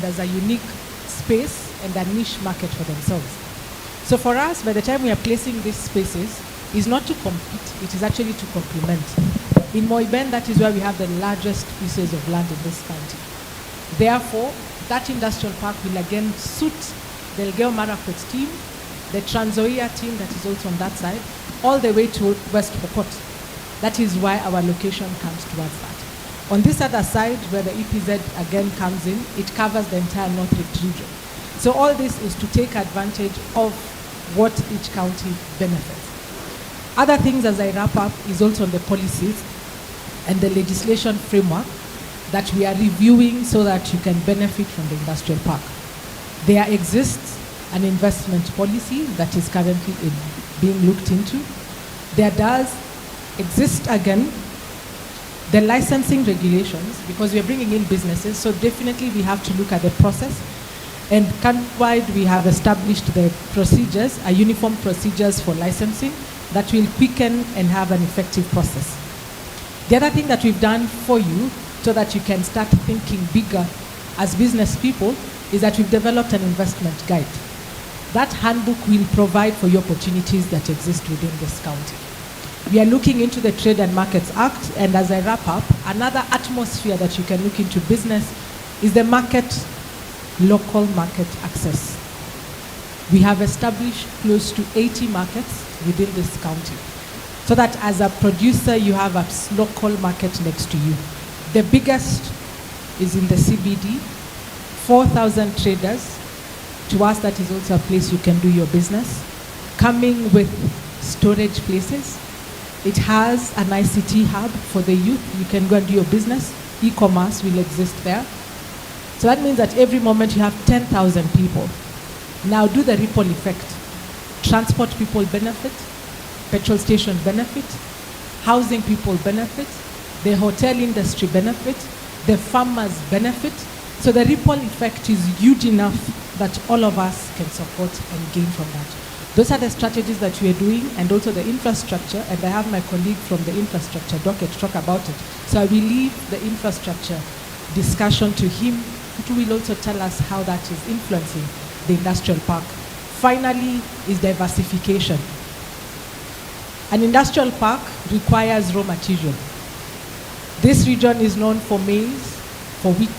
and as a unique space and a niche market for themselves. So for us, by the time we are placing these spaces, is not to compete, it is actually to complement. In Moiben, that is where we have the largest pieces of land in this county. Therefore, that industrial park will again suit the Elgeyo Marakwet team, the Trans Nzoia team that is also on that side, all the way to West Pokot. That is why our location comes towards that. On this other side, where the EPZ again comes in, it covers the entire North Rift region. So all this is to take advantage of what each county benefits. Other things as I wrap up is also on the policies and the legislation framework that we are reviewing so that you can benefit from the industrial park. There exists an investment policy that is currently being looked into. There does exist again the licensing regulations, because we are bringing in businesses, so definitely we have to look at the process. And countrywide we have established the procedures, uniform procedures for licensing that will quicken and have an effective process. The other thing that we've done for you so that you can start thinking bigger as business people is that we've developed an investment guide. That handbook will provide for your opportunities that exist within this county. We are looking into the Trade and Markets Act, and as I wrap up, another atmosphere that you can look into business is the local market access. We have established close to 80 markets within this county, so that as a producer, you have a local market next to you. The biggest is in the CBD, 4,000 traders. To us, that is also a place you can do your business. Coming with storage places. It has an ICT hub for the youth. You can go and do your business. E-commerce will exist there. So that means that every moment you have 10,000 people. Now do the ripple effect. Transport people benefit, petrol station benefit, housing people benefit, the hotel industry benefit, the farmers benefit. So the ripple effect is huge enough that all of us can support and gain from that. Those are the strategies that we are doing, and also the infrastructure, and I have my colleague from the infrastructure docket to talk about it. So I will leave the infrastructure discussion to him, who will also tell us how that is influencing the industrial park. Finally is diversification. An industrial park requires raw material. This region is known for maize, for wheat,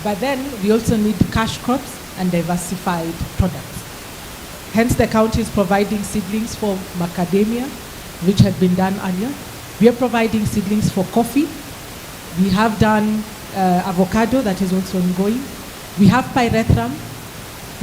but then we also need cash crops and diversified products. Hence the county is providing seedlings for macadamia, which had been done earlier. We are providing seedlings for coffee. We have done avocado, that is also ongoing. We have pyrethrum.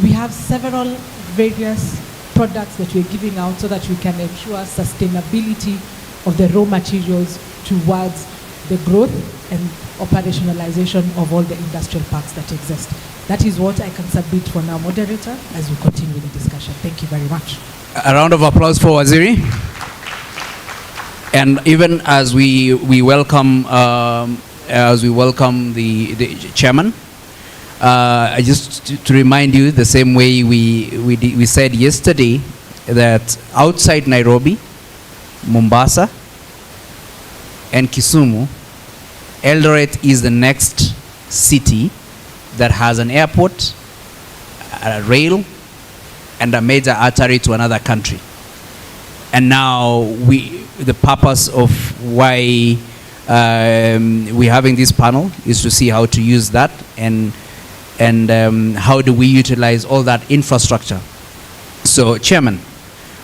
We have several various products that we're giving out so that we can ensure sustainability of the raw materials towards the growth and operationalization of all the industrial parks that exist. That is what I can submit for now, moderator, as we continue with the discussion. Thank you very much. A round of applause for Waziri. And even as we welcome the chairman, I just to remind you, the same way we said yesterday that outside Nairobi, Mombasa, and Kisumu, Eldoret is the next city that has an airport, a rail, and a major artery to another country. And now the purpose of why we're having this panel is to see how to use that and how do we utilize all that infrastructure. So, Chairman,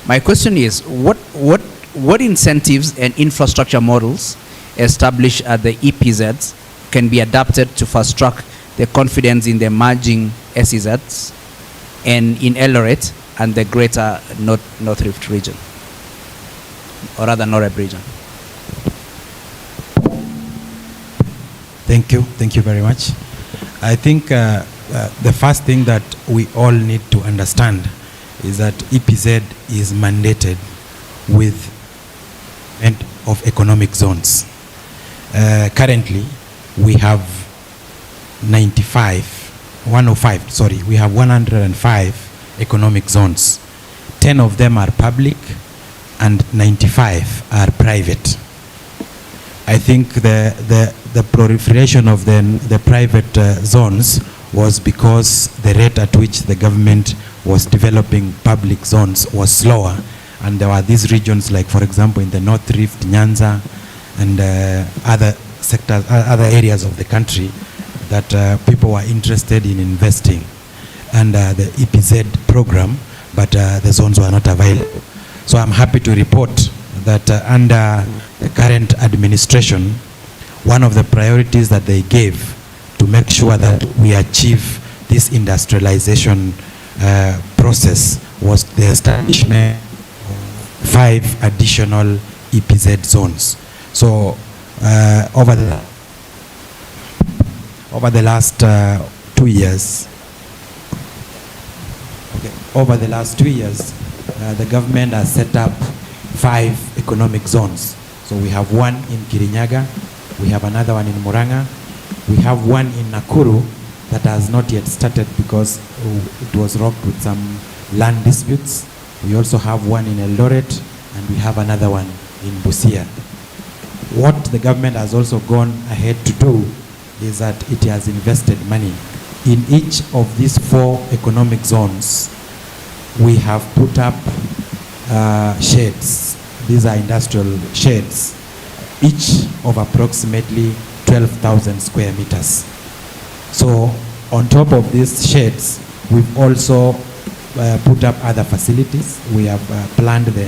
my question is, what incentives and infrastructure models established at the EPZs can be adapted to fast track the confidence in the emerging SEZs and in Eldoret and the greater North Rift region, or rather Noreb region? Thank you very much. I think the first thing that we all need to understand is that EPZ is mandated with end of economic zones. Currently, we have 105 economic zones. 10 of them are public and 95 are private. I think the proliferation of the private zones was because the rate at which the government was developing public zones was slower, and there were these regions like, for example, in the North Rift, Nyanza, and other sectors, other areas of the country that people were interested in investing under the EPZ program, but the zones were not available. So I'm happy to report that under the current administration, one of the priorities that they gave to make sure that we achieve this industrialization process was the establishment of 5 additional EPZ zones. So over the last 2 years, the government has set up 5 economic zones. So we have one in Kirinyaga, we have another one in Murang'a, we have one in Nakuru that has not yet started because it was rocked with some land disputes. We also have one in Eldoret, and we have another one in Busia. What the government has also gone ahead to do is that it has invested money. In each of these 4 economic zones, we have put up sheds. These are industrial sheds, each of approximately 12,000 square meters. So on top of these sheds, we've also put up other facilities. We have planned we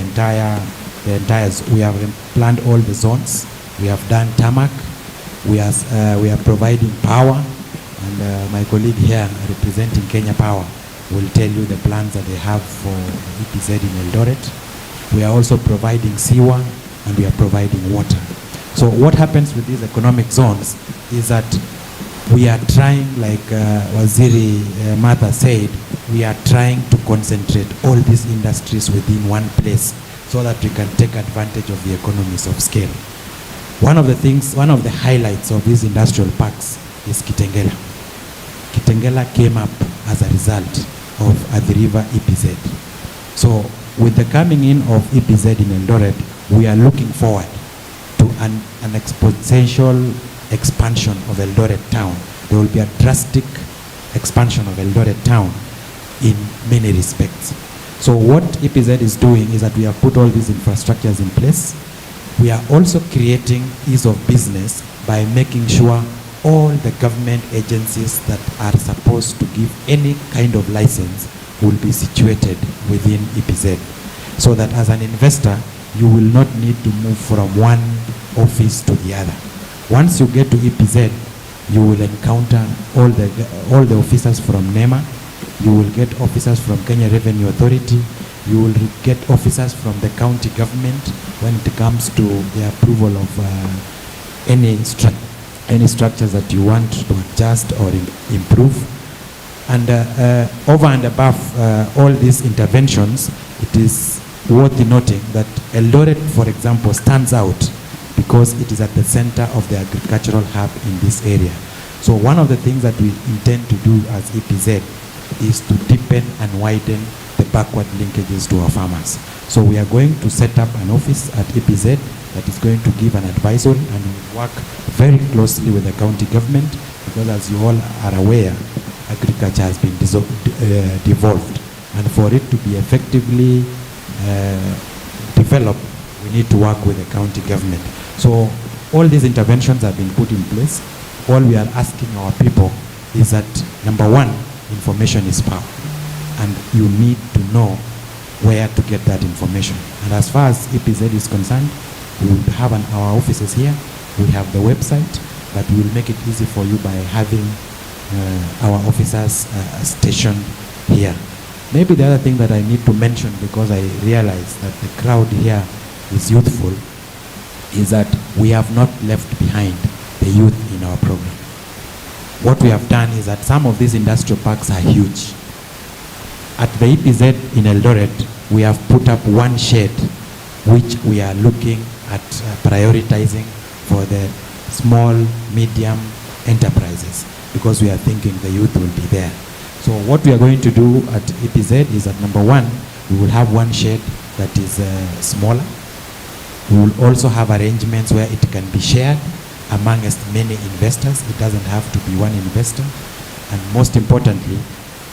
have planned all the zones. We have done tarmac. We are providing power, and my colleague here representing Kenya Power will tell you the plans that they have for EPZ in Eldoret. We are also providing sewer, and we are providing water. So what happens with these economic zones is that we are trying, like Waziri Martha said, we are trying to concentrate all these industries within one place so that we can take advantage of the economies of scale. One of the highlights of these industrial parks is Kitengela. Kitengela came up as a result of Athi River EPZ. So with the coming in of EPZ in Eldoret, we are looking forward to an exponential expansion of Eldoret town. There will be a drastic expansion of Eldoret town in many respects. So what EPZ is doing is that we have put all these infrastructures in place. We are also creating ease of business by making sure all the government agencies that are supposed to give any kind of license will be situated within EPZ, so that as an investor, you will not need to move from one office to the other. Once you get to EPZ, you will encounter all the officers from NEMA, you will get officers from Kenya Revenue Authority, you will get officers from the county government when it comes to the approval of any structures that you want to adjust or improve. And over and above all these interventions, it is worth noting that Eldoret, for example, stands out because it is at the center of the agricultural hub in this area. So one of the things that we intend to do as EPZ is to deepen and widen the backward linkages to our farmers. So we are going to set up an office at EPZ that is going to give an advisory, and we work very closely with the county government because, as you all are aware, agriculture has been devolved, and for it to be effectively developed, we need to work with the county government. So all these interventions have been put in place. All we are asking our people is that, number one, information is power, and you need to know where to get that information. And as far as EPZ is concerned, we will have our offices here. We have the website, but we will make it easy for you by having our officers stationed here. Maybe the other thing that I need to mention, because I realize that the crowd here is youthful, is that we have not left behind the youth in our program. What we have done is that some of these industrial parks are huge. At the EPZ in Eldoret, we have put up one shed which we are looking at prioritizing for the small, medium enterprises, because we are thinking the youth will be there. So what we are going to do at EPZ is that, number one, we will have one shed that is smaller. We will also have arrangements where it can be shared amongst many investors. It doesn't have to be one investor. And most importantly,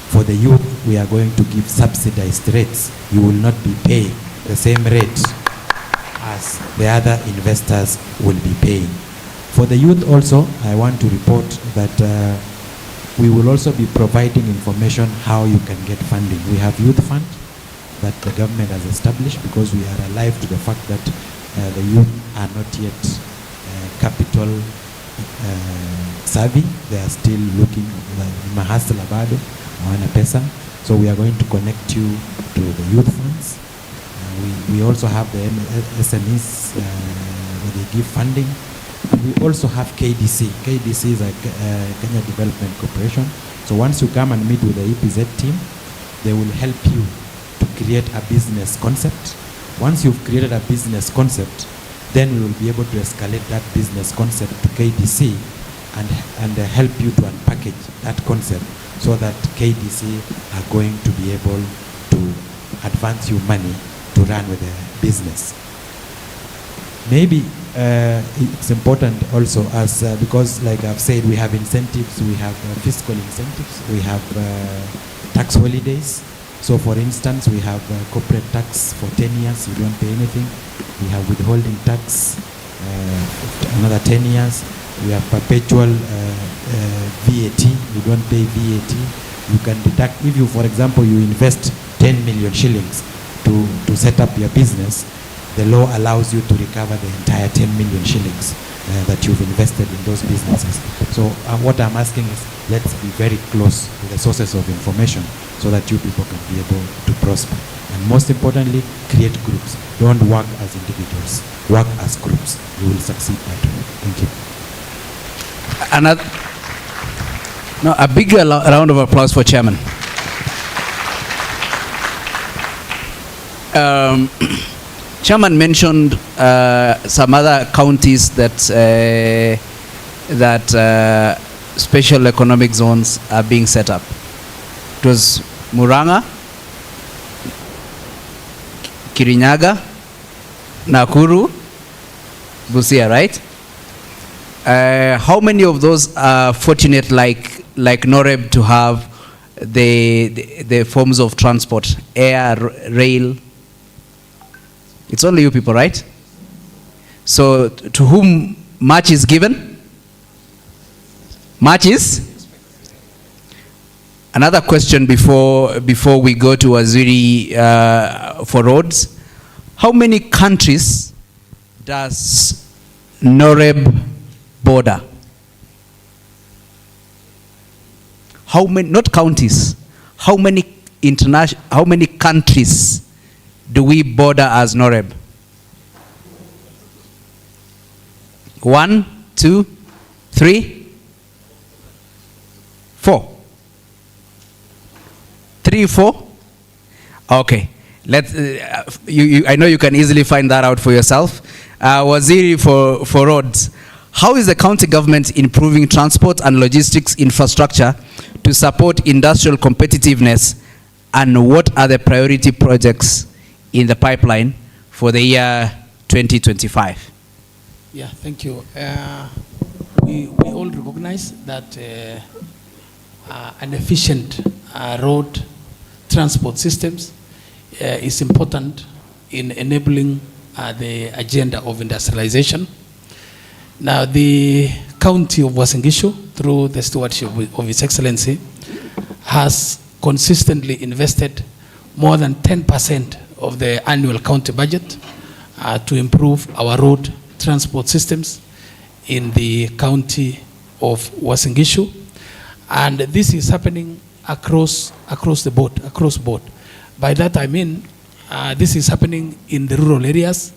for the youth, we are going to give subsidized rates. You will not be paying the same rate as the other investors will be paying. For the youth also, I want to report that we will also be providing information how you can get funding. We have youth fund that the government has established because we are alive to the fact that the youth are not yet capital savvy. They are still looking mahasla bado, hawana pesa. So we are going to connect you to the youth funds. We also have the SMEs where they give funding. And we also have KDC. KDC is a Kenya Development Corporation. So once you come and meet with the EPZ team, they will help you to create a business concept. Once you've created a business concept, then we will be able to escalate that business concept to KDC and help you to unpackage that concept so that KDC are going to be able to advance you money to run with the business. Maybe it's important also as because like I've said, we have incentives, we have fiscal incentives, we have tax holidays. So for instance, we have corporate tax for 10 years, you don't pay anything. We have withholding tax, another 10 years. We have perpetual VAT, you don't pay VAT. You can deduct, if you, for example, you invest 10 million shillings to set up your business, the law allows you to recover the entire 10 million shillings that you've invested in those businesses. So what I'm asking is, let's be very close to the sources of information so that you people can be able to prosper. And most importantly, create groups. Don't work as individuals, work as groups. You will succeed that way. Thank you. A big round of applause for Chairman. Chairman mentioned some other counties that special economic zones are being set up. It was Murang'a, Kirinyaga, Nakuru, Busia, right? How many of those are fortunate like Noreb to have the forms of transport, air, rail? It's only you people, right? So to whom much is given? Much is? Another question before we go to Waziri for roads. How many countries does Noreb border? How many, not counties, how many countries do we border as Noreb? 1, 2, 3, 4. 3, 4? Okay. Let's. I know you can easily find that out for yourself. Waziri for roads. How is the county government improving transport and logistics infrastructure to support industrial competitiveness, and what are the priority projects in the pipeline for the year 2025? Yeah, thank you. We all recognize that an efficient road transport systems is important in enabling the agenda of industrialization. Now, the county of Uasin Gishu, through the stewardship of His Excellency, has consistently invested more than 10% of the annual county budget to improve our road transport systems in the county of Uasin Gishu. And this is happening across the board. By that I mean, this is happening in the rural areas.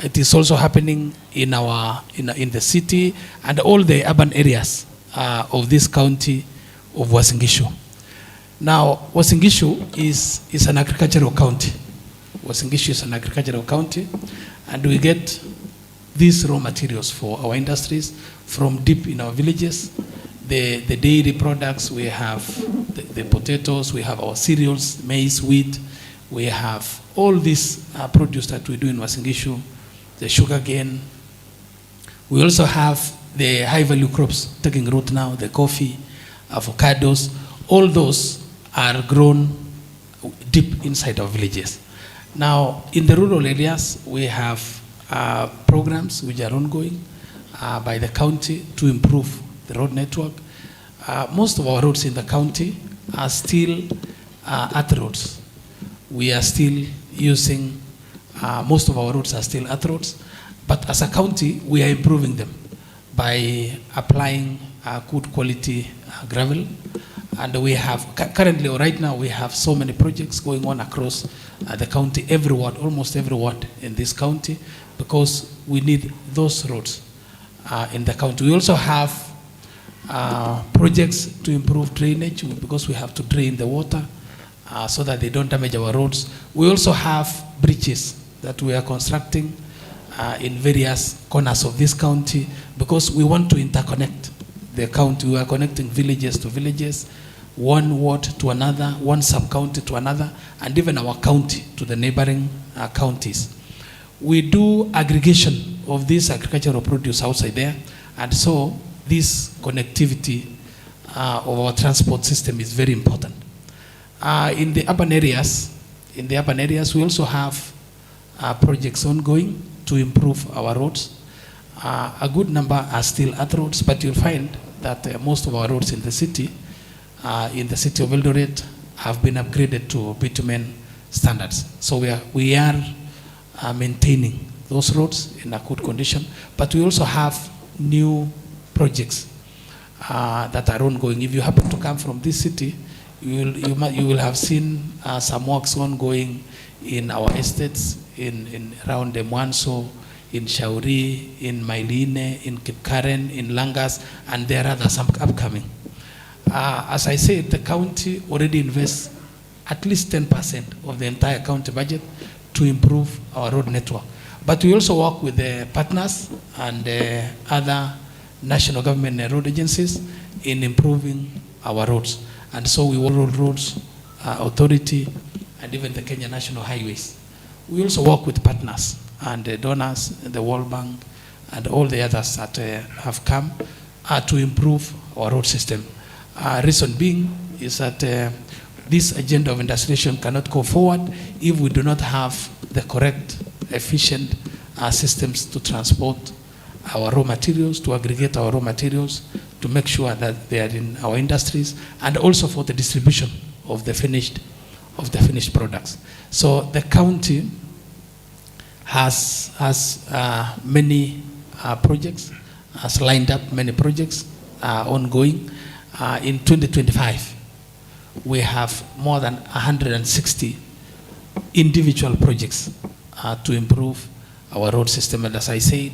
It is also happening in the city and all the urban areas of this county of Uasin Gishu. Now, Uasin Gishu is an agricultural county. Uasin Gishu is an agricultural county, and we get these raw materials for our industries from deep in our villages. The dairy products, we have the potatoes, we have our cereals, maize, wheat, we have all this produce that we do in Uasin Gishu, the sugar cane. We also have the high value crops taking root now, the coffee avocados, all those are grown deep inside our villages. Now, in the rural areas, we have programs which are ongoing by the county to improve the road network. Most of our roads in the county are still earth roads. We are still using, most of our roads are still earth roads, but as a county, we are improving them by applying good quality gravel. And we have, currently, right now, we have so many projects going on across the county, every ward, almost every ward in this county, because we need those roads in the county. We also have projects to improve drainage, because we have to drain the water so that they don't damage our roads. We also have bridges that we are constructing in various corners of this county, because we want to interconnect the county. We are connecting villages to villages, one ward to another, one sub-county to another, and even our county to the neighboring counties. We do aggregation of this agricultural produce outside there, and so this connectivity of our transport system is very important. In the urban areas, we also have projects ongoing to improve our roads. A good number are still earth roads, but you'll find that most of our roads in the city of Eldoret have been upgraded to bitumen standards. So we are maintaining those roads in a good condition, but we also have new projects that are ongoing. If you happen to come from this city, you will have seen some works ongoing in our estates, in around the Mwanso, in Shauri, in Mailine, in Kipkaren, in Langas, and there are others upcoming. As I said, the county already invests at least 10% of the entire county budget to improve our road network. But we also work with the partners and other national government road agencies in improving our roads. And so we work with Roads Authority and even the Kenya National Highways. We also work with partners and donors, the World Bank, and all the others that have come to improve our road system. Reason being is that this agenda of industrialization cannot go forward if we do not have the correct, efficient systems to transport our raw materials, to aggregate our raw materials, to make sure that they are in our industries, and also for the distribution of the finished products. So the county has many projects, has lined up many projects ongoing. In 2025, we have more than 160 individual projects to improve our road system. And as I said,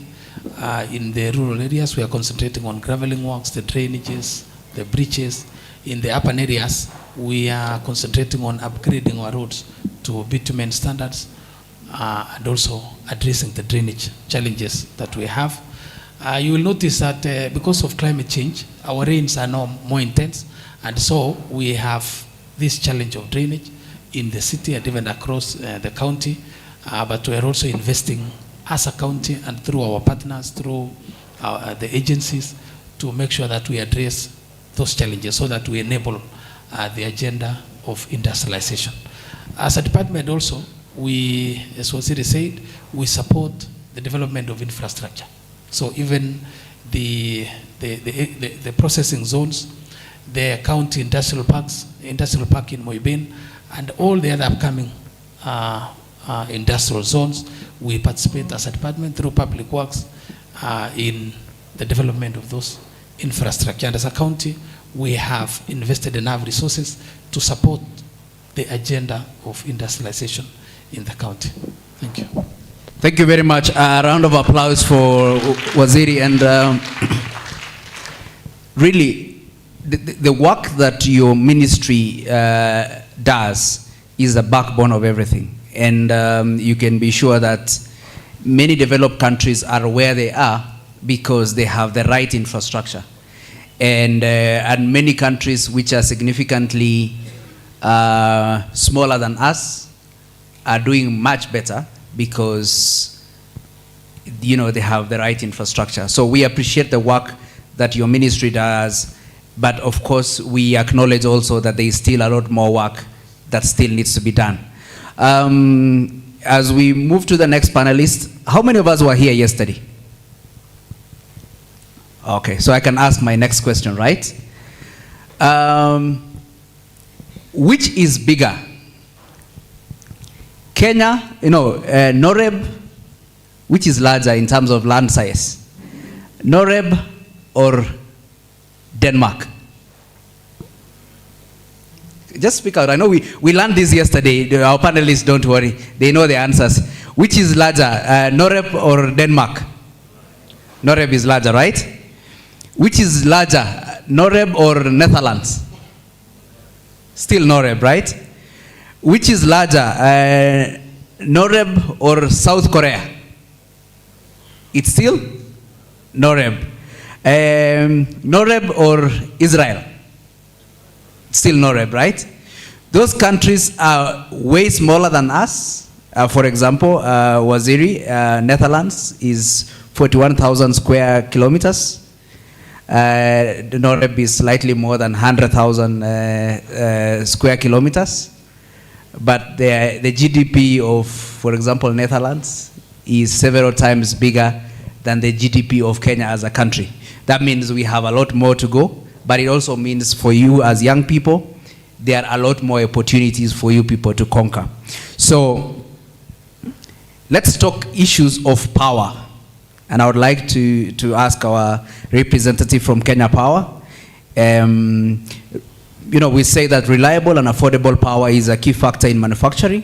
in the rural areas, we are concentrating on graveling works, the drainages, the bridges. In the urban areas, we are concentrating on upgrading our roads to bitumen standards and also addressing the drainage challenges that we have. You will notice that because of climate change, our rains are now more intense, and so we have this challenge of drainage in the city and even across the county. But we are also investing as a county and through our partners, through the agencies, to make sure that we address those challenges so that we enable the agenda of industrialization. As a department also, we, as Waziri said, we support the development of infrastructure. So even the processing zones, the county industrial parks, industrial park in Moibin, and all the other upcoming industrial zones, we participate as a department through public works in the development of those infrastructure. And as a county, we have invested enough resources to support the agenda of industrialization in the county. Thank you. Thank you very much. A round of applause for Waziri. And really, the work that your ministry does is the backbone of everything. And you can be sure that many developed countries are where they are because they have the right infrastructure. And many countries which are significantly smaller than us are doing much better because, you know, they have the right infrastructure. So we appreciate the work that your ministry does, But of course, we acknowledge also that there is still a lot more work that still needs to be done. As we move to the next panelist, how many of us were here yesterday? Okay, so I can ask my next question, right? Which is bigger? Kenya, Noreb, which is larger in terms of land size? Noreb or Denmark? Just speak out. I know we learned this yesterday. Our panelists, don't worry. They know the answers. Which is larger, Noreb or Denmark? Noreb is larger, right? Which is larger, Noreb or Netherlands? Still Noreb, right? Which is larger, Noreb or South Korea? It's still Noreb. Noreb or Israel? Still Noreb, right? Those countries are way smaller than us. For example, Waziri, Netherlands, is 41,000 square kilometers. Noreb is slightly more than 100,000 square kilometers. But the GDP of, for example, Netherlands is several times bigger than the GDP of Kenya as a country. That means we have a lot more to go, but it also means for you as young people, there are a lot more opportunities for you people to conquer. So let's talk issues of power. And I would like to ask our representative from Kenya Power. We say that reliable and affordable power is a key factor in manufacturing.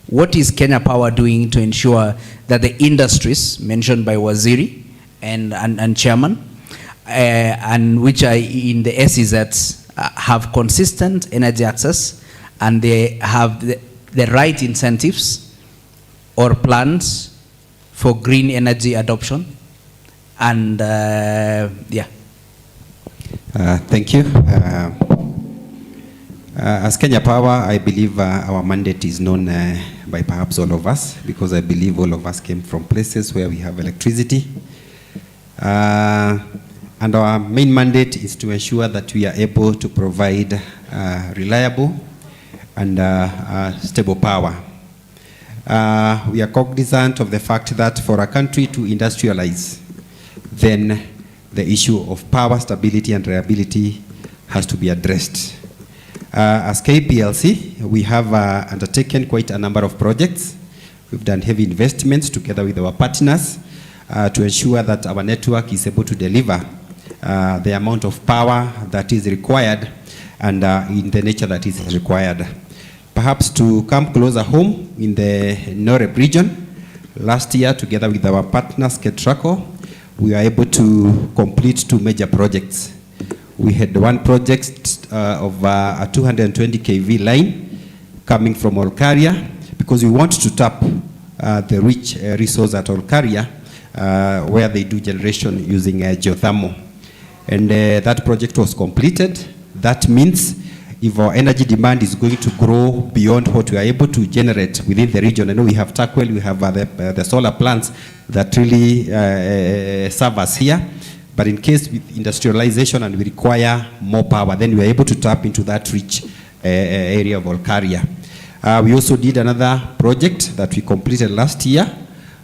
What is Kenya Power doing to ensure that the industries mentioned by Waziri and Chairman, and which are in the SEZs, have consistent energy access, and they have the right incentives or plans for green energy adoption? And Thank you. As Kenya Power, I believe our mandate is known by perhaps all of us, because I believe all of us came from places where we have electricity. And our main mandate is to ensure that we are able to provide reliable and stable power. We are cognizant of the fact that for a country to industrialize, then the issue of power stability and reliability has to be addressed. As KPLC, we have undertaken quite a number of projects. We've done heavy investments together with our partners to ensure that our network is able to deliver the amount of power that is required and in the nature that is required. Perhaps to come closer home, in the Noreb region, last year together with our partners KETRACO, we were able to complete 2 major projects. We had one project of a 220 kV line coming from Olkaria, because we want to tap the rich resource at Olkaria, where they do generation using geothermal. And that project was completed. That means if our energy demand is going to grow beyond what we are able to generate within the region, I know we have Takwel, we have the solar plants that really serve us here. But in case with industrialization and we require more power, then we are able to tap into that rich area of Olkaria. We also did another project that we completed last year.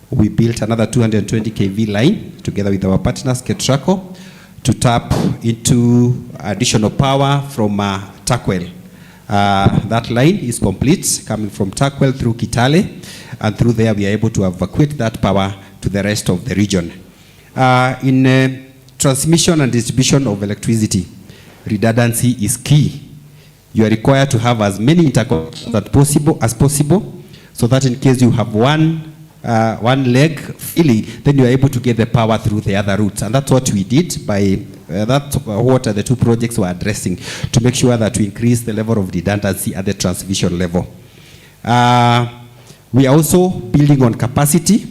We built another 220 kV line together with our partners KETRACO to tap into additional power from Takwel. That line is complete, coming from Takwel through Kitale, and through there we are able to evacuate that power to the rest of the region. In transmission and distribution of electricity, redundancy is key. You are required to have as many interconnections as possible, so that in case you have one leg filling, then you are able to get the power through the other routes. And that's what we did by, that's what the 2 projects were addressing, to make sure that we increase the level of redundancy at the transmission level. We are also building on capacity.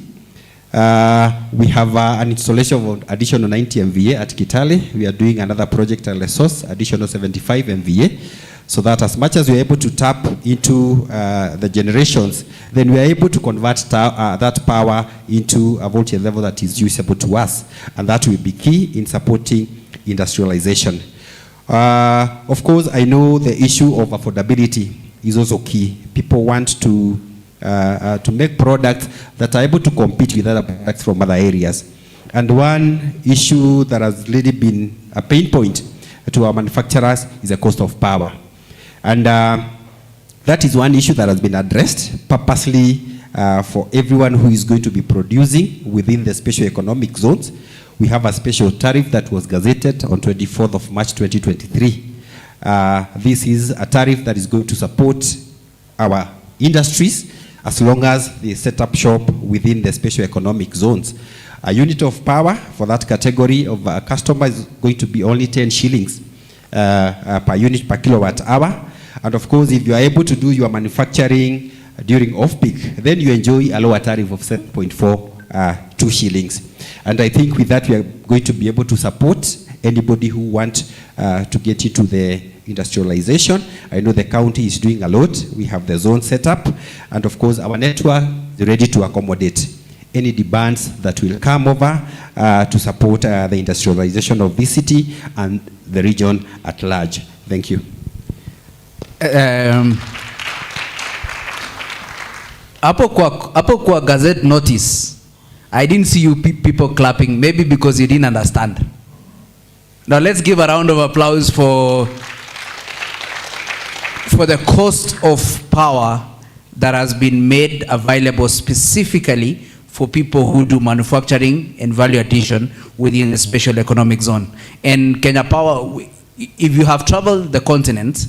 We have an installation of additional 90 MVA at Kitale. We are doing another project at Lesos, additional 75 MVA, so that as much as we are able to tap into the generations, then we are able to convert that power into a voltage level that is usable to us, and that will be key in supporting industrialization. Of course, I know the issue of affordability is also key. People want to make products that are able to compete with other products from other areas. And one issue that has really been a pain point to our manufacturers is the cost of power. And that is one issue that has been addressed purposely for everyone who is going to be producing within the special economic zones. We have a special tariff that was gazetted on 24th of March 2023. This is a tariff that is going to support our industries as long as they set up shop within the special economic zones. A unit of power for that category of customer is going to be only 10 shillings per unit per kilowatt hour. And of course, if you are able to do your manufacturing during off-peak, then you enjoy a lower tariff of 7.42 shillings. And I think with that, we are going to be able to support anybody who wants to get into the industrialization. I know the county is doing a lot. We have the zone set up. And of course, our network is ready to accommodate any demands that will come over to support the industrialization of this city and the region at large. Thank you. Hapo kwa gazette notice, I didn't see you people clapping, maybe because you didn't understand. Now let's give a round of applause for the cost of power that has been made available specifically for people who do manufacturing and value addition within the special economic zone. And Kenya Power, if you have traveled the continent,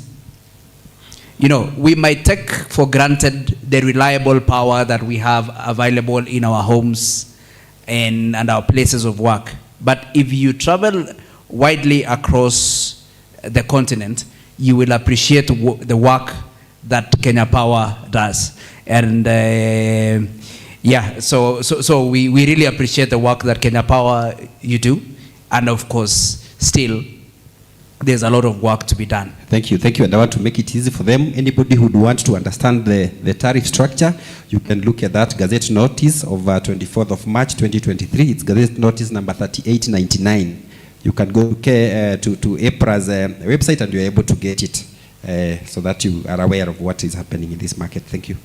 you know, we might take for granted the reliable power that we have available in our homes and our places of work. But if you travel widely across the continent, you will appreciate the work that Kenya Power does. And yeah, so we really appreciate the work that Kenya Power you do. And of course, still, there's a lot of work to be done. Thank you. Thank you. And I want to make it easy for them. Anybody who would want to understand the tariff structure, you can look at that Gazette notice of 24th of March 2023. It's Gazette notice number 3899. You can go to EPRA's website and you're able to get it so that you are aware of what is happening in this market. Thank you.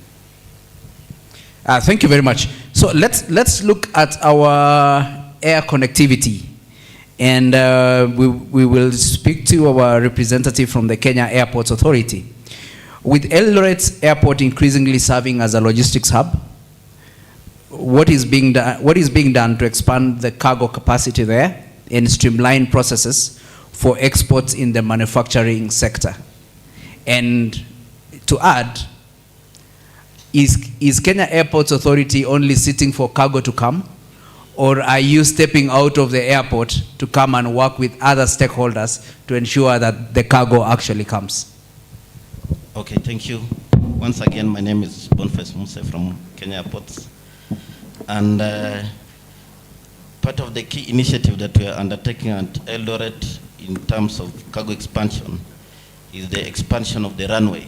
Thank you very much. So let's look at our air connectivity. And we will speak to our representative from the Kenya Airports Authority. With Eldoret Airport increasingly serving as a logistics hub, what is being done to expand the cargo capacity there and streamline processes for exports in the manufacturing sector? And to add, is Kenya Airports Authority only sitting for cargo to come? Or are you stepping out of the airport to come and work with other stakeholders to ensure that the cargo actually comes? Okay, thank you. Once again, my name is Boniface Muse from Kenya Airports. And part of the key initiative that we are undertaking at Eldoret in terms of cargo expansion is the expansion of the runway.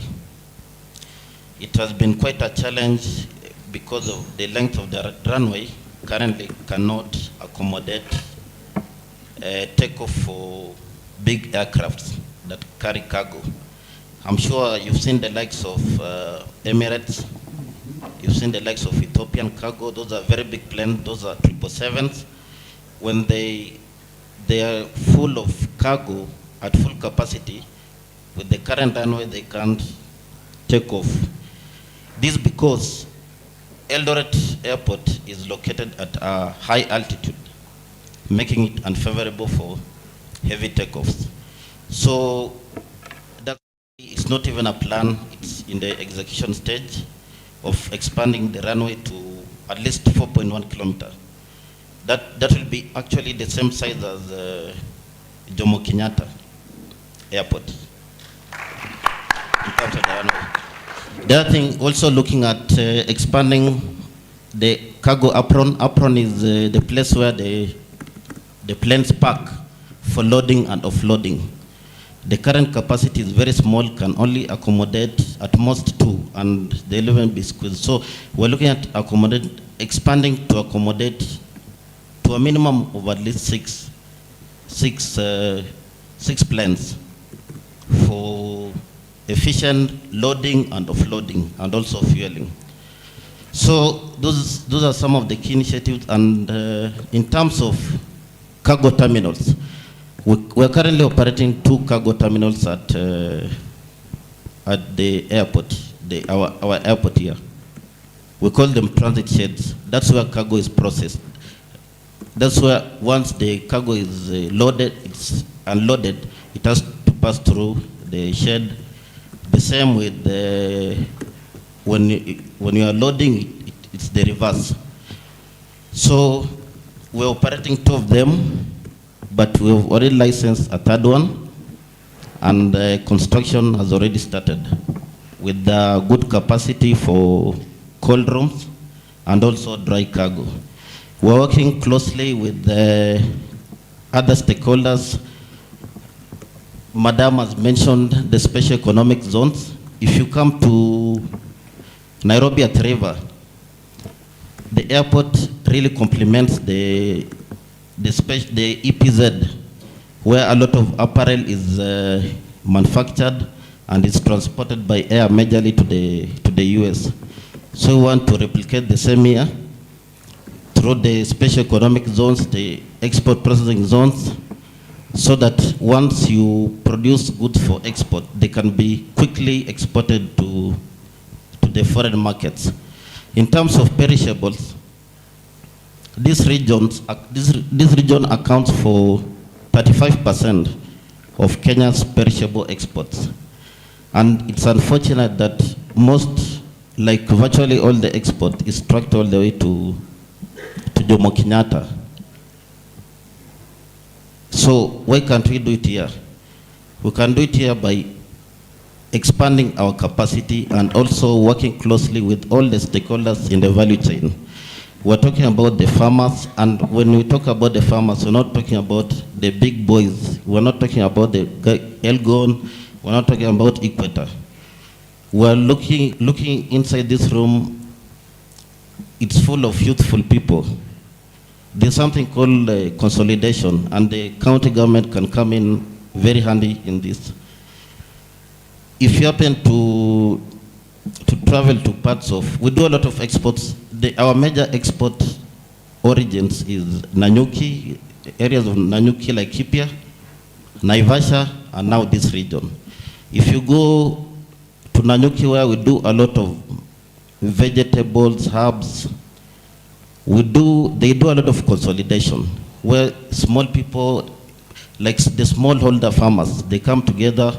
It has been quite a challenge because of the length of the runway. Currently cannot accommodate takeoff for big aircrafts that carry cargo. I'm sure you've seen the likes of Emirates, you've seen the likes of Ethiopian Cargo. Those are very big planes, those are 777s. When they are full of cargo at full capacity, with the current runway they can't take off. This because Eldoret Airport is located at a high altitude, making it unfavorable for heavy takeoffs. So that is not even a plan, it's in the execution stage of expanding the runway to at least 4.1 kilometers. That will be actually the same size as Jomo Kenyatta Airport in terms of the runway. The other thing, also looking at expanding the cargo apron. Apron is the place where the planes park for loading and offloading. The current capacity is very small, can only accommodate at most 2, and they even be squeezed. So we're looking at expanding to accommodate to a minimum of at least six planes for efficient loading and offloading, and also fueling. So those are some of the key initiatives. And in terms of cargo terminals, we're currently operating 2 cargo terminals at the airport, our airport here. We call them transit sheds. That's where cargo is processed. That's where once the cargo is loaded, it's unloaded, it has to pass through the shed. The same with when you are loading, it's the reverse. So we're operating 2 of them, but we've already licensed a 3rd one, and construction has already started with good capacity for cold rooms and also dry cargo. We're working closely with other stakeholders. Madam has mentioned the special economic zones. If you come to Nairobi at River, the airport really complements the EPZ, where a lot of apparel is manufactured and is transported by air majorly to the US. So we want to replicate the same here through the special economic zones, the export processing zones, so that once you produce goods for export, they can be quickly exported to the foreign markets. In terms of perishables, this region accounts for 35% of Kenya's perishable exports. And it's unfortunate that virtually all the export is tracked all the way to Jomo Kenyatta. So why can't we do it here? We can do it here by expanding our capacity and also working closely with all the stakeholders in the value chain. We're talking about the farmers, and when we talk about the farmers, we're not talking about the big boys. We're not talking about the Elgon. We're not talking about Equator. We're looking inside this room. It's full of youthful people. There's something called consolidation, and the county government can come in very handy in this. If you happen to travel to parts of, we do a lot of exports. Our major export origins is Nanyuki, areas of Nanyuki like Kipia, Naivasha, and now this region. If you go to Nanyuki, where we do a lot of vegetables, herbs, they do a lot of consolidation, where small people, like the smallholder farmers, they come together,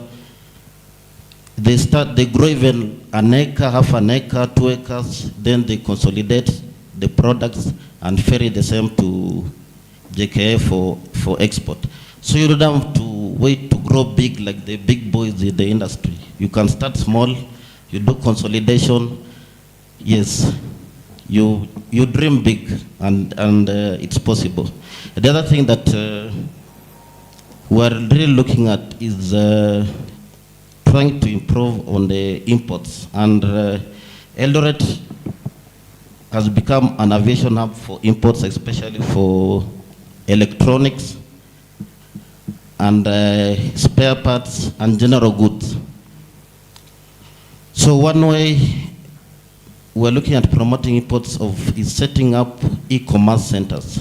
they grow even an acre, half an acre, 2 acres, then they consolidate the products and ferry the same to JKA for export. So you don't have to wait to grow big like the big boys in the industry. You can start small, you do consolidation, yes, you dream big, and it's possible. The other thing that we're really looking at is trying to improve on the imports. And Eldoret has become an aviation hub for imports, especially for electronics and spare parts and general goods. So one way we're looking at promoting imports is setting up e-commerce centers.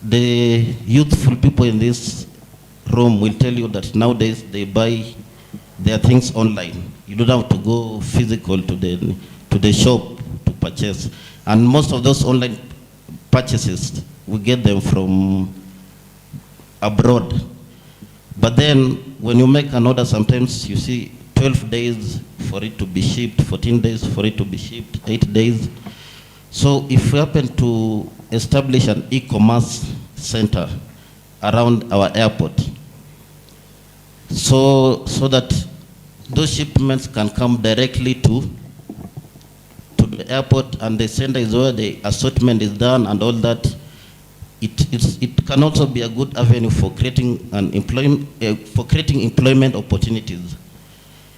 The youthful people in this room will tell you that nowadays they buy their things online. You don't have to go physical to the shop to purchase. And most of those online purchases, we get them from abroad. But then when you make an order, sometimes you see 12 days for it to be shipped, 14 days for it to be shipped, 8 days. So if we happen to establish an e-commerce center around our airport, so that those shipments can come directly to the airport, and the center is where the assortment is done and all that, it can also be a good avenue for creating employment opportunities.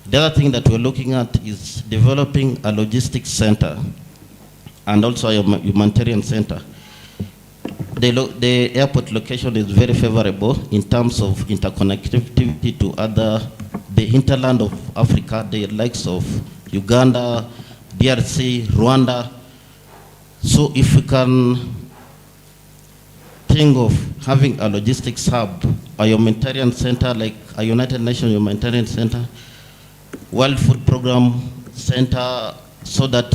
The other thing that we're looking at is developing a logistics center and also a humanitarian center. The airport location is very favorable in terms of interconnectivity to other the hinterland of Africa, the likes of Uganda, DRC, Rwanda. So if we can think of having a logistics hub, a humanitarian center like a United Nations humanitarian center, World Food Program center, so that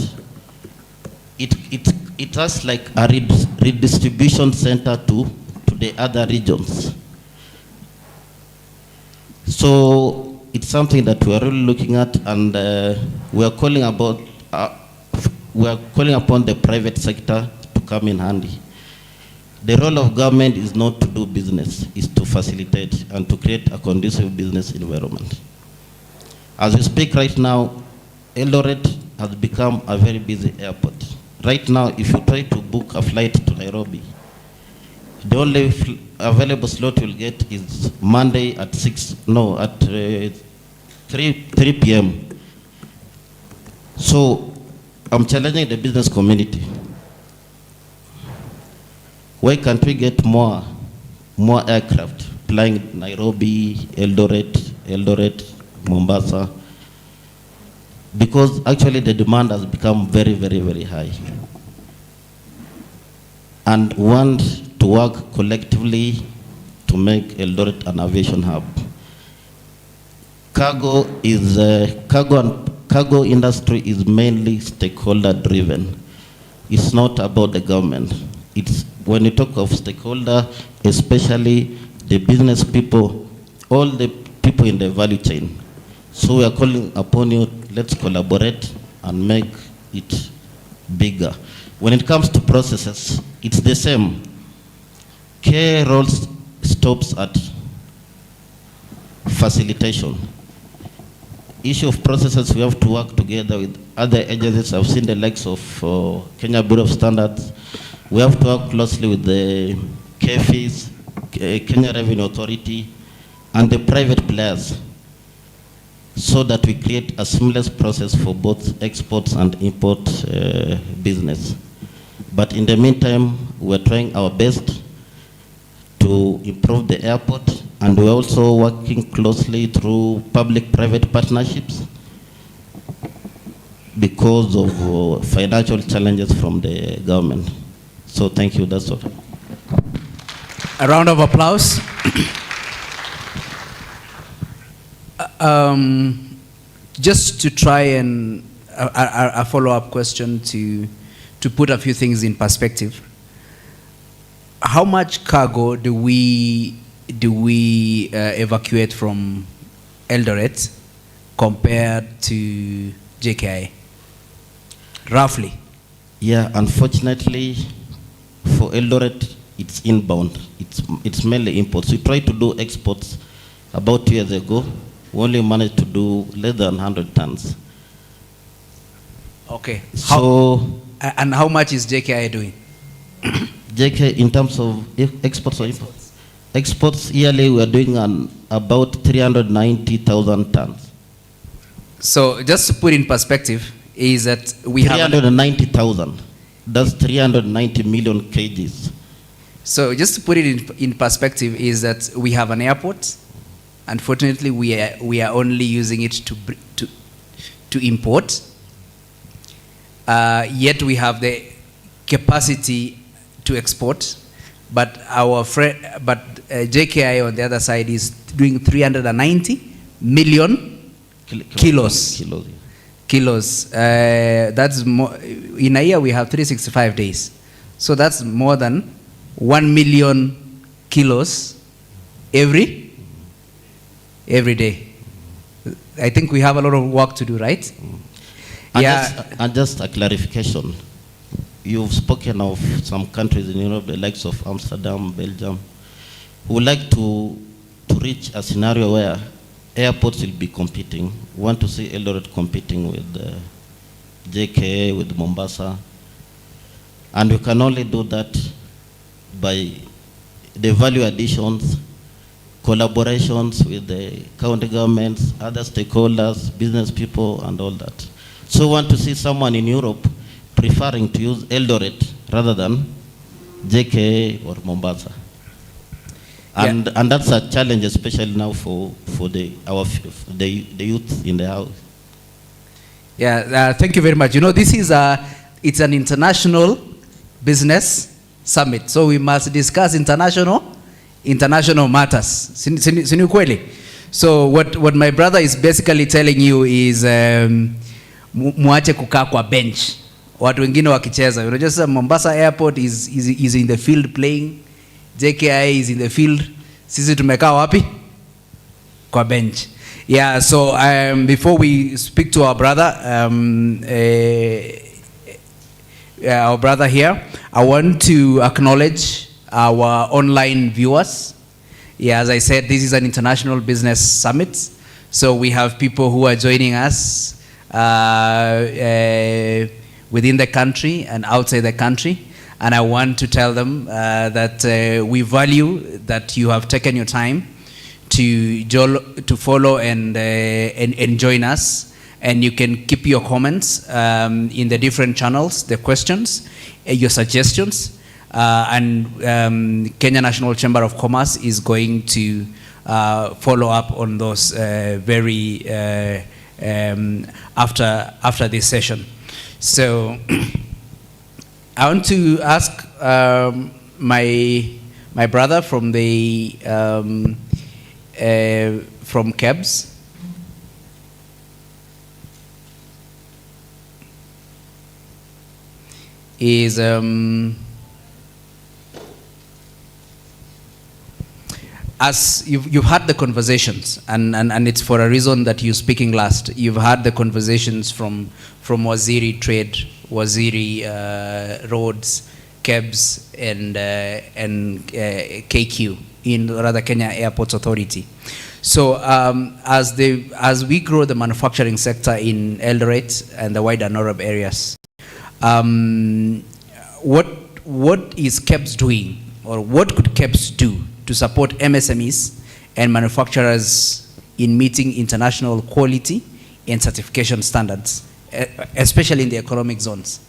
it has like a redistribution center to the other regions. So it's something that we are really looking at, and we are calling upon the private sector to come in handy. The role of government is not to do business, is to facilitate and to create a conducive business environment. As we speak right now, Eldoret has become a very busy airport. Right now, if you try to book a flight to Nairobi, the only available slot you'll get is Monday at 3 p.m. So I'm challenging the business community. Why can't we get more aircraft flying Nairobi, Eldoret, Mombasa? Because actually the demand has become very, very, very high. And want to work collectively to make Eldoret an aviation hub. Cargo industry is mainly stakeholder driven. It's not about the government. It's when you talk of stakeholder, especially the business people, all the people in the value chain. So we are calling upon you, let's collaborate and make it bigger. When it comes to processes, it's the same. Care roles stops at facilitation. Issue of processes, we have to work together with other agencies. I've seen the likes of Kenya Bureau of Standards. We have to work closely with the KFIs, Kenya Revenue Authority, and the private players, so that we create a seamless process for both exports and import business. But in the meantime, we're trying our best to improve the airport, and we're also working closely through public-private partnerships because of financial challenges from the government. So thank you, that's all. A round of applause. Just to try and a follow-up question to put a few things in perspective. How much cargo do we evacuate from Eldoret compared to JKI? Roughly. Yeah, unfortunately, for Eldoret, it's inbound. It's mainly imports. We tried to do exports about 2 years ago. We only managed to do less than 100 tons. Okay. And how much is JKI doing? JK, in terms of exports or imports? Exports yearly, we are doing about 390,000 tons. So just to put in perspective, is that we have 390,000. That's 390 million kgs. So just to put it in perspective, is that we have an airport. Unfortunately, we are only using it to import. Yet we have the capacity to export, but JKI on the other side is doing 390 million kilos. That's more. In a year we have 365 days, so that's more than 1 million kilos every day. I think we have a lot of work to do, right? And just a clarification. You've spoken of some countries in Europe, the likes of Amsterdam, Belgium, who would like to reach a scenario where airports will be competing. We want to see Eldoret competing with JKA, with Mombasa. And we can only do that by the value additions, collaborations with the county governments, other stakeholders, business people, and all that. So we want to see someone in Europe preferring to use Eldoret rather than JKA or Mombasa. And that's a challenge, especially now for the youth in the house. Yeah, thank you very much. You know, this is it's an international business summit, so we must discuss international matters. Sini kweli? So what my brother is basically telling you is muache kukaa kwa bench, watu wengine wakicheza. You know, just Mombasa airport is in the field playing, JKI is in the field, sisi tumekaa wapi? Kwa bench. Yeah, so before we speak to our brother, here, I want to acknowledge our online viewers. Yeah, as I said, this is an international business summit, so we have people who are joining us within the country and outside the country, and I want to tell them that we value that you have taken your time to follow and join us, and you can keep your comments in the different channels, the questions, your suggestions, and Kenya National Chamber of Commerce is going to follow up on those very after this session. So I want to ask my brother from the from KEBS. Is as you've had the conversations, and it's for a reason that you're speaking last. You've had the conversations from Waziri Trade, Waziri Roads, KEBS, and KQ, in rather Kenya Airports Authority. So as we grow the manufacturing sector in Eldoret and the wider Noreb areas, what is KEBS doing, or what could KEBS do to support MSMEs and manufacturers in meeting international quality and certification standards, especially in the economic zones?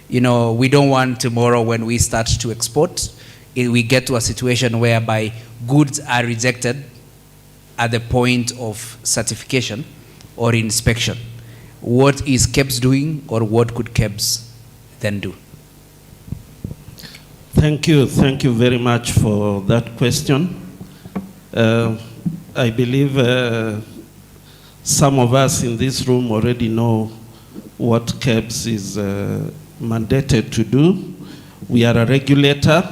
You know, we don't want tomorrow when we start to export, we get to a situation whereby goods are rejected at the point of certification or inspection. What is KEBS doing, or what could KEBS then do? Thank you very much for that question. I believe some of us in this room already know what KEBS is mandated to do. We are a regulator,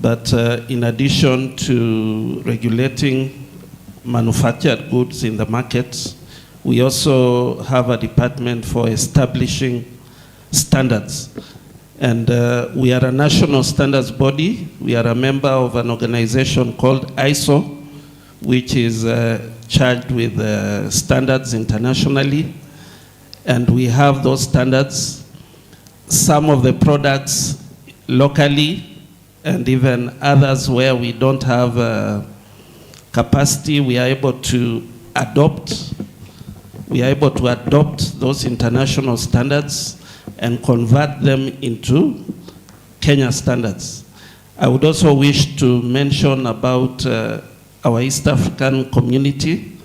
but in addition to regulating manufactured goods in the market, we also have a department for establishing standards. And we are a national standards body. We are a member of an organization called ISO, which is charged with standards internationally. And we have those standards. Some of the products locally, and even others where we don't have capacity, we are able to adopt. We are able to adopt those international standards and convert them into Kenya standards. I would also wish to mention about our East African community.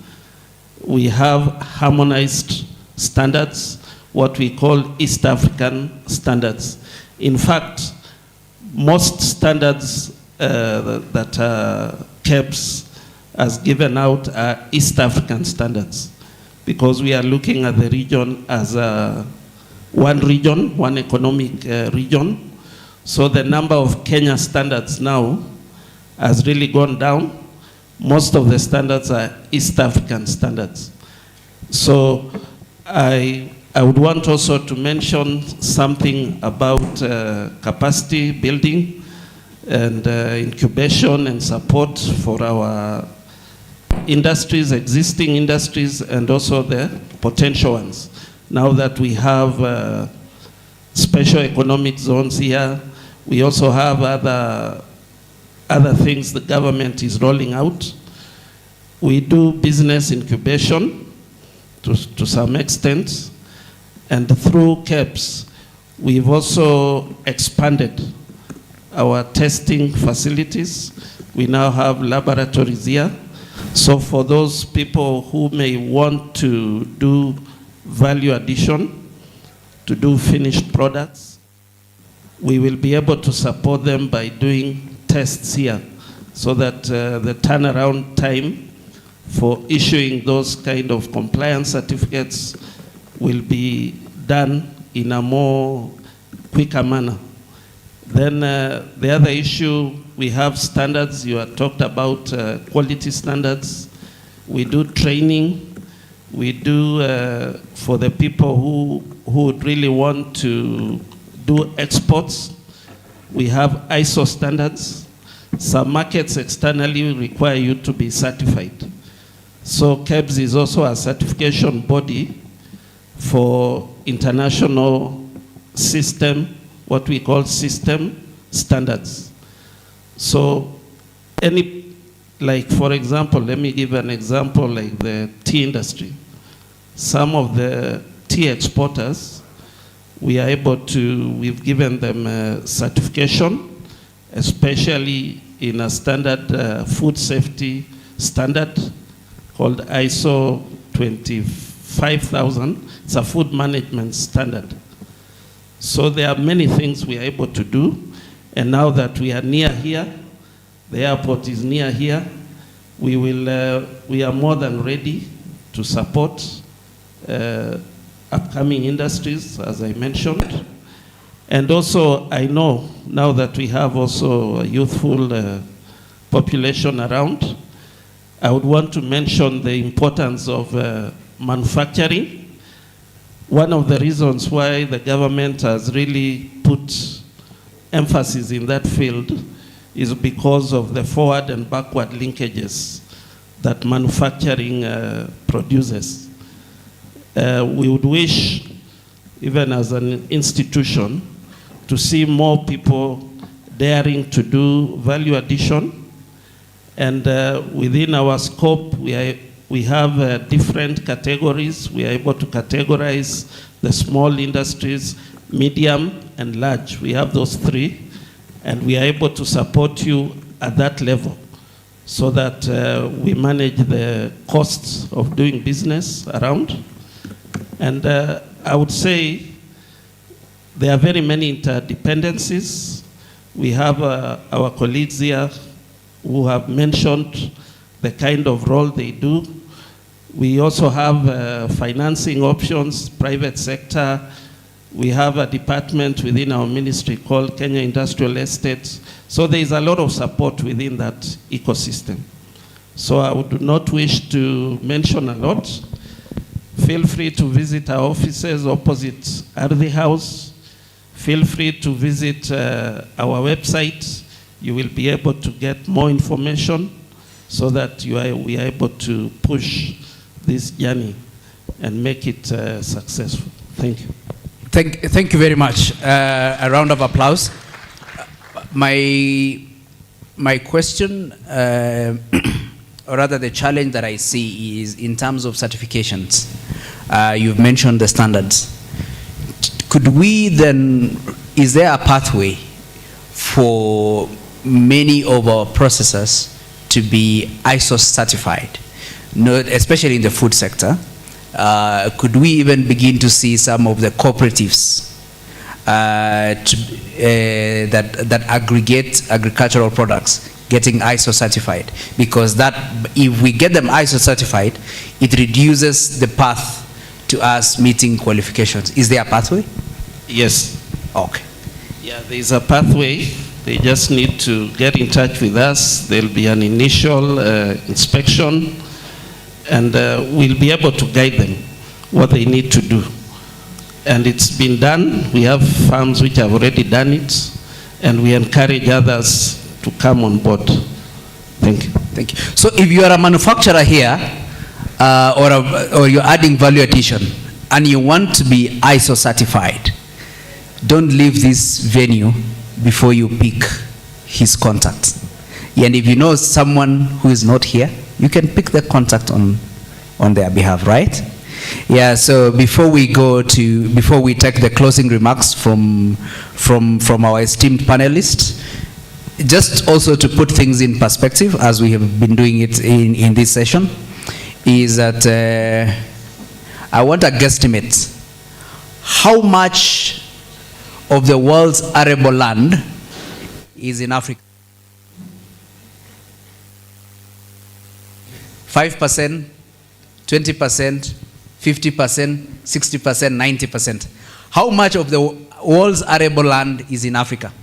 We have harmonized standards, what we call East African standards. In fact, most standards that KEBS has given out are East African standards, because we are looking at the region as one region, one economic region. So the number of Kenya standards now has really gone down. Most of the standards are East African standards. So I would want also to mention something about capacity building and incubation and support for our industries, existing industries, and also the potential ones. Now that we have special economic zones here, we also have other things the government is rolling out. We do business incubation to some extent, and through KEBS, we've also expanded our testing facilities. We now have laboratories here. So for those people who may want to do value addition, to do finished products, we will be able to support them by doing tests here, so that the turnaround time for issuing those kind of compliance certificates will be done in a more quicker manner. Then the other issue, we have standards. You have talked about quality standards. We do training. We do for the people who would really want to do exports. We have ISO standards. Some markets externally require you to be certified. So KEBS is also a certification body for international system, what we call system standards. So like for example, let me give an example like the tea industry. Some of the tea exporters, we've given them certification, especially in a standard food safety standard called ISO 25000. It's a food management standard. So there are many things we are able to do. And now that we are near here, the airport is near here, we are more than ready to support upcoming industries, as I mentioned. And also, I know now that we have also a youthful population around, I would want to mention the importance of manufacturing. One of the reasons why the government has really put emphasis in that field is because of the forward and backward linkages that manufacturing produces. We would wish, even as an institution, to see more people daring to do value addition. And within our scope, we have different categories. We are able to categorize the small industries, medium, and large. We have those three, and we are able to support you at that level so that we manage the costs of doing business around. And I would say there are very many interdependencies. We have our colleagues here who have mentioned the kind of role they do. We also have financing options, private sector. We have a department within our ministry called Kenya Industrial Estates. So there is a lot of support within that ecosystem. So I would not wish to mention a lot. Feel free to visit our offices opposite Ardhi House. Feel free to visit our website. You will be able to get more information so that we are able to push this journey and make it successful. Thank you. Thank you very much. A round of applause. My question, or rather the challenge that I see is in terms of certifications. You've mentioned the standards. Could we then, is there a pathway for many of our processors to be ISO certified, especially in the food sector? Could we even begin to see some of the cooperatives that aggregate agricultural products getting ISO certified? Because that, if we get them ISO certified, it reduces the path to us meeting qualifications. Is there a pathway? Yes. Okay. Yeah, there is a pathway. They just need to get in touch with us. There'll be an initial inspection, and we'll be able to guide them what they need to do. And it's been done. We have farms which have already done it, and we encourage others to come on board. Thank you. Thank you. So if you are a manufacturer here, or you're adding value addition, and you want to be ISO certified, don't leave this venue before you pick his contact. And if you know someone who is not here, you can pick the contact on their behalf, right? Yeah, so before we take the closing remarks from our esteemed panelists, just also to put things in perspective, as we have been doing it in this session, is that I want a guesstimate. How much of the world's arable land is in Africa? 5%, 20%, 50%, 60%, 90%. How much of the world's arable land is in Africa?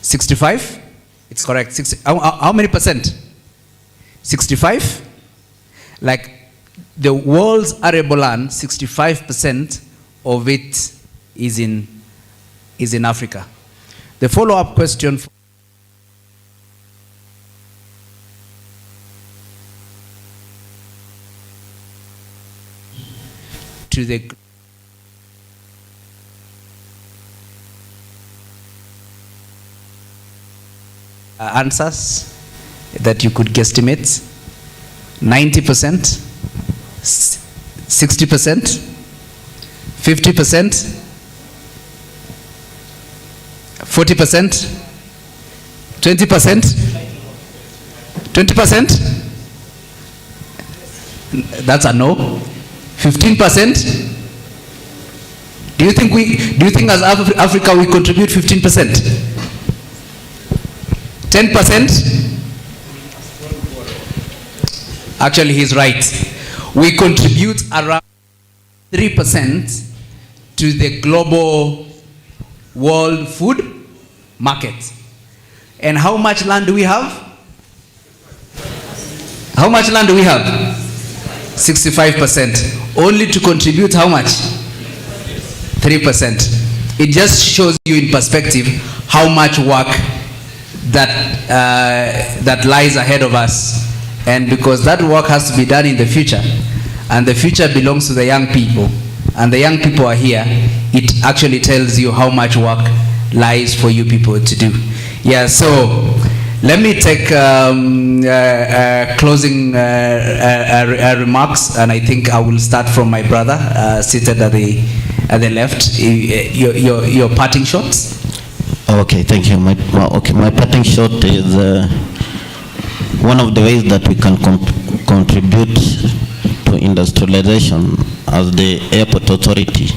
65? It's correct. 60. How many percent? 65? Like the world's arable land, 65% of it is in Africa. The follow-up question to the answers that you could guesstimate. 90%, 60%, 50%, 40%, 20%, 20%. That's a no. 15%. Do you think as Africa we contribute 15%? 10%? Actually, he's right. We contribute around 3% to the global world food market. And how much land do we have? How much land do we have? 65%. Only to contribute how much? 3%. It just shows you in perspective how much work that lies ahead of us. And because that work has to be done in the future, and the future belongs to the young people, and the young people are here, it actually tells you how much work lies for you people to do. Yeah, so let me take closing remarks, and I think I will start from my brother seated at the left. Your parting shots. Okay, thank you. My parting shot is one of the ways that we can contribute to industrialization as the airport authority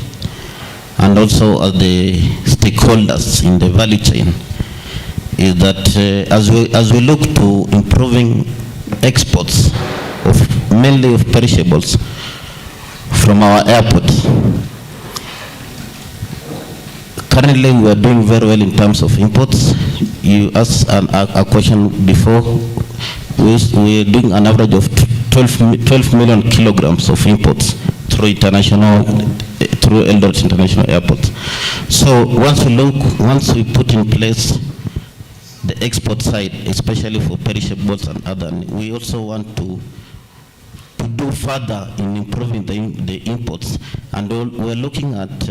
and also as the stakeholders in the value chain is that as we look to improving exports of mainly of perishables from our airport. Currently, we are doing very well in terms of imports. You asked a question before. We are doing an average of 12 million kilograms of imports through Eldoret International Airport. So once we put in place the export side, especially for perishables and other, we also want to do further in improving the imports. And we're looking at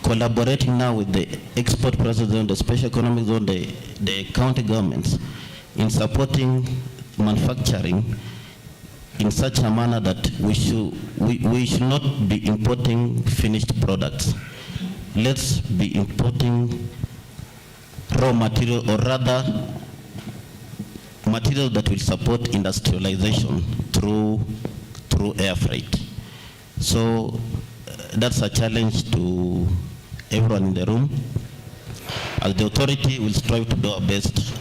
collaborating now with the export president, the special economic zone, the county governments in supporting manufacturing in such a manner that we should not be importing finished products. Let's be importing raw material, or rather material that will support industrialization through air freight. So that's a challenge to everyone in the room. As the authority, will strive to do our best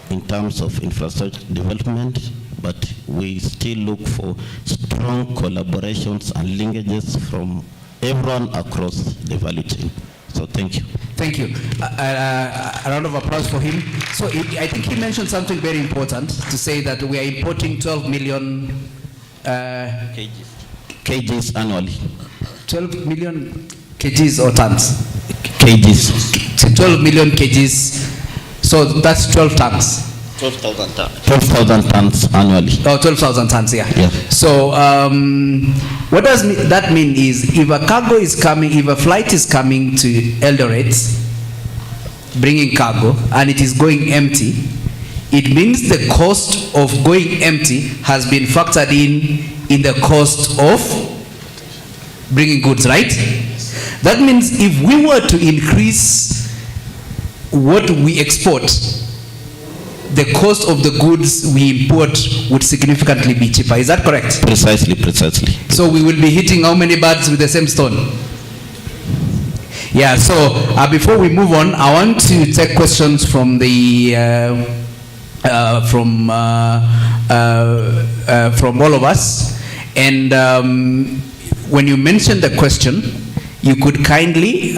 in terms of infrastructure development, but we still look for strong collaborations and linkages from everyone across the value chain. So thank you. Thank you. A round of applause for him. So I think he mentioned something very important to say that we are importing 12 million kgs annually. 12 million kgs or tons? Kgs. 12 million kgs. So that's 12 tons. 12,000 tons. 12,000 tons annually. Oh, 12,000 tons, yeah. Yeah. So what does that mean is if a cargo is coming, if a flight is coming to Eldoret, bringing cargo, and it is going empty, it means the cost of going empty has been factored in the cost of bringing goods, right? That means if we were to increase what we export, the cost of the goods we import would significantly be cheaper. Is that correct? Precisely. So we will be hitting how many birds with the same stone? Yeah, so before we move on, I want to take questions from the from all of us. And when you mention the question, you could kindly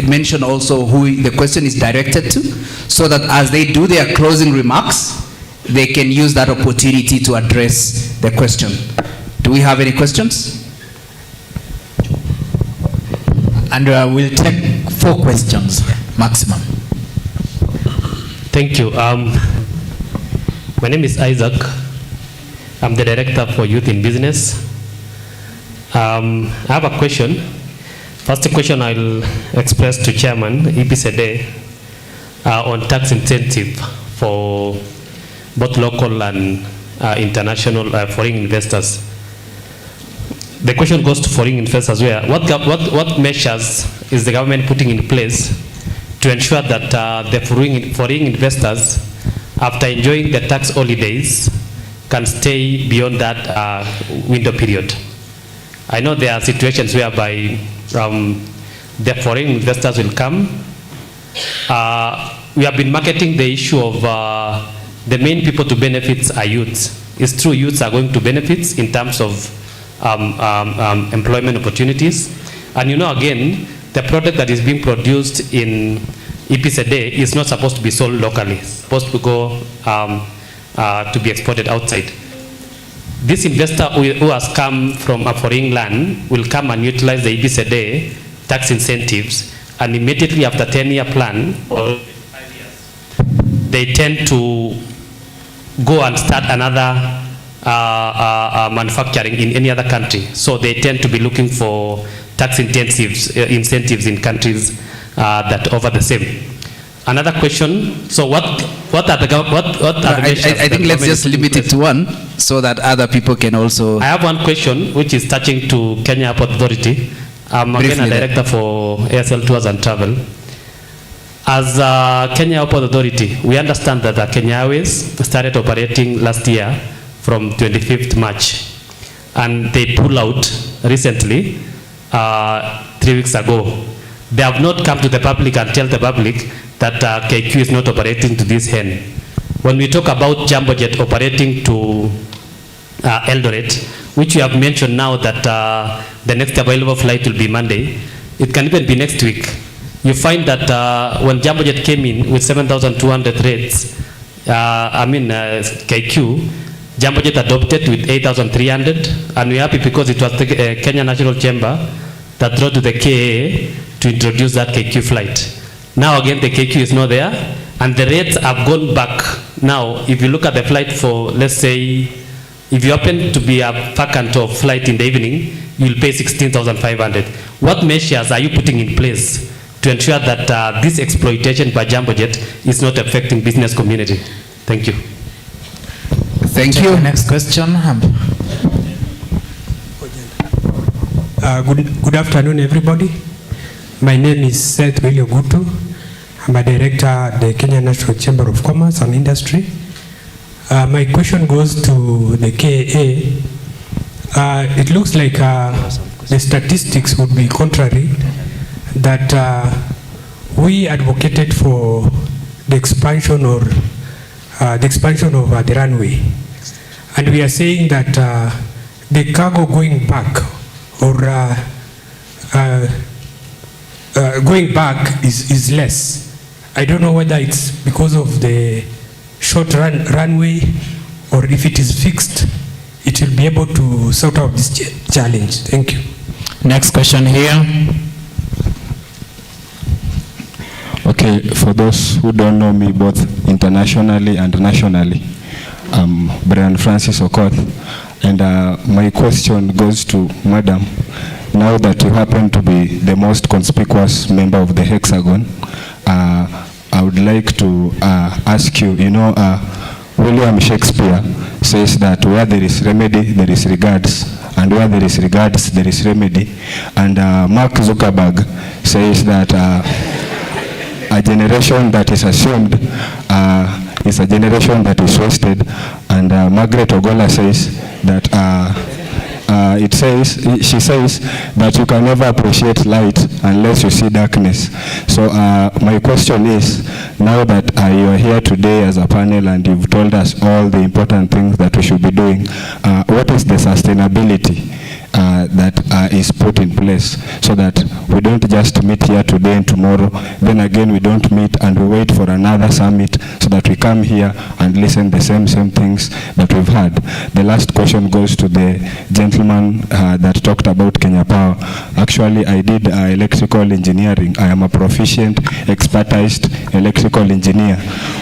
mention also who the question is directed to, so that as they do their closing remarks, they can use that opportunity to address the question. Do we have any questions? And we'll take 4 questions maximum. Thank you. My name is Isaac. I'm the Director for Youth in Business. I have a question. First question I'll express to Chairman EPCD on tax incentive for both local and international foreign investors. The question goes to foreign investors. What measures is the government putting in place to ensure that the foreign investors, after enjoying the tax holidays, can stay beyond that window period? I know there are situations whereby the foreign investors will come. We have been marketing the issue of the main people to benefits are youths. It's true, youths are going to benefits in terms of employment opportunities. And you know, again, the product that is being produced in EPCD is not supposed to be sold locally. It's supposed to go to be exported outside. This investor who has come from a foreign land will come and utilize the EPCD tax incentives, and immediately after 10-year plan or 5 years, they tend to go and start another manufacturing in any other country. So they tend to be looking for tax incentives in countries that offer the same. Another question. So what are the measures? I think let's just limit it to one, so that other people can also. I have one question which is touching to Kenya Airport Authority. I'm again a director for ASL Tours and Travel. As Kenya Airport Authority, we understand that Kenya Airways started operating last year from 25th March, and they pulled out recently 3 weeks ago. They have not come to the public and tell the public that KQ is not operating to this end. When we talk about Jumbo Jet operating to Eldoret, which you have mentioned now that the next available flight will be Monday, it can even be next week. You find that when Jumbo Jet came in with 7,200 rates, KQ, Jumbo Jet adopted with 8,300, and we're happy because it was the Kenya National Chamber that wrote to the KAA to introduce that KQ flight. Now again the KQ is not there, and the rates have gone back. Now if you look at the flight for, let's say, if you happen to be a vacant of flight in the evening, you will pay 16,500. What measures are you putting in place to ensure that this exploitation by Jumbo Jet is not affecting business community? Thank you. Thank you. Next question. Good afternoon, everybody. My name is Seth William Gutu. I'm a director at the Kenya National Chamber of Commerce and Industry. My question goes to the KAA. It looks like the statistics would be contrary, that we advocated for the expansion of the runway, and we are saying that the cargo going back or going back is less. I don't know whether it's because of the short runway, or if it is fixed, it will be able to sort out this challenge. Thank you. Next question here. Okay, for those who don't know me both internationally and nationally, I'm Brian Francis Okoth, and my question goes to Madam. Now that you happen to be the most conspicuous member of the Hexagon, I would like to ask you, William Shakespeare says that where there is remedy, there is regards, and where there is regards, there is remedy. And Mark Zuckerberg says that a generation that is assumed is a generation that is wasted. And Margaret Ogola says that she says that you can never appreciate light unless you see darkness. So my question is, now that you are here today as a panel and you've told us all the important things that we should be doing, what is the sustainability that is put in place so that we don't just meet here today and tomorrow, then again we don't meet and we wait for another summit so that we come here and listen the same things that we've had. The last question goes to the gentleman that talked about Kenya Power. Actually, I did electrical engineering. I am a proficient, expertised electrical engineer.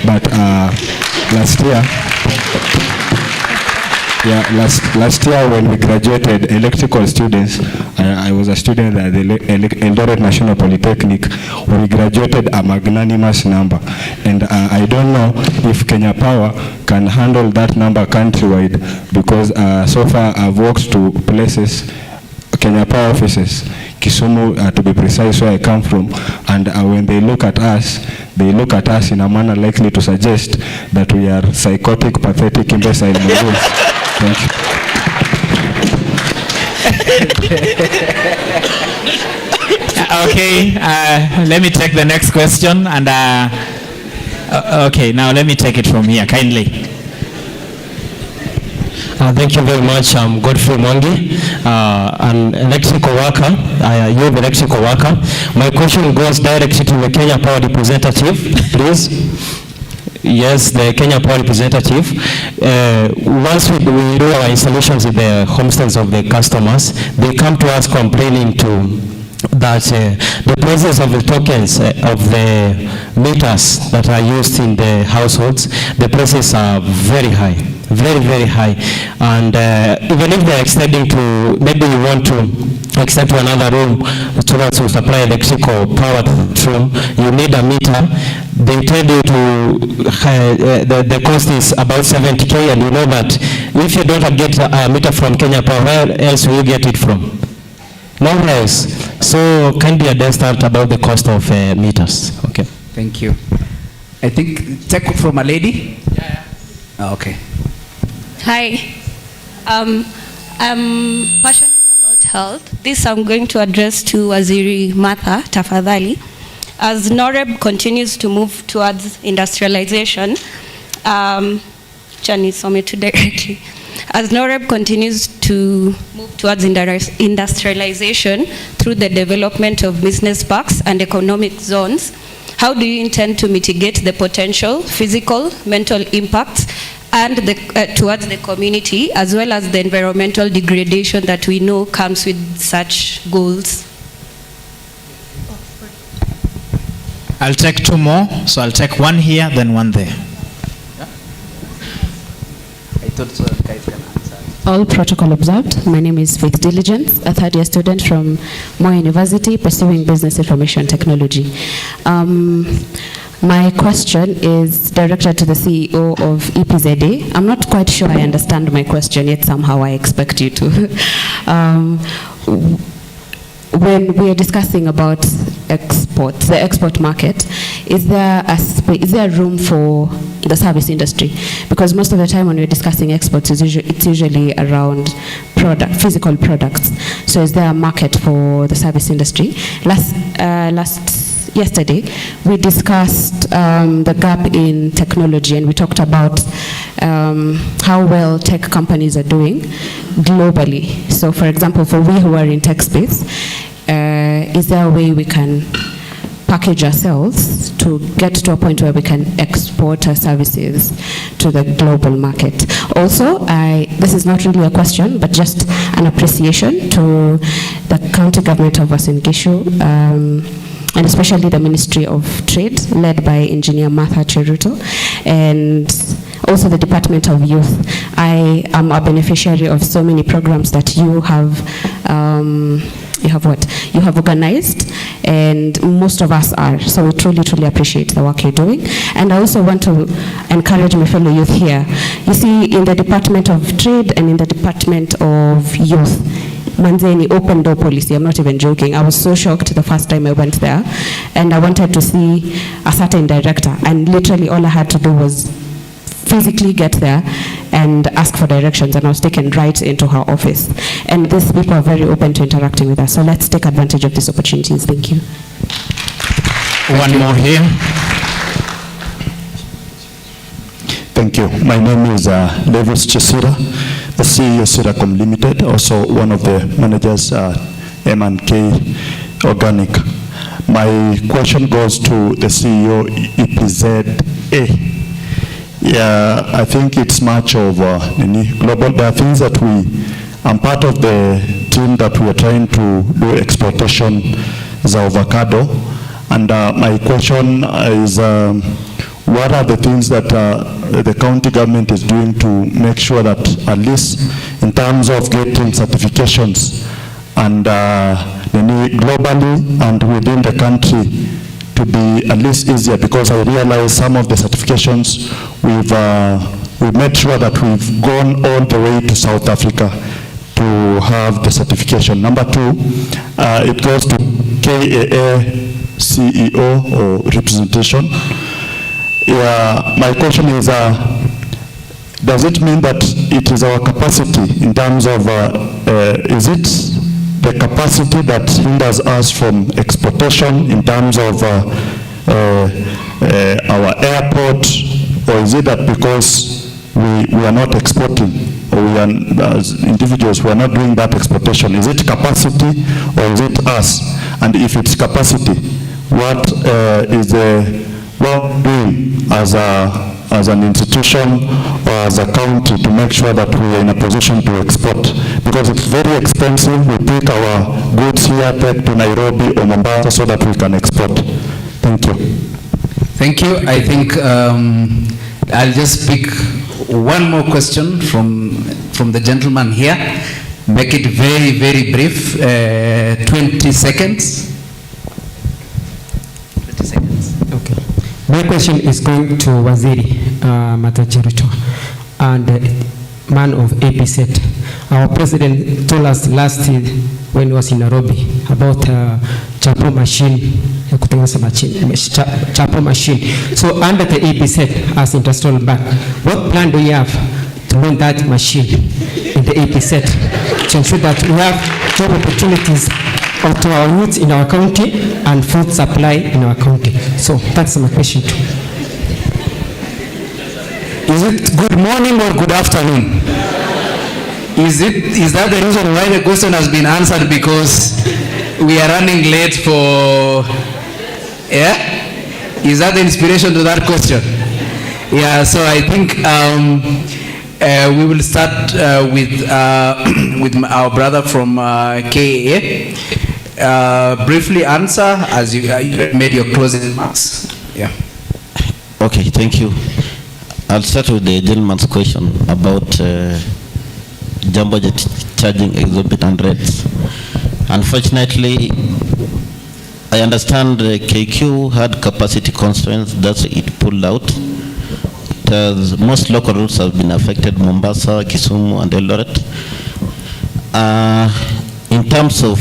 But last year when we graduated electrical students, I was a student at the Eldoret National Polytechnic. We graduated a magnanimous number. And I don't know if Kenya Power can handle that number countrywide, because so far I've walked to places, Kenya Power offices, Kisumu to be precise, where I come from, and when they look at us in a manner likely to suggest that we are psychotic, pathetic, imbecile mongols. Thank you. Okay, let me take the next question, and okay, now let me take it from here, kindly. Thank you very much. I'm Godfrey Mwangi, an electrical worker, youth electrical worker. My question goes directly to the Kenya Power representative, please. Yes, the Kenya Power representative. Once we do our installations in the homesteads of the customers, they come to us complaining that the prices of the tokens of the meters that are used in the households, the prices are very high, very, very high. And even if they're extending to, maybe you want to extend to another room so that to supply electrical power to the room, you need a meter. They tell you the cost is about 70K, and you know that if you don't get a meter from Kenya Power, where else will you get it from? Nowhere else. So kindly address that about the cost of meters. Okay. Thank you. I think take from a lady. Yeah. Oh, okay. Hi. I'm passionate about health. This I'm going to address to Waziri Martha Tafadhali. As Noreb continues to move towards industrialization, Chani Some to directly. As Noreb continues to move towards industrialization through the development of business parks and economic zones, how do you intend to mitigate the potential physical, mental impacts and towards the community, as well as the environmental degradation that we know comes with such goals? I'll take two more, so I'll take one here, then one there. I thought so guys can answer. All protocol observed. My name is Faith Diligence, a third-year student from Moi University, pursuing Business Information Technology. My question is directed to the CEO of EPZA. I'm not quite sure I understand my question, yet somehow I expect you to. When we are discussing about exports, the export market, is there room for the service industry? Because most of the time when we're discussing exports, it's usually around physical products. So is there a market for the service industry? Yesterday, we discussed the gap in technology, and we talked about how well tech companies are doing globally. So for example, for we who are in tech space, is there a way we can package ourselves to get to a point where we can export our services to the global market? Also, this is not really a question, but just an appreciation to the county government of Uasin Gishu, and especially the Ministry of Trade, led by Engineer Martha Cheruto, and also the Department of Youth. I am a beneficiary of so many programs that you have organized, and most of us are. So we truly, truly appreciate the work you're doing. And I also want to encourage my fellow youth here. You see, in the Department of Trade and in the Department of Youth, Manzeni open door policy. I'm not even joking. I was so shocked the first time I went there, and I wanted to see a certain director, and literally all I had to do was physically get there and ask for directions, and I was taken right into her office. And these people are very open to interacting with us, so let's take advantage of these opportunities. Thank you. One more here. Thank you. My name is Davis Chisira, the CEO Siracom Limited, also one of the managers M&K Organic. My question goes to the CEO EPZA. Yeah, I think it's much of global. There are things that I'm part of the team that we are trying to do exportation of avocado. And my question is, what are the things that the county government is doing to make sure that at least in terms of getting certifications and globally and within the country to be at least easier, because I realize some of the certifications we've made sure that we've gone all the way to South Africa to have the certification. Number two, it goes to KAA CEO or representation. Yeah, my question is, does it mean that it is our capacity in terms of, is it the capacity that hinders us from exportation in terms of our airport, or is it that because we are not exporting, or we are, as individuals, we are not doing that exportation? Is it capacity or is it us? And if it's capacity, what is the work doing as an institution or as a county to make sure that we are in a position to export? Because it's very expensive. We pick our goods here, take to Nairobi or Mombasa so that we can export. Thank you. Thank you. I think I'll just pick one more question from the gentleman here. Make it very, very brief. 20 seconds. 20 seconds. Okay. My question is going to Waziri Matajirito and man of APZ. Our president told us last year when he was in Nairobi about chapo machine, chapo machine. So under the APZ as industrial bank, what plan do you have to run that machine in the APZ to ensure that we have job opportunities to our youth in our county and food supply in our county? So that's my question too. Is it good morning or good afternoon? Is that the reason why the question has been answered, because we are running late for, yeah? Is that the inspiration to that question? Yeah, so I think we will start with our brother from KAA. Briefly answer as you made your closing remarks. Yeah. Okay, thank you. I'll start with the gentleman's question about jumbo jet charging exorbitant rates. Unfortunately, I understand KQ had capacity constraints, that's it pulled out. Most local routes have been affected, Mombasa, Kisumu, and Eldoret. In terms of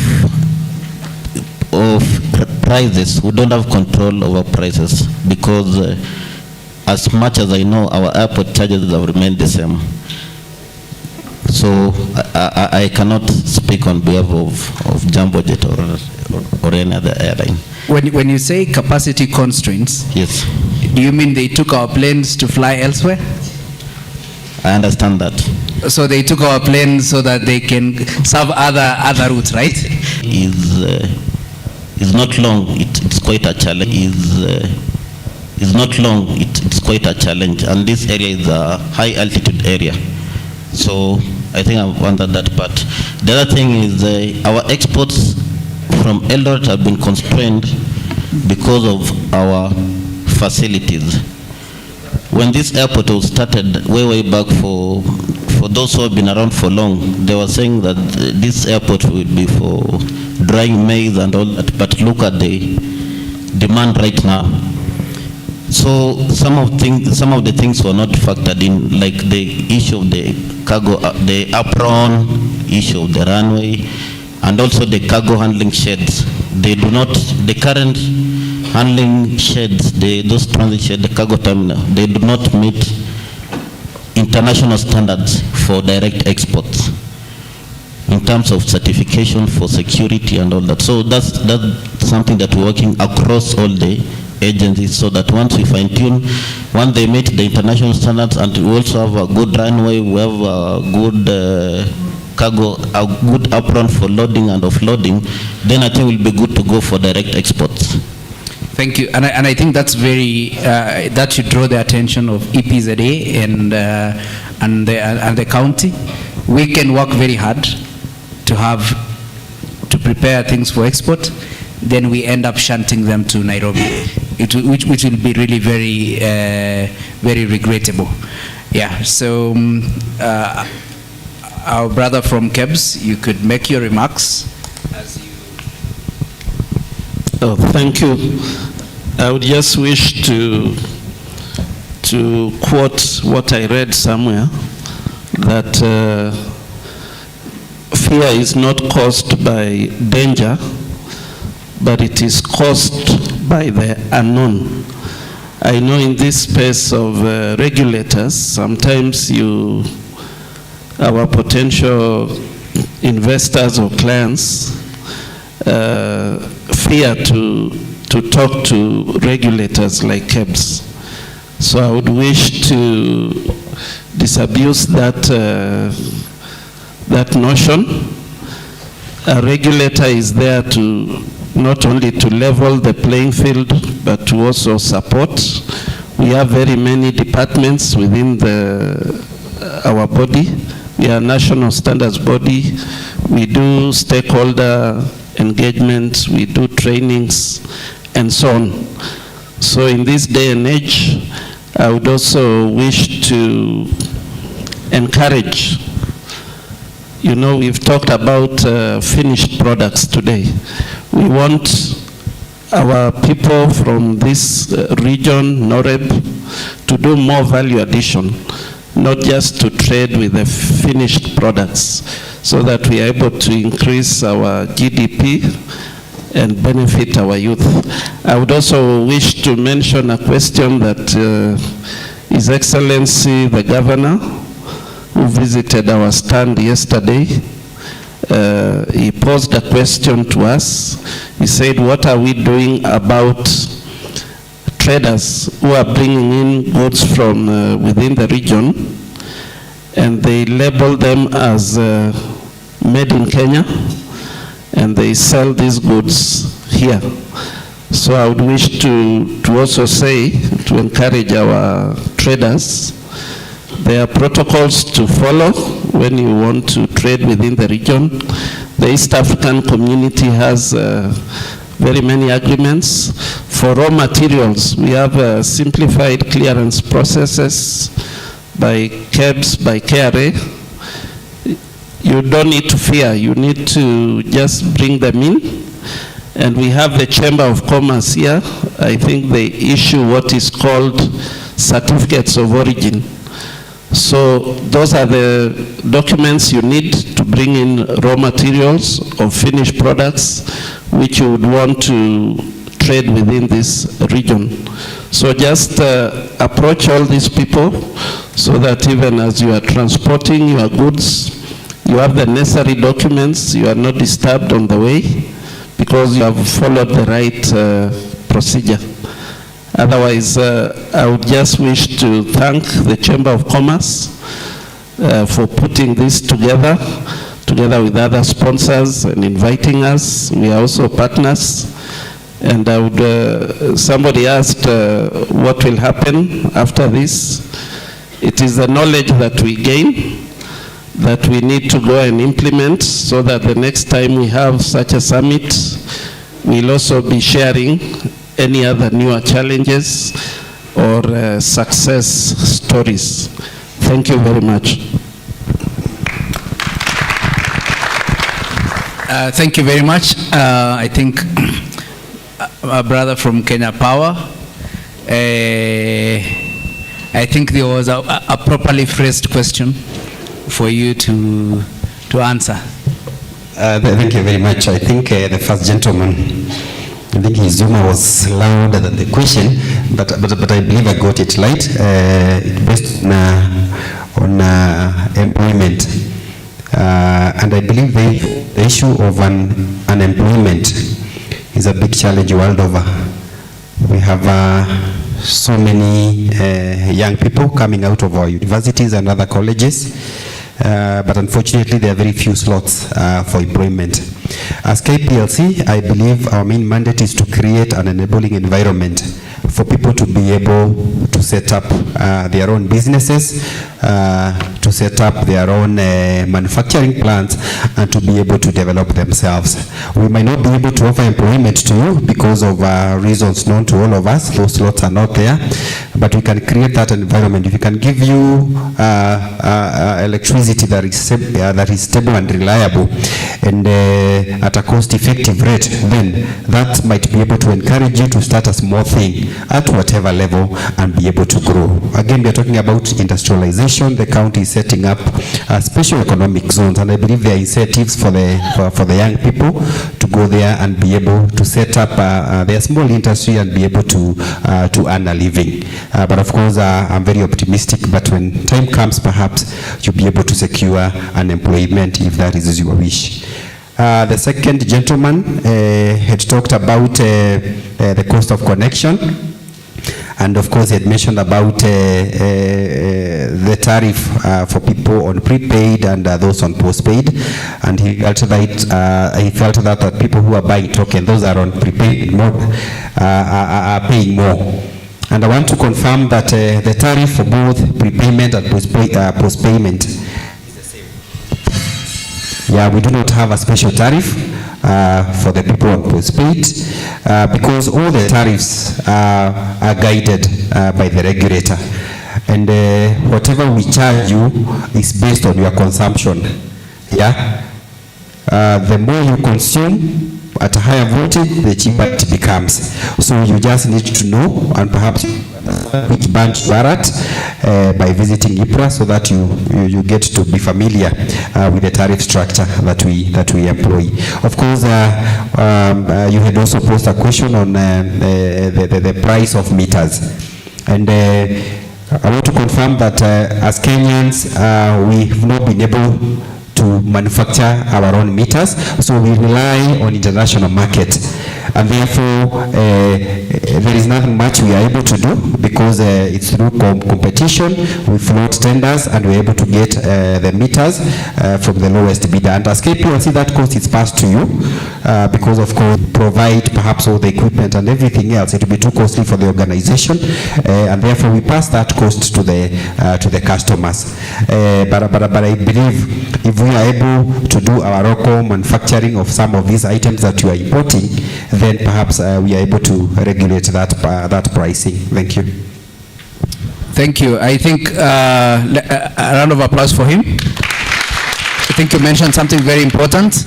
prices, we don't have control over prices, because as much as I know, our airport charges have remained the same. So I cannot speak on behalf of Jambojet or any other airline. When you say capacity constraints, yes, do you mean they took our planes to fly elsewhere? I understand that. So they took our planes so that they can serve other routes, right? Is not long. It's quite a challenge. Is not long. It's quite a challenge, and this area is a high altitude area. So I think I've answered that part. The other thing is our exports from Eldoret have been constrained because of our facilities. When this airport was started way back, for those who have been around for long, they were saying that this airport will be for drying maize and all that, but look at the demand right now. So some of the things were not factored in, like the issue of the cargo, the apron, issue of the runway, and also the cargo handling sheds. They do not, the current handling sheds, those transit sheds, the cargo terminal, they do not meet international standards for direct exports in terms of certification for security and all that. So that's something that we're working across all the agencies, so that once we fine tune, once they meet the international standards, and we also have a good runway, we have a good cargo, a good apron for loading and offloading, then I think we'll be good to go for direct exports. Thank you, and I think that's very that should draw the attention of EPZA and the county. We can work very hard to prepare things for export, then we end up shunting them to Nairobi, which will be really very regrettable. Yeah. So our brother from KEBS, you could make your remarks as you. Oh, thank you. I would just wish to quote what I read somewhere, that fear is not caused by danger, but it is caused by the unknown. I know in this space of regulators, sometimes our potential investors or clients fear to talk to regulators like KEBS. So I would wish to disabuse that notion. A regulator is there to not only to level the playing field, but to also support. We have very many departments within our body. We are a national standards body. We do stakeholder engagement, we do trainings, and so on. So in this day and age, I would also wish to encourage, we've talked about finished products today. We want our people from this region, Noreb, to do more value addition, not just to trade with the finished products, so that we are able to increase our GDP and benefit our youth. I would also wish to mention a question that His Excellency the Governor, who visited our stand yesterday, he posed a question to us. He said, what are we doing about traders who are bringing in goods from within the region, and they label them as made in Kenya, and they sell these goods here. So I would wish to also say, to encourage our traders, there are protocols to follow when you want to trade within the region. The East African community has very many agreements. For raw materials, we have simplified clearance processes by KEBS, by KRA. You don't need to fear. You need to just bring them in. And we have the Chamber of Commerce here. I think they issue what is called certificates of origin. So those are the documents you need to bring in raw materials or finished products which you would want to trade within this region. So just approach all these people so that even as you are transporting your goods, you have the necessary documents, you are not disturbed on the way because you have followed the right procedure. Otherwise, I would just wish to thank the Chamber of Commerce for putting this together with other sponsors and inviting us. We are also partners. And I would, somebody asked what will happen after this. It is the knowledge that we gain that we need to go and implement, so that the next time we have such a summit, we'll also be sharing any other newer challenges or success stories. Thank you very much. Thank you very much. I think our brother from Kenya Power, I think there was a properly phrased question for you to answer. Thank you very much. I think the first gentleman, I think his humor was louder than the question, but I believe I got it right. Based on employment, and I believe the issue of unemployment is a big challenge world over. We have so many young people coming out of our universities and other colleges, but unfortunately there are very few slots for employment. As KPLC, I believe our main mandate is to create an enabling environment for people to be able to set up their own businesses, to set up their own manufacturing plants, and to be able to develop themselves. We might not be able to offer employment to you because of reasons known to all of us. Those slots are not there, but we can create that environment. If we can give you electricity that is stable and reliable, and at a cost-effective rate, then that might be able to encourage you to start a small thing at whatever level and be able to grow. Again, we are talking about industrialization. The county is setting up special economic zones, and I believe there are incentives for the young people to go there and be able to set up their small industry and be able to earn a living. But of course, I'm very optimistic. But when time comes, perhaps you'll be able to secure unemployment if that is your wish. The second gentleman had talked about the cost of connection, and of course he had mentioned about the tariff for people on prepaid and those on postpaid, and he felt that people who are buying token, those are on prepaid mode, are paying more. And I want to confirm that the tariff for both prepayment and postpayment, yeah, we do not have a special tariff for the people on postpaid because all the tariffs are guided by the regulator, and whatever we charge you is based on your consumption. Yeah, the more you consume at a higher voltage, the cheaper it becomes. So you just need to know, and perhaps which band to are at by visiting IPRA, so that you get to be familiar with the tariff structure that we employ. Of course, you had also posed a question on the price of meters, and I want to confirm that as Kenyans, we have not been able to manufacture our own meters, so we rely on international market, and therefore there is nothing much we are able to do because it's through competition. We float tenders and we're able to get the meters from the lowest bidder, and as KPLC that cost is passed to you because of course provide perhaps all the equipment and everything else. It will be too costly for the organization, and therefore we pass that cost to the customers. But I believe if we are able to do our local manufacturing of some of these items that you are importing, then perhaps we are able to regulate that pricing. Thank you. Thank you. I think a round of applause for him. I think you mentioned something very important,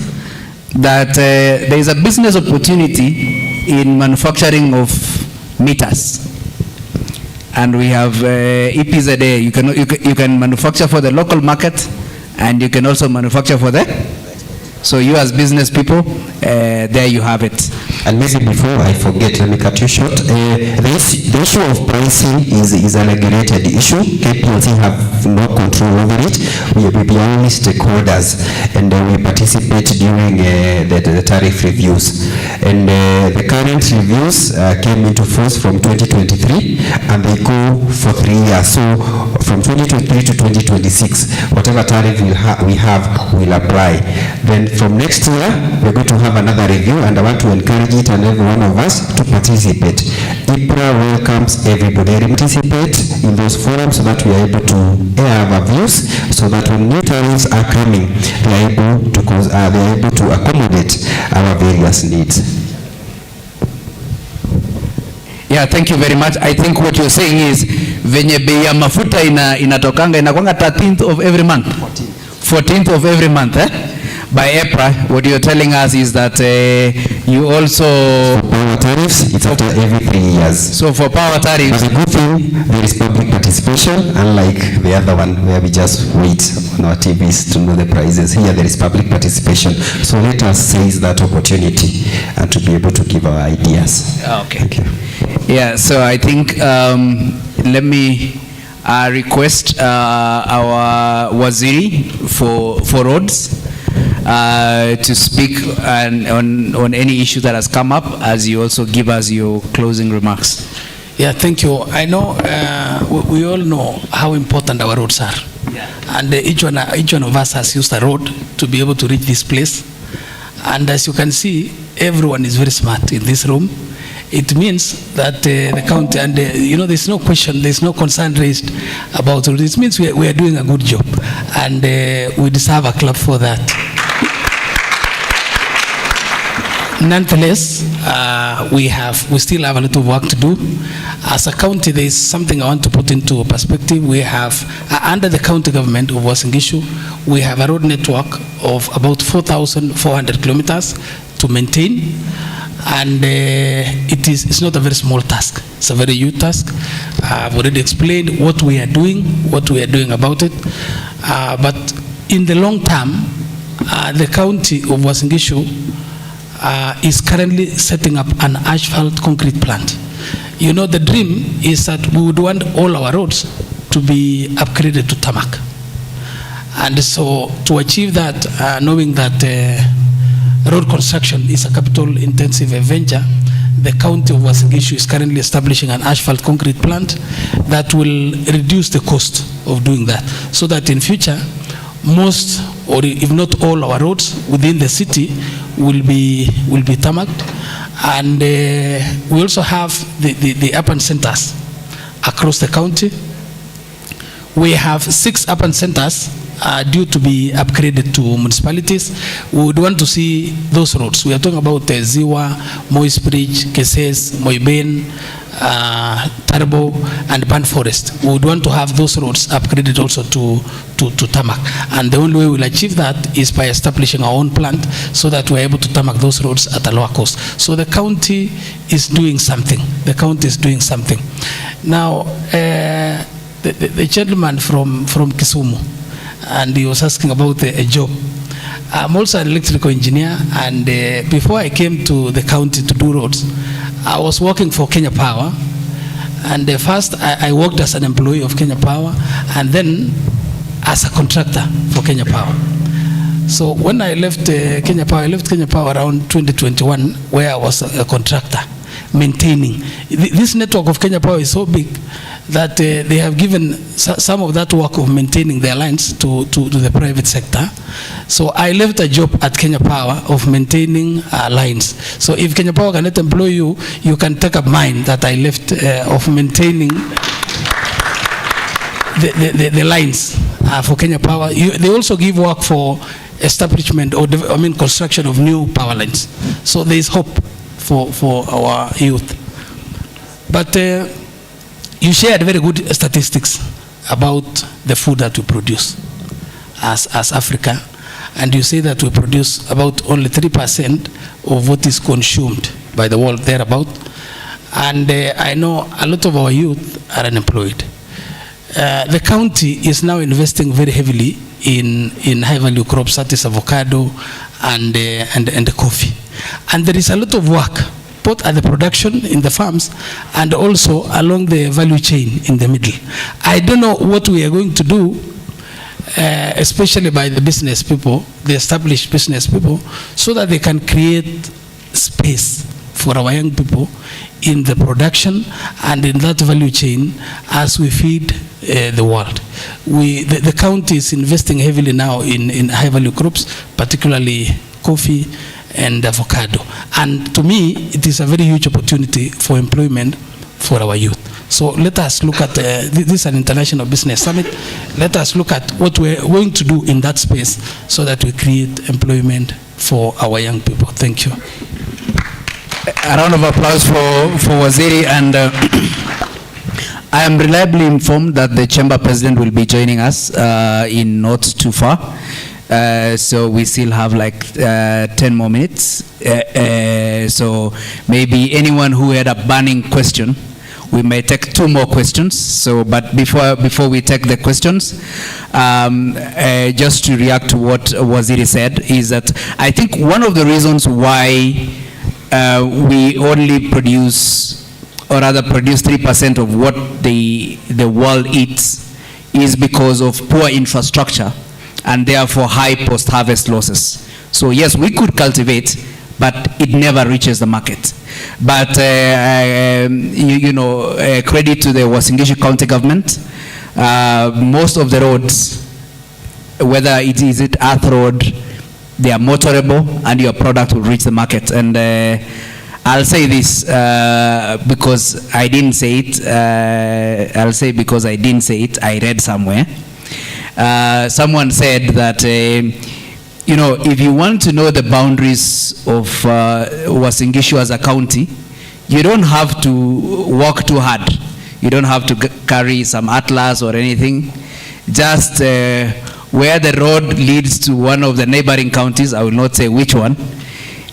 that there is a business opportunity in manufacturing of meters. And we have EPZA. You can manufacture for the local market, and you can also manufacture for the. So you as business people, there you have it. And maybe before I forget, let me cut you short. The issue of pricing is a regulated issue. KPLC have no control over it. We are only stakeholders, and we participate during the tariff reviews. And the current reviews came into force from 2023, and they go for 3 years. So from 2023 to 2026, whatever tariff we have will apply. Then from next year, we're going to have another review, and I want to encourage each and every one of us to participate. IPRA welcomes everybody to participate in those forums so that we are able to air our views, so that when new tariffs are coming, they are able to accommodate our various needs. Yeah, thank you very much. I think what you're saying is venye bei ya mafuta inatokanga inakwanga 13th of every month. 14th of every month, by April, what you're telling us is that you also... For power tariffs, it's after every 3 years. So for power tariffs... But the good thing, there is public participation, unlike the other one where we just wait on our TVs to know the prices. Here there is public participation. So let us seize that opportunity and to be able to give our ideas. Okay. Thank you. Yeah, so I think let me request our Waziri for roads to speak on any issue that has come up, as you also give us your closing remarks. Yeah, thank you. I know we all know how important our roads are. Yeah. And each one of us has used a road to be able to reach this place. And as you can see, everyone is very smart in this room. It means that the county, and there's no question, there's no concern raised about it. It means we are doing a good job, and we deserve a clap for that. Nonetheless, we still have a lot of work to do. As a county, there is something I want to put into perspective. We have, under the county government of Uasin Gishu, we have a road network of about 4,400 kilometers to maintain. And it's not a very small task. It's a very huge task. I've already explained what we are doing about it. But in the long term, the county of Uasin Gishu is currently setting up an asphalt concrete plant. The dream is that we would want all our roads to be upgraded to tarmac. And so to achieve that, knowing that road construction is a capital-intensive venture, the county of Uasin Gishu is currently establishing an asphalt concrete plant that will reduce the cost of doing that, so that in future, most, or if not all, our roads within the city will be tarmacked. And we also have the urban centers across the county. We have 6 urban centers due to be upgraded to municipalities. We would want to see those roads. We are talking about Ziwa, Moi's Bridge, Keses, Moiben, Tarbo, and Ban Forest. We would want to have those roads upgraded also to tarmac. And the only way we'll achieve that is by establishing our own plant, so that we're able to tarmac those roads at a lower cost. So the county is doing something. The county is doing something. Now, the gentleman from Kisumu, and he was asking about a job. I'm also an electrical engineer, and before I came to the county to do roads, I was working for Kenya Power. And first I worked as an employee of Kenya Power, and then as a contractor for Kenya Power. So when I left Kenya Power, I left Kenya Power around 2021, where I was a contractor maintaining. This network of Kenya Power is so big that they have given some of that work of maintaining their lines to the private sector. So I left a job at Kenya Power of maintaining lines. So if Kenya Power cannot employ you, you can take up mine that I left of maintaining the lines for Kenya Power. They also give work for establishment or construction of new power lines. So there is hope for our youth. But you shared very good statistics about the food that we produce as Africa, and you say that we produce about only 3% of what is consumed by the world thereabout. And I know a lot of our youth are unemployed. The county is now investing very heavily in high-value crops, such as avocado and coffee. And there is a lot of work, both at the production in the farms and also along the value chain in the middle. I don't know what we are going to do, especially by the business people, the established business people, so that they can create space for our young people in the production and in that value chain as we feed the world. The county is investing heavily now in high-value crops, particularly coffee and avocado. And to me, it is a very huge opportunity for employment for our youth. So let us look at, this is an international business summit, let us look at what we're going to do in that space so that we create employment for our young people. Thank you. A round of applause for Waziri. And I am reliably informed that the Chamber President will be joining us in not too far. So we still have like 10 more minutes. So maybe anyone who had a burning question, we may take 2 more questions. So, but before we take the questions, just to react to what Waziri said, is that I think one of the reasons why we only produce, or rather produce 3% of what the world eats, is because of poor infrastructure and therefore high post-harvest losses. So yes, we could cultivate, but it never reaches the market. But credit to the Uasin Gishu County government. Most of the roads, whether it is earth road, they are motorable, and your product will reach the market. And I'll say this because I didn't say it. I'll say because I didn't say it. I read somewhere. Someone said that if you want to know the boundaries of Uasin Gishu as a county, you don't have to work too hard. You don't have to carry some atlas or anything. Just where the road leads to one of the neighboring counties, I will not say which one,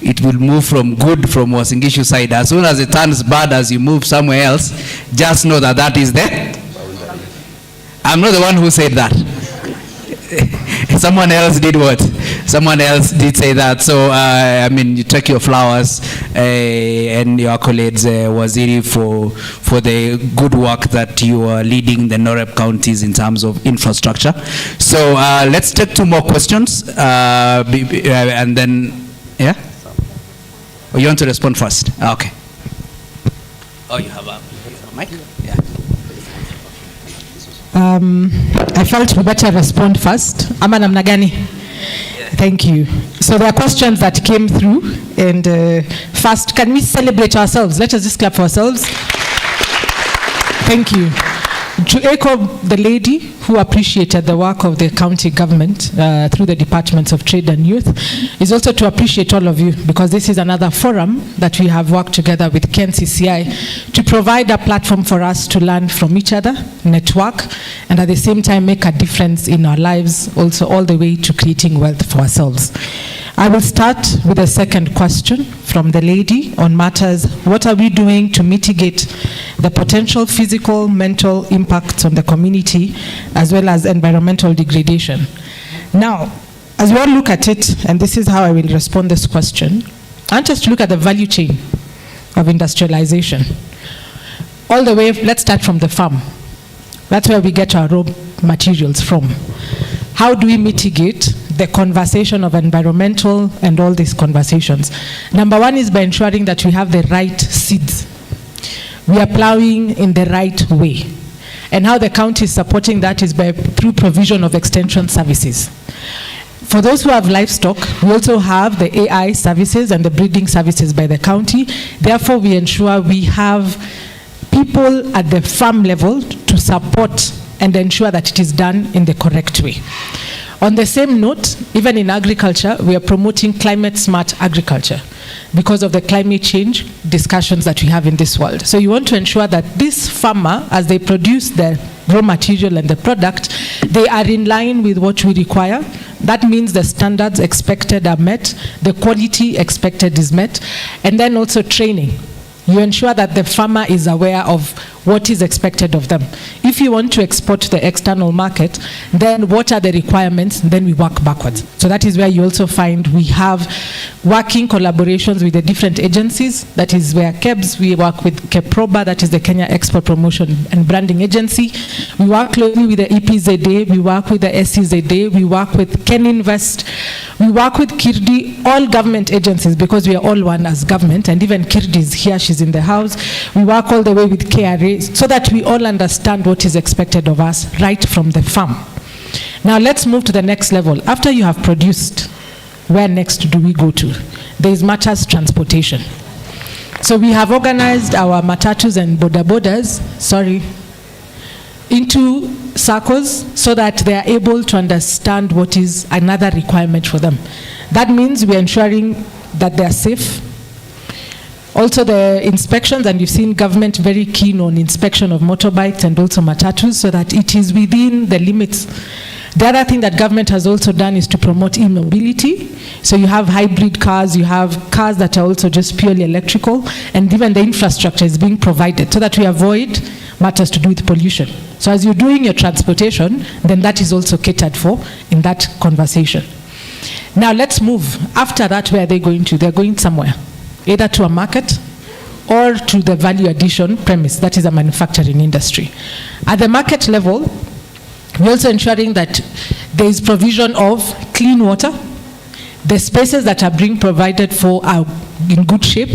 it will move from good from Uasin Gishu side. As soon as it turns bad as you move somewhere else, just know that that is there. I'm not the one who said that. Someone else did what? Someone else did say that. So, you take your flowers and your accolades, Waziri, for the good work that you are leading the Noreb counties in terms of infrastructure. So, let's take 2 more questions. And then, yeah? Oh, you want to respond first? Okay. Oh, you have a mic? Yeah. I felt we better respond first. Ama namna gani? Thank you. So there are questions that came through, and first, can we celebrate ourselves? Let us just clap for ourselves. Thank you. To echo the lady who appreciated the work of the county government through the Departments of Trade and Youth, is also to appreciate all of you, because this is another forum that we have worked together with KNCCI to provide a platform for us to learn from each other, network, and at the same time make a difference in our lives, also all the way to creating wealth for ourselves. I will start with a second question from the lady on matters: what are we doing to mitigate the potential physical, mental impacts on the community, as well as environmental degradation? Now, as we all look at it, and this is how I will respond this question, I want us to look at the value chain of industrialization. All the way, let's start from the farm. That's where we get our raw materials from. How do we mitigate the conversation of environmental and all these conversations? Number one is by ensuring that we have the right seeds. We are plowing in the right way. And how the county is supporting that is through provision of extension services. For those who have livestock, we also have the AI services and the breeding services by the county. Therefore, we ensure we have people at the farm level to support and ensure that it is done in the correct way. On the same note, even in agriculture, we are promoting climate smart agriculture because of the climate change discussions that we have in this world. So you want to ensure that this farmer, as they produce the raw material and the product, they are in line with what we require. That means the standards expected are met, the quality expected is met, and then also training. You ensure that the farmer is aware of what is expected of them. If you want to export to the external market, then what are the requirements? Then we work backwards. So that is where you also find we have working collaborations with the different agencies. That is where KEBS, we work with KEPROBA, that is the Kenya Export Promotion and Branding Agency. We work closely with the EPZA, we work with the SCZA, we work with KenInvest, we work with KIRDI, all government agencies, because we are all one as government, and even KIRDI is here, she's in the house. We work all the way with KRA, so that we all understand what is expected of us right from the farm. Now let's move to the next level. After you have produced, where next do we go to? There is matters transportation. So we have organized our matatus and bodabodas, into circles so that they are able to understand what is another requirement for them. That means we are ensuring that they are safe. Also the inspections, and you've seen government very keen on inspection of motorbikes and also matatus, so that it is within the limits. The other thing that government has also done is to promote e-mobility. So you have hybrid cars, you have cars that are also just purely electrical, and even the infrastructure is being provided so that we avoid matters to do with pollution. So as you're doing your transportation, then that is also catered for in that conversation. Now let's move. After that, where are they going to? They're going somewhere, either to a market or to the value addition premise, that is a manufacturing industry. At the market level, we're also ensuring that there is provision of clean water, the spaces that are being provided for are in good shape,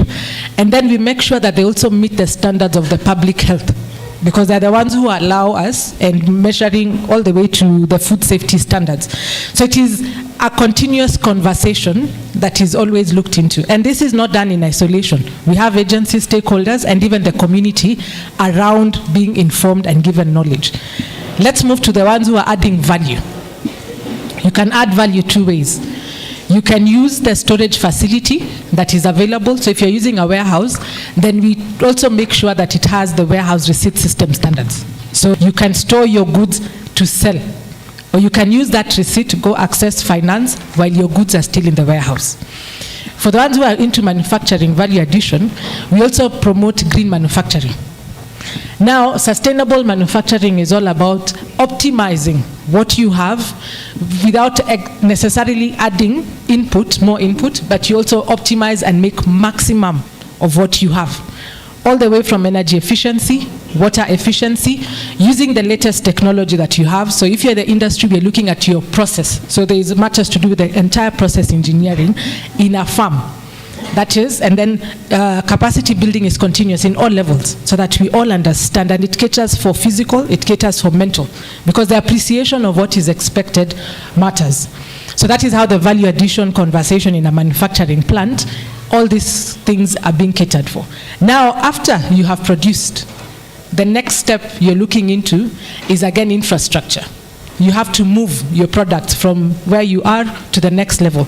and then we make sure that they also meet the standards of the public health, because they're the ones who allow us and measuring all the way to the food safety standards. So it is a continuous conversation that is always looked into. And this is not done in isolation. We have agency stakeholders and even the community around being informed and given knowledge. Let's move to the ones who are adding value. You can add value two ways. You can use the storage facility that is available. So if you're using a warehouse, then we also make sure that it has the warehouse receipt system standards. So you can store your goods to sell, or you can use that receipt to go access finance while your goods are still in the warehouse. For the ones who are into manufacturing value addition, we also promote green manufacturing. Now, sustainable manufacturing is all about optimizing what you have without necessarily adding input, more input, but you also optimize and make maximum of what you have. All the way from energy efficiency, water efficiency, using the latest technology that you have. So if you're the industry, we're looking at your process. So there is matters to do with the entire process engineering in a farm. That is, and then capacity building is continuous in all levels so that we all understand, and it caters for physical, it caters for mental, because the appreciation of what is expected matters. So that is how the value addition conversation in a manufacturing plant, all these things are being catered for. Now, after you have produced, the next step you're looking into is again infrastructure. You have to move your product from where you are to the next level.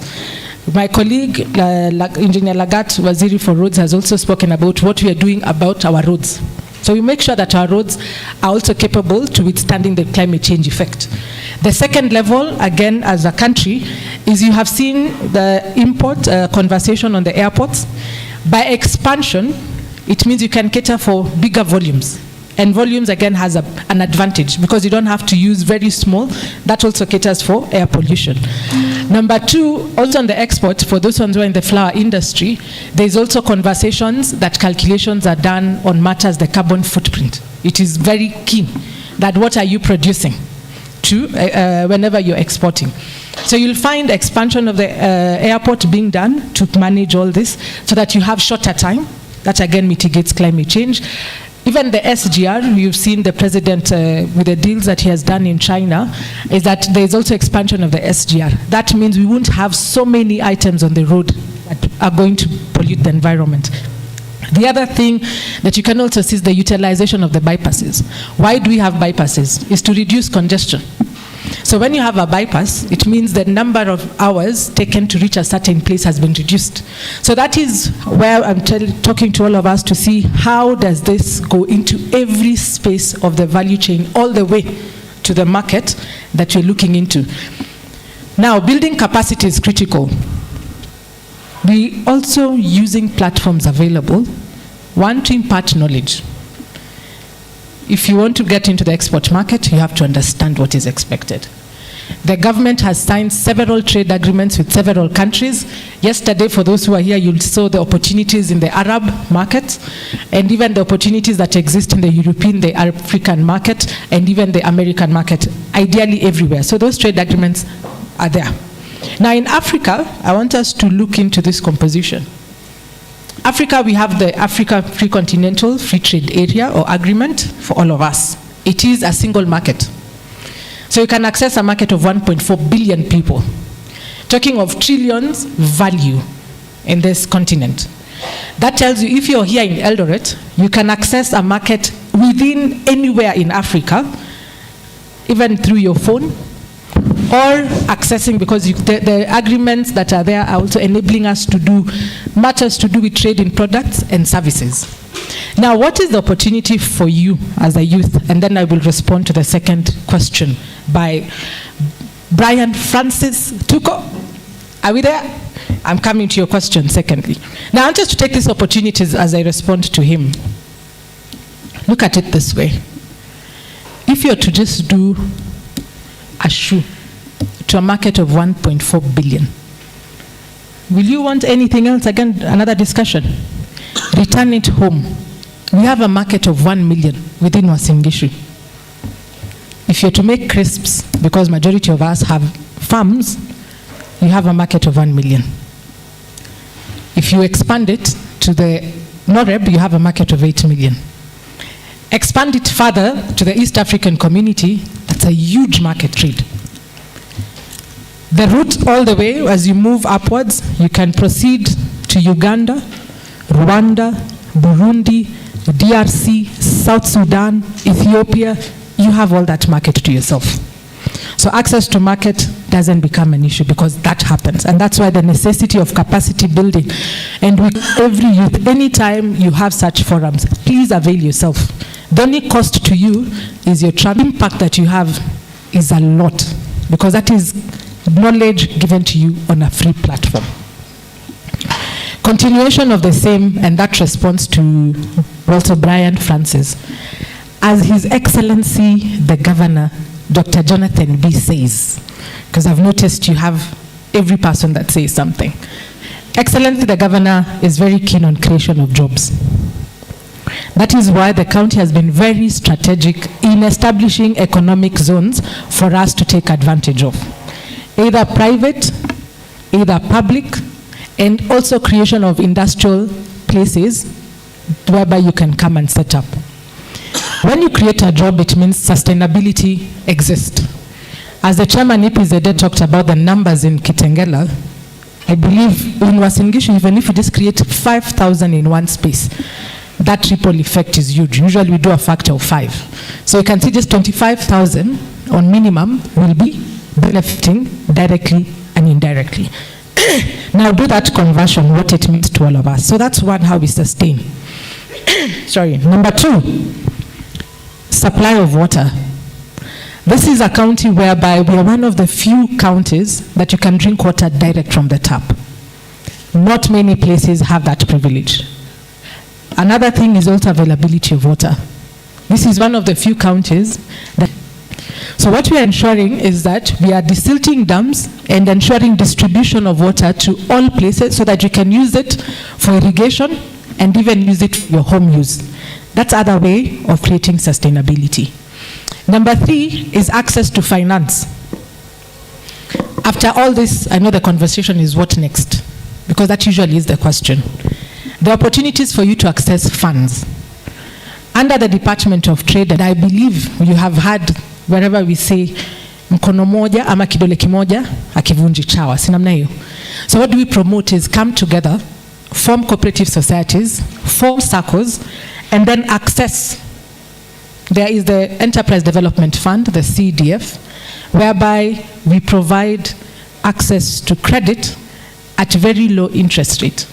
My colleague, Engineer Lagat, Waziri for Roads, has also spoken about what we are doing about our roads. So we make sure that our roads are also capable to withstanding the climate change effect. The second level, again, as a country, is you have seen the import conversation on the airports. By expansion, it means you can cater for bigger volumes. And volumes, again, has an advantage because you don't have to use very small. That also caters for air pollution. Number two, also on the export, for those ones who are in the flower industry, there's also conversations that calculations are done on matters, the carbon footprint. It is very keen that what are you producing to whenever you're exporting. So you'll find expansion of the airport being done to manage all this so that you have shorter time. That again mitigates climate change. Even the SGR, you've seen the president with the deals that he has done in China, is that there's also expansion of the SGR. That means we won't have so many items on the road that are going to pollute the environment. The other thing that you can also see is the utilization of the bypasses. Why do we have bypasses? Is to reduce congestion. So when you have a bypass, it means the number of hours taken to reach a certain place has been reduced. So that is where I'm talking to all of us to see how does this go into every space of the value chain all the way to the market that you're looking into. Now, building capacity is critical. We also using platforms available, one, to impart knowledge. If you want to get into the export market, you have to understand what is expected. The government has signed several trade agreements with several countries. Yesterday, for those who are here, you saw the opportunities in the Arab market, and even the opportunities that exist in the European, the African market, and even the American market, ideally everywhere. So those trade agreements are there. Now in Africa, I want us to look into this composition. Africa, we have the Africa Free Continental Free Trade Area or Agreement for all of us. It is a single market. So you can access a market of 1.4 billion people. Talking of trillions value in this continent. That tells you if you're here in Eldoret, you can access a market within anywhere in Africa, even through your phone, or accessing, because the agreements that are there are also enabling us to do matters to do with trade in products and services. Now, what is the opportunity for you as a youth? And then I will respond to the second question by Brian Francis Tuko. Are we there? I'm coming to your question secondly. Now I want us to take this opportunity as I respond to him. Look at it this way. If you're to just do a shoe to a market of 1.4 billion, will you want anything else? Again, another discussion. Return it home. We have a market of 1 million within Uasin Gishu. If you're to make crisps, because majority of us have farms, you have a market of 1 million. If you expand it to the Noreb, you have a market of 8 million. Expand it further to the East African community, that's a huge market trade. The route all the way, as you move upwards, you can proceed to Uganda, Rwanda, Burundi, DRC, South Sudan, Ethiopia. You have all that market to yourself. So access to market doesn't become an issue because that happens. And that's why the necessity of capacity building. And with every youth, anytime you have such forums, please avail yourself. The only cost to you is your travel. Impact that you have is a lot because that is knowledge given to you on a free platform. Continuation of the same, and that response to Walter Brian Francis. As His Excellency the Governor, Dr. Jonathan B. says, because I've noticed you have every person that says something. Excellency the Governor is very keen on creation of jobs. That is why the county has been very strategic in establishing economic zones for us to take advantage of. Either private, either public, and also creation of industrial places whereby you can come and set up. When you create a job, it means sustainability exists. As the chairman EPZD talked about the numbers in Kitengela, I believe in Uasin Gishu, even if you just create 5,000 in one space, that ripple effect is huge. Usually we do a factor of 5. So you can see just 25,000 on minimum will be benefiting directly and indirectly. Now do that conversion, what it means to all of us. So that's one, how we sustain. Sorry. Number 2, supply of water. This is a county whereby we are one of the few counties that you can drink water direct from the tap. Not many places have that privilege. Another thing is also availability of water. This is one of the few counties that. So what we are ensuring is that we are desilting dams and ensuring distribution of water to all places so that you can use it for irrigation and even use it for your home use. That's another way of creating sustainability. Number 3 is access to finance. After all this, I know the conversation is what next, because that usually is the question. The opportunities for you to access funds. Under the Department of Trade, and I believe you have had wherever we say mkono moja ama kidole kimoja akivunji chawa, si namna hiyo. So what do we promote is come together, form cooperative societies, form circles, and then access. There is the Enterprise Development Fund, the CDF, whereby we provide access to credit at very low interest rate.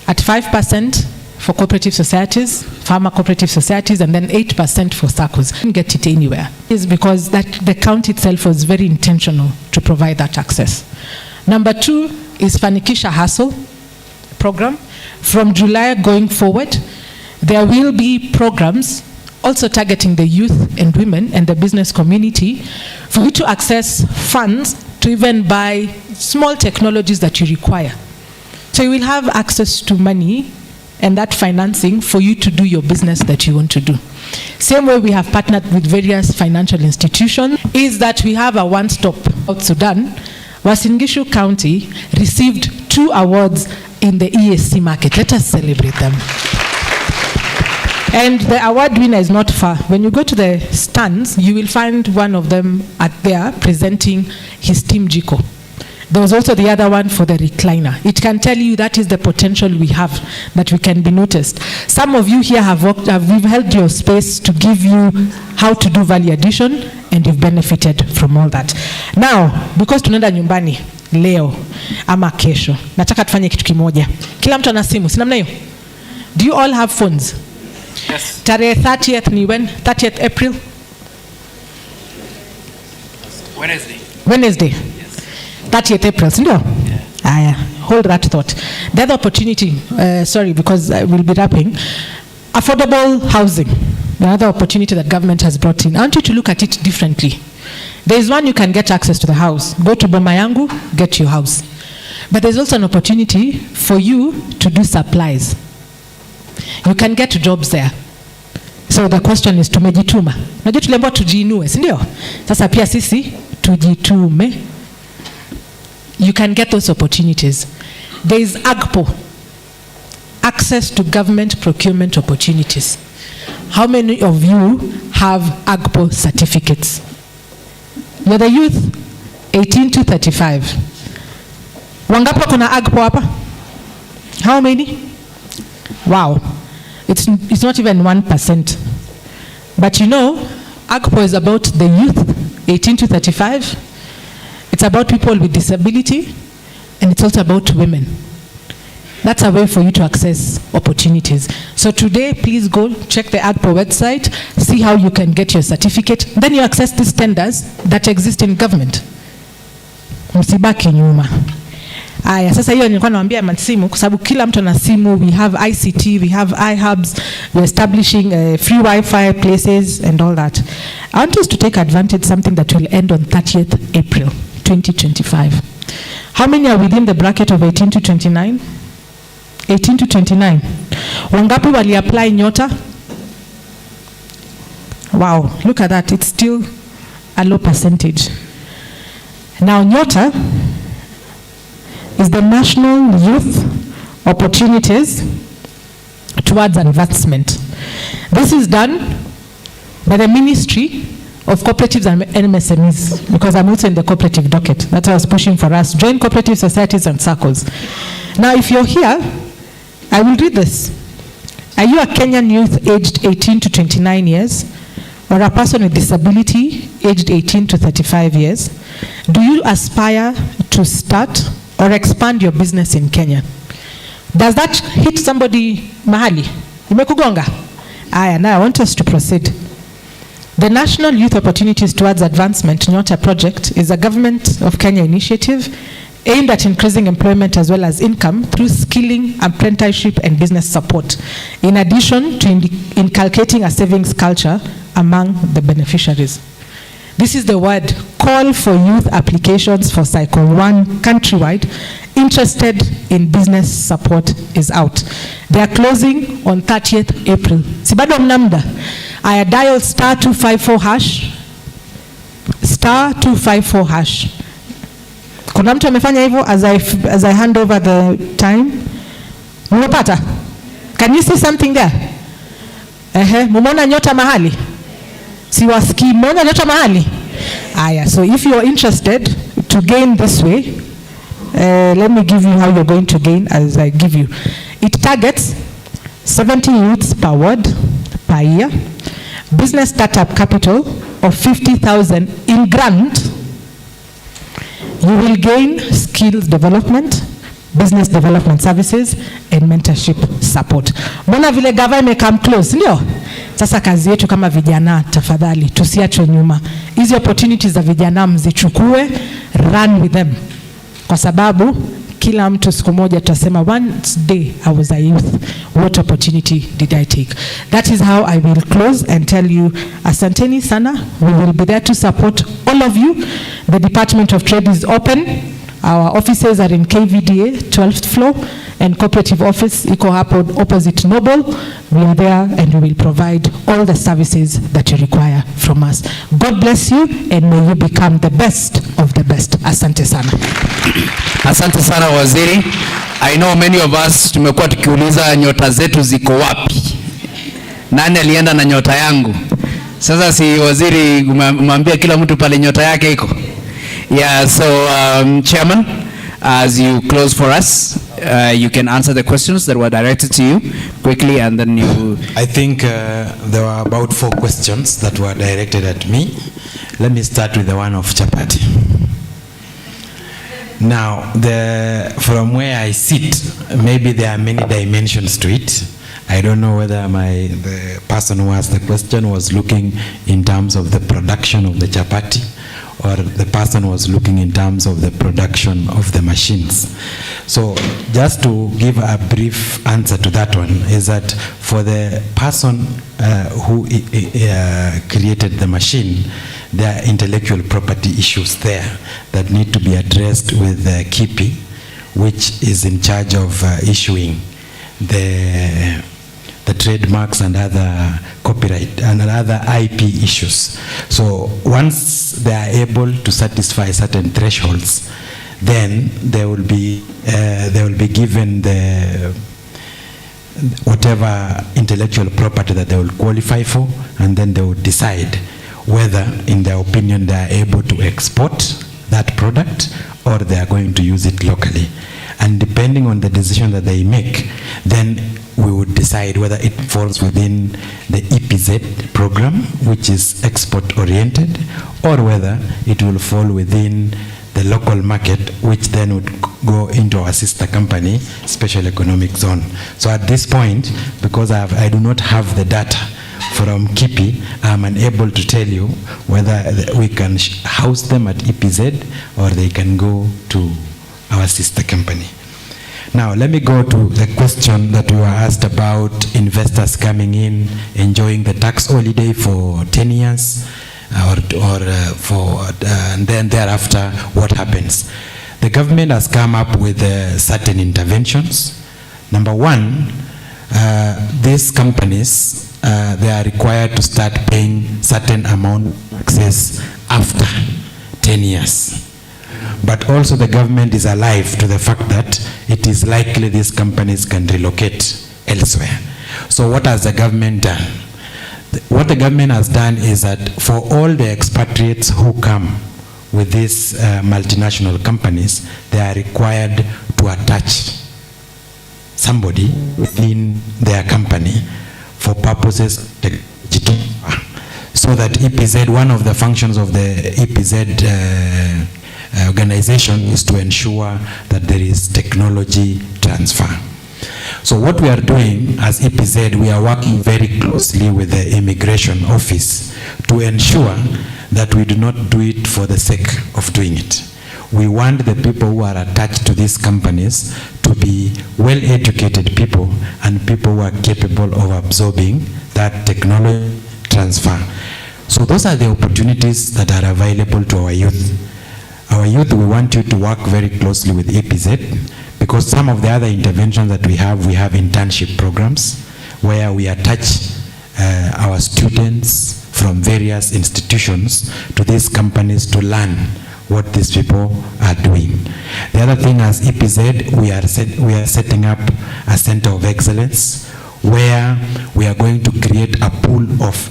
At 5% for cooperative societies, farmer cooperative societies, and then 8% for SACCOs. You can't get it anywhere. It's because that the county itself was very intentional to provide that access. Number 2 is Fanikisha Hustle program. From July going forward, there will be programs also targeting the youth and women and the business community for you to access funds to even buy small technologies that you require. So you will have access to money and that financing for you to do your business that you want to do. Same way we have partnered with various financial institutions is that we have a one-stop South Sudan. Uasin Gishu County received 2 awards in the ESC market. Let us celebrate them. And the award winner is not far. When you go to the stands, you will find one of them there presenting his team Jiko. There was also the other one for the recliner. It can tell you that is the potential we have, that we can be noticed. Some of you here we've held your space to give you how to do value addition, and you've benefited from all that. Now, because tunaenda nyumbani leo ama kesho, nataka tufanye kitu kimoja. Kila mtu ana simu, si namna hiyo? Do you all have phones? Yes. Tarehe 30th ni when? 30th April? Wednesday. Wednesday? Yes. 30th April, sindio? Yeah. Hold that thought. The other opportunity, sorry, because I will be wrapping, affordable housing, the other opportunity that government has brought in. I want you to look at it differently. There is one, you can get access to the house. Go to Boma Yangu, get your house. But there's also an opportunity for you to do supplies. You can get jobs there. So the question is, tumejituma. Najua tuliambiwa tujiinue, si ndio? Sasa pia sisi tujitume. You can get those opportunities. There is AGPO, access to government procurement opportunities. How many of you have AGPO certificates? You're the youth, 18 to 35. Wangapi kuna AGPO hapa? How many? Wow. It's not even 1%. But you know, AGPO is about the youth, 18 to 35. It's about people with disability, and it's also about women. That's a way for you to access opportunities. So today, please go check the AGPO website, see how you can get your certificate. Then you access these tenders that exist in government. Msibaki nyuma. Aya, sasa hiyo nilikuwa nawaambia masimu kwa sababu kila mtu ana simu. We have ICT, we have iHubs, we're establishing free Wi-Fi places and all that. I want us to take advantage something that will end on 30th April 2025. How many are within the bracket of 18 to 29? 18 to 29. Wangapi wali apply Nyota? Wow, look at that. It's still a low percentage. Now Nyota is the National Youth Opportunities Towards Advancement. This is done by the Ministry of Cooperatives and MSMEs, because I'm also in the cooperative docket. That's why I was pushing for us. Join cooperative societies and circles. Now, if you're here, I will read this. Are you a Kenyan youth aged 18 to 29 years, or a person with disability aged 18 to 35 years? Do you aspire to start or expand your business in Kenya? Does that hit somebody mahali? Imekugonga? Aya, now I want us to proceed. The National Youth Opportunities Towards Advancement Nyota project is a Government of Kenya initiative aimed at increasing employment as well as income through skilling, apprenticeship, and business support, in addition to inculcating a savings culture among the beneficiaries. This is the word: call for youth applications for Cycle 1 countrywide. Interested in business support is out. They are closing on 30th April. Sibado mnamda. I dial *254#. *254#. Kuna mtu amefanya hivyo as I hand over the time? Mmepata? Can you see something there? Mumeona nyota mahali? Siwasikii. Mumeona nyota mahali? Aya, so if you are interested to gain this way, let me give you how you're going to gain as I give you. It targets 70 youths per ward per year, business startup capital of 50,000 in grant. You will gain skills development, business development services, and mentorship support. Mbona vile gava imekam close, ndio? Sasa kazi yetu kama vijana, tafadhali tusiachwe nyuma. Hizi opportunities za vijana mzichukue, run with them. Kwa sababu kila mtu siku moja tutasema, one day I was a youth, what opportunity did I take? That is how I will close and tell you, asanteni sana. We will be there to support all of you. The Department of Trade is open. Our offices are in KVDA, 12th floor, and cooperative office, iko hapo opposite Noble. We are there and we will provide all the services that you require from us. God bless you and may you become the best of the best. Asante sana. Asante sana waziri. I know many of us tumekuwa tukiuliza nyota zetu ziko wapi. Nani alienda na nyota yangu? Sasa si waziri umwambia kila mtu pale nyota yake iko. Yeah, so Chairman, as you close for us, you can answer the questions that were directed to you quickly, and then you... I think there were about 4 questions that were directed at me. Let me start with the one of chapati. Now, from where I sit, maybe there are many dimensions to it. I don't know whether the person who asked the question was looking in terms of the production of the chapati, or the person was looking in terms of the production of the machines. So just to give a brief answer to that one is that for the person who created the machine, there are intellectual property issues there that need to be addressed with KIPI, which is in charge of issuing the trademarks and other copyright and other IP issues. So once they are able to satisfy certain thresholds, then they will be given the whatever intellectual property that they will qualify for, and then they will decide whether, in their opinion, they are able to export that product or they are going to use it locally. And depending on the decision that they make, then we would decide whether it falls within the EPZ program, which is export oriented, or whether it will fall within the local market, which then would go into our sister company, Special Economic Zone. So at this point, because I do not have the data from KIPI, I'm unable to tell you whether we can house them at EPZ or they can go to our sister company. Now, let me go to the question that we were asked about investors coming in, enjoying the tax holiday for 10 years, and then thereafter, what happens? The government has come up with certain interventions. Number one, these companies, they are required to start paying certain amount of taxes after 10 years. But also the government is alive to the fact that it is likely these companies can relocate elsewhere. So what has the government done? What the government has done is that for all the expatriates who come with these multinational companies, they are required to attach somebody within their company for purposes of technology, so that EPZ, one of the functions of the EPZ organization is to ensure that there is technology transfer. So what we are doing as EPZ, we are working very closely with the Immigration Office to ensure that we do not do it for the sake of doing it. We want the people who are attached to these companies to be well-educated people and people who are capable of absorbing that technology transfer. So those are the opportunities that are available to our youth. Our youth, we want you to work very closely with EPZ, because some of the other interventions that we have internship programs where we attach our students from various institutions to these companies to learn what these people are doing. The other thing, as EPZ, we are setting up a center of excellence where we are going to create a pool of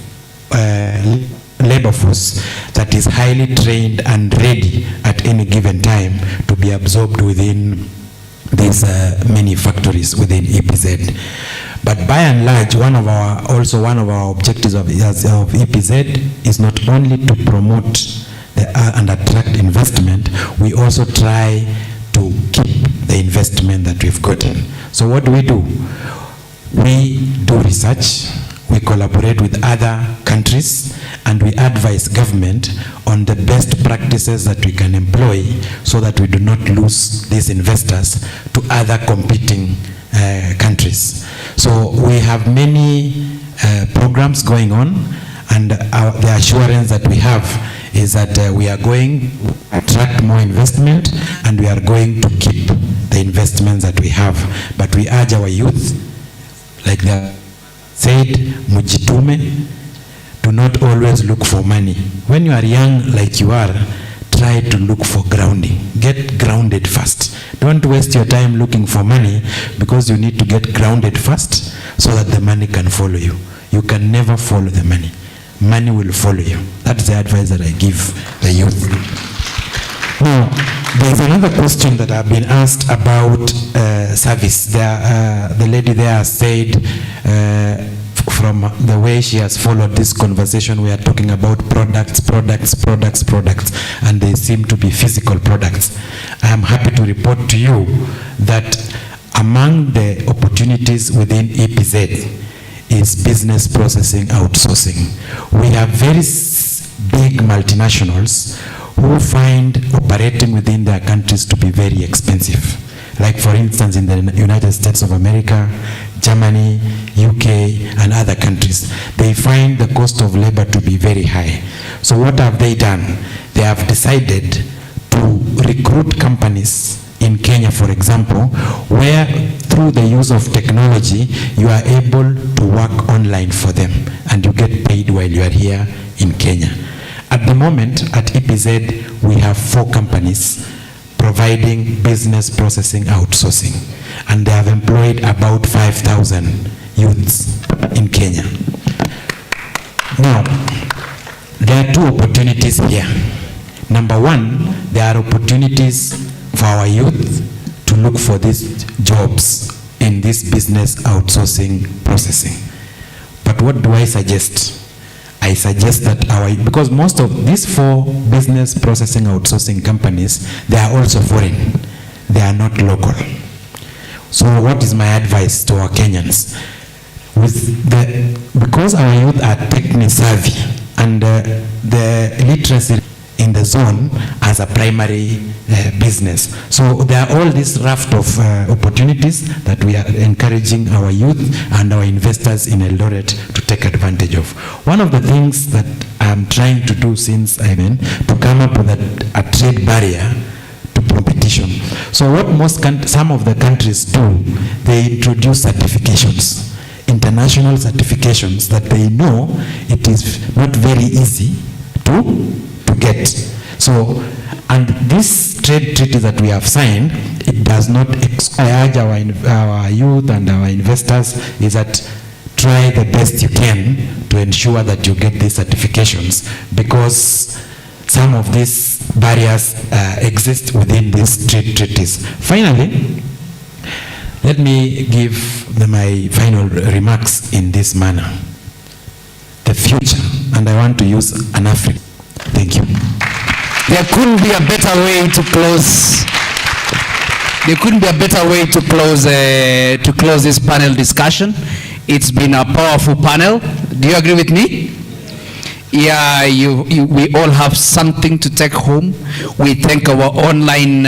labor force that is highly trained and ready at any given time to be absorbed within these many factories within EPZ. But by and large, one of our objectives of EPZ is not only to promote and attract investment, we also try to keep the investment that we've gotten. So what do? We do research, we collaborate with other countries, and we advise government on the best practices that we can employ so that we do not lose these investors to other competing countries. So we have many programs going on, and the assurance that we have is that we are going to attract more investment and we are going to keep the investments that we have. But we urge our youth, like they said, mujitume, do not always look for money. When you are young like you are, try to look for grounding. Get grounded first. Don't waste your time looking for money, because you need to get grounded first so that the money can follow you. You can never follow the money. Money will follow you. That's the advice that I give the youth. Now, there's another question that I've been asked about service. The lady there said, from the way she has followed this conversation, we are talking about products, and they seem to be physical products. I am happy to report to you that among the opportunities within EPZ is business processing outsourcing. We have very big multinationals who find operating within their countries to be very expensive. Like for instance in the United States of America, Germany, UK and other countries, they find the cost of labor to be very high. So what have they done? They have decided to recruit companies in Kenya, for example, where through the use of technology, you are able to work online for them and you get paid while you are here in Kenya. At the moment at EPZ, we have 4 companies providing business processing outsourcing, and they have employed about 5,000 youths in Kenya. Now, there are 2 opportunities here. Number 1, there are opportunities for our youth to look for these jobs in this business outsourcing processing. But what do I suggest? I suggest that because most of these 4 business processing outsourcing companies, they are also foreign. They are not local. So what is my advice to our Kenyans? Because our youth are technically savvy and the literacy in the zone as a primary business. So there are all these raft of opportunities that we are encouraging our youth and our investors in Eldoret to take advantage of. One of the things that I'm trying to do since I've been to come up with a trade barrier to competition. So what some of the countries do, they introduce certifications, international certifications that they know it is not very easy to get. So, and this trade treaty that we have signed, it does not urge our youth and our investors is that try the best you can to ensure that you get these certifications, because some of these barriers exist within these trade treaties. Finally, let me give my final remarks in this manner. The future, and I want to use an African. Thank you. There couldn't be a better way to close. There couldn't be a better way to close this panel discussion. It's been a powerful panel. Do you agree with me? Yeah, we all have something to take home. We thank our online.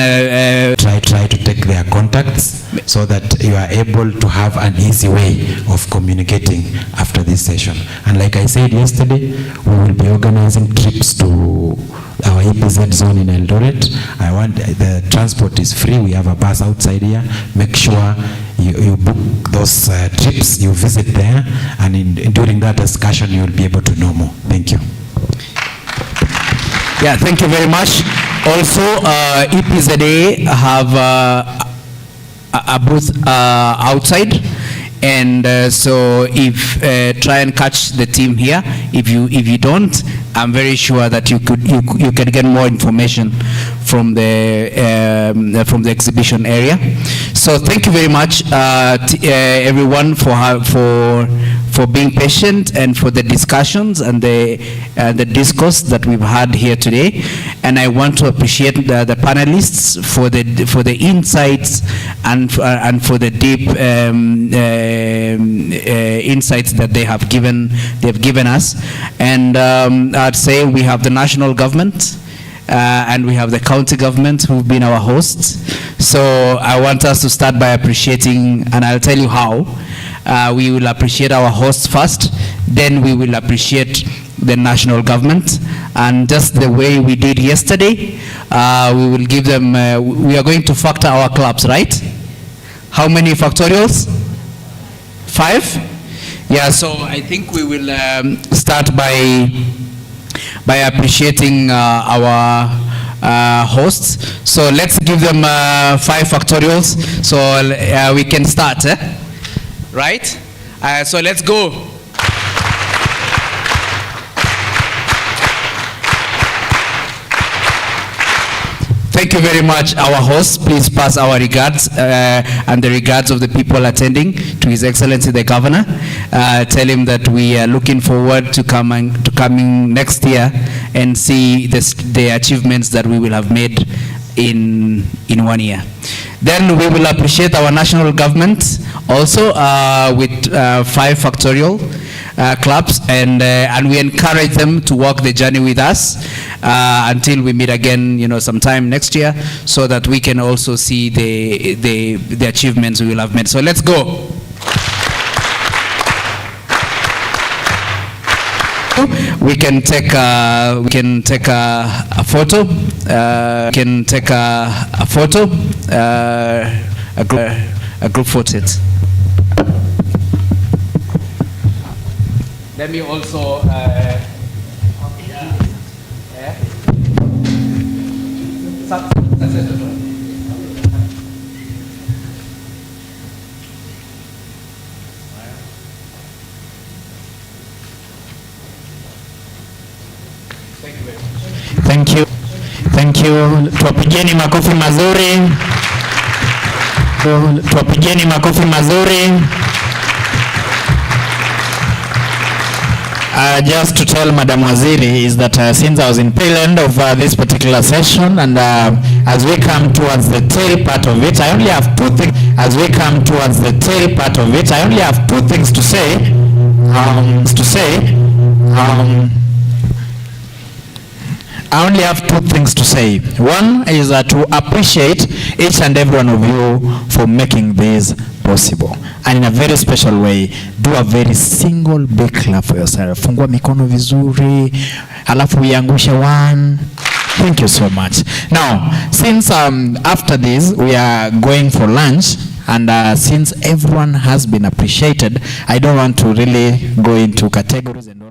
Try to take their contacts so that you are able to have an easy way of communicating after this session. And like I said yesterday, we will be organizing trips to our EPZ zone in Eldoret. The transport is free. We have a bus outside here. Make sure you book those trips, you visit there, and during that discussion you will be able to know more. Thank you. Yeah, thank you very much. Also, EPZA have a booth outside, and so if try and catch the team here. If you don't, I'm very sure that you can get more information from the exhibition area. So thank you very much, everyone, for being patient and for the discussions and the discourse that we've had here today. And I want to appreciate the panelists for the insights and for the deep insights that they've given us. And I'd say we have the national government and we have the county government who've been our hosts. So I want us to start by appreciating, and I'll tell you how. We will appreciate our hosts first, then we will appreciate the national government, and just the way we did yesterday, we will give them, we are going to factor our clubs, right? How many factorials? 5? Yeah, so I think we will start by appreciating our hosts. So let's give them 5 factorials so we can start, right? So let's go. Thank you very much, our host. Please pass our regards and the regards of the people attending to His Excellency the Governor. Tell him that we are looking forward to coming next year and see the achievements that we will have made in 1 year. Then we will appreciate our national government also with 5 factorial. clubs, and we encourage them to walk the journey with us until we meet again, sometime next year, so that we can also see the achievements we will have made. So let's go. We can take a photo. We can take a photo. A group photo. Let me also. Thank you. Tuwapigeni makofi mazuri. Tuwapigeni makofi mazuri. Just to tell Madam Waziri is that since I was in tail end of this particular session, and as we come towards the tail part of it, I only have two things. I only have two things to say. I only have two things to say. One is to appreciate each and every one of you for making this possible. And in a very special way, do a very single big clap for yourself. Fungua mikono vizuri, halafu iangushe one. Thank you so much. Now, since after this we are going for lunch, and since everyone has been appreciated, I don't want to really go into categories and all.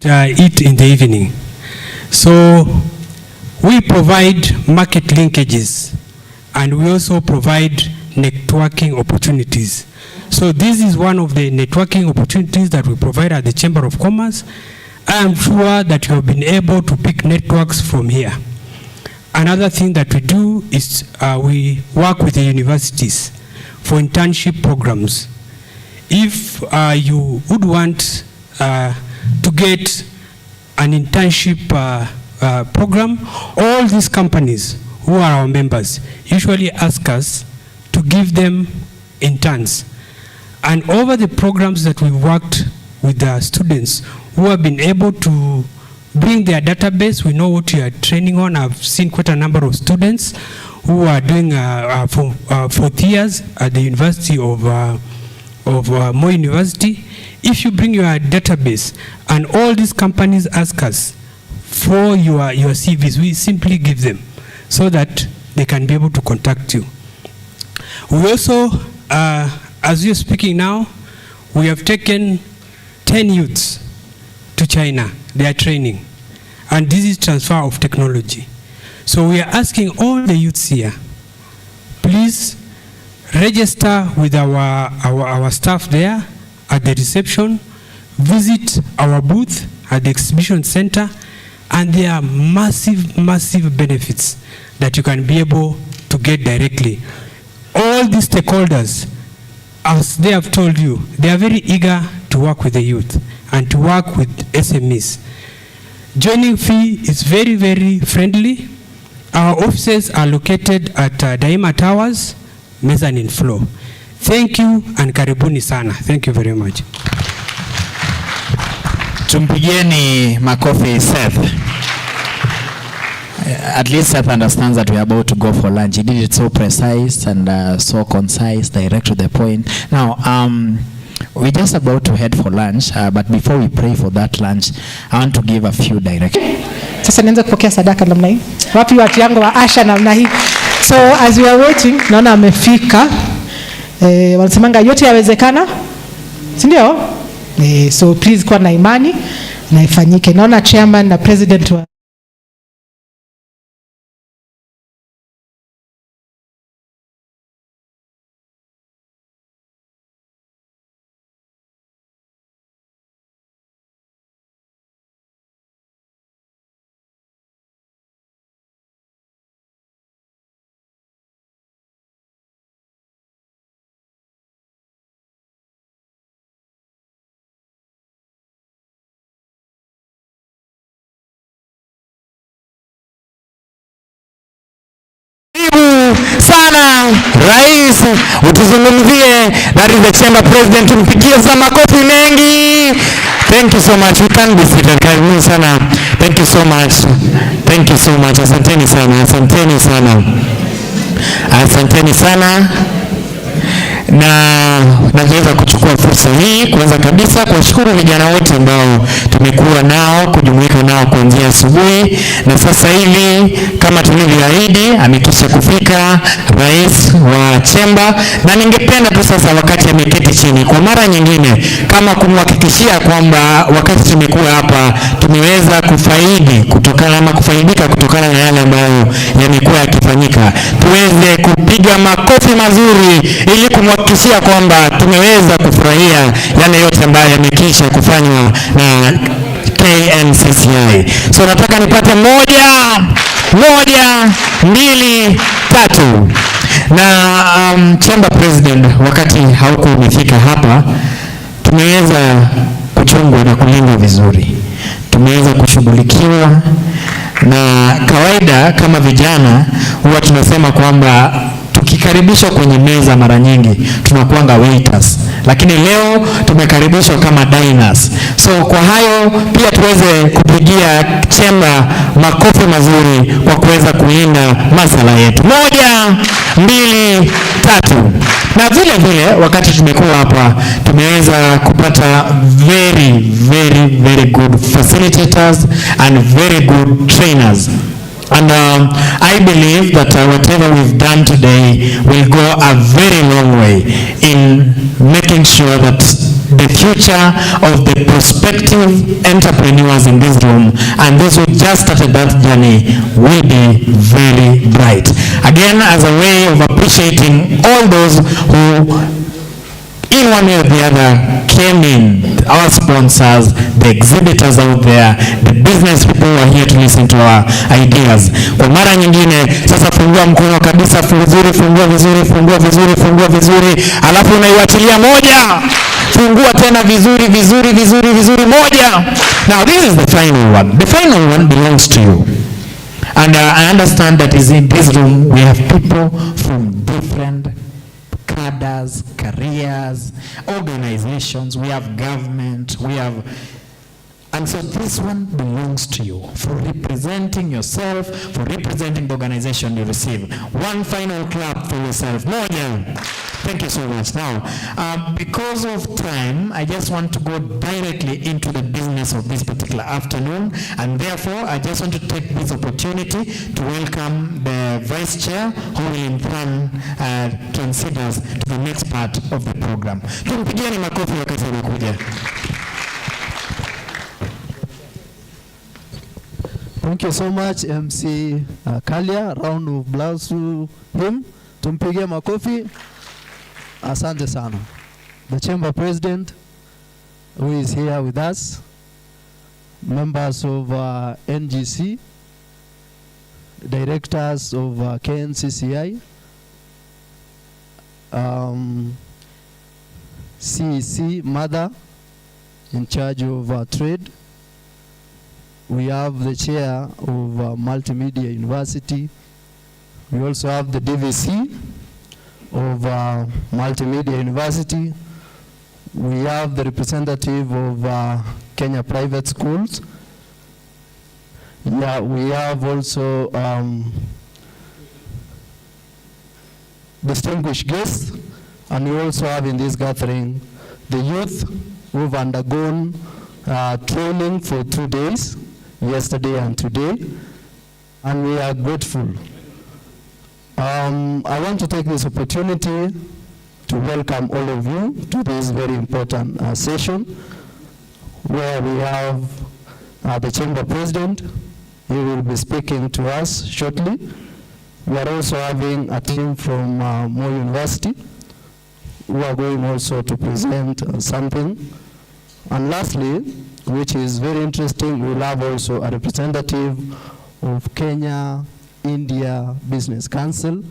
Eat in the evening. So we provide market linkages, and we also provide networking opportunities. So this is one of the networking opportunities that we provide at the Chamber of Commerce. I am sure that you have been able to pick networks from here. Another thing that we do is we work with the universities for internship programs. If you would want to get an internship program, all these companies who are our members usually ask us to give them interns. And over the programs that we've worked with the students who have been able to bring their database. We know what you are training on. I've seen quite a number of students who are doing for 4 years at the University of Moi University. If you bring your database and all these companies ask us for your CVs, we simply give them so that they can be able to contact you. We also, as you're speaking now, we have taken 10 youths to China. They are training. And this is transfer of technology. So we are asking all the youths here, please register with our staff there at the reception, visit our booth at the exhibition center, and there are massive, massive benefits that you can be able to get directly. All these stakeholders, as they have told you, they are very eager to work with the youth and to work with SMEs. Joining fee is very, very friendly. Our offices are located at Daima Towers, mezzanine floor. Thank you and karibuni sana. Thank you very much. Tumpigieni makofi Seth. At least Seth understands that we are about to go for lunch. He did it so precise and so concise, direct to the point. Now, we're just about to head for lunch, but before we pray for that lunch, I want to give a few directions. Sasa nianze kupokea sadaka namna hii. Wapi watu yangu wa Asha namna hii? So as we are waiting, naona amefika. Wanasemanga yote yawezekana. Si ndio? So please kuwa na imani na ifanyike. Naona chairman na president wa sana rais, utuzungumzie. That is the chamber president. Tumpigie za makofi mengi. Thank you so much. We can be seated. Karibuni sana. Thank you so much. Thank you so much. Asanteni sana. Asanteni sana. Asanteni sana. Na naweza kuchukua fursa hii kwanza kabisa kuwashukuru vijana wote ambao tumekuwa nao kujumuika nao kuanzia asubuhi, na sasa hivi kama tulivyoahidi amekisha kufika rais wa chemba, na ningependa tu sasa wakati ameketi chini kwa mara nyingine kama kumhakikishia kwamba wakati tumekuwa hapa tumeweza kufaidika kutokana na yale ambayo yamekuwa yakifanyika, tuweze kupiga makofi mazuri ili kumhakikishia kwamba tumeweza kufurahia yale yote ambayo yamekisha kufanywa na KNCCI. So nataka nipate 1, 2, 3. Na chamber president, wakati hauko umefika hapa, tumeweza kuchungwa na kulindwa vizuri, tumeweza kushughulikiwa, na kawaida kama vijana huwa tunasema kwamba tukikaribishwa kwenye meza mara nyingi tunakuanga waiters, lakini leo tumekaribishwa kama diners. So kwa hayo pia tuweze kupigia chemba makofi mazuri kwa kuweza kulinda masala yetu. 1, 2, 3. Na vile vile wakati tumekuwa hapa tumeweza kupata very good facilitators and very good trainers. And I believe that whatever we've done today will go a very long way in making sure that the future of the prospective entrepreneurs in this room and those who just started that journey will be very bright. Again, as a way of appreciating all those who in one way or the other came in, our sponsors, the exhibitors out there, the business people who are here to listen to our ideas. Kwa mara nyingine, sasa fungua mkono kabisa, fungua vizuri, alafu unaiwachilia 1, fungua tena vizuri 1. Now this is the final one. The final one belongs to you. And I understand that is in this room we have people from different cadres, careers, organizations, we have government, we have And so this one belongs to you for representing yourself, for representing the organization you receive. One final clap for yourself. Moja. Thank you so much. Now, because of time, I just want to go directly into the business of this particular afternoon, and therefore, I just want to take this opportunity to welcome the Vice Chair, who will in turn transit us to the next part of the program. Tumpigieni makofi wakati anakuja. Thank you so much, MC Kalia. Round of applause to him. Tumpigie makofi. Asante sana. The Chamber President, who is here with us, members of NGC, directors of KNCCI, CEC, Mother, in charge of trade. We have the chair of Multimedia University. We also have the DVC of Multimedia University. We have the representative of Kenya Private Schools. Yeah, we have also distinguished guests, and we also have in this gathering the youth who've undergone training for 2 days, yesterday and today, and we are grateful. I want to take this opportunity to welcome all of you to this very important session, where we have the Chamber President. He will be speaking to us shortly. We are also having a team from Moi University who are going also to present something. And lastly, which is very interesting, we will have also a representative of Kenya India Business Council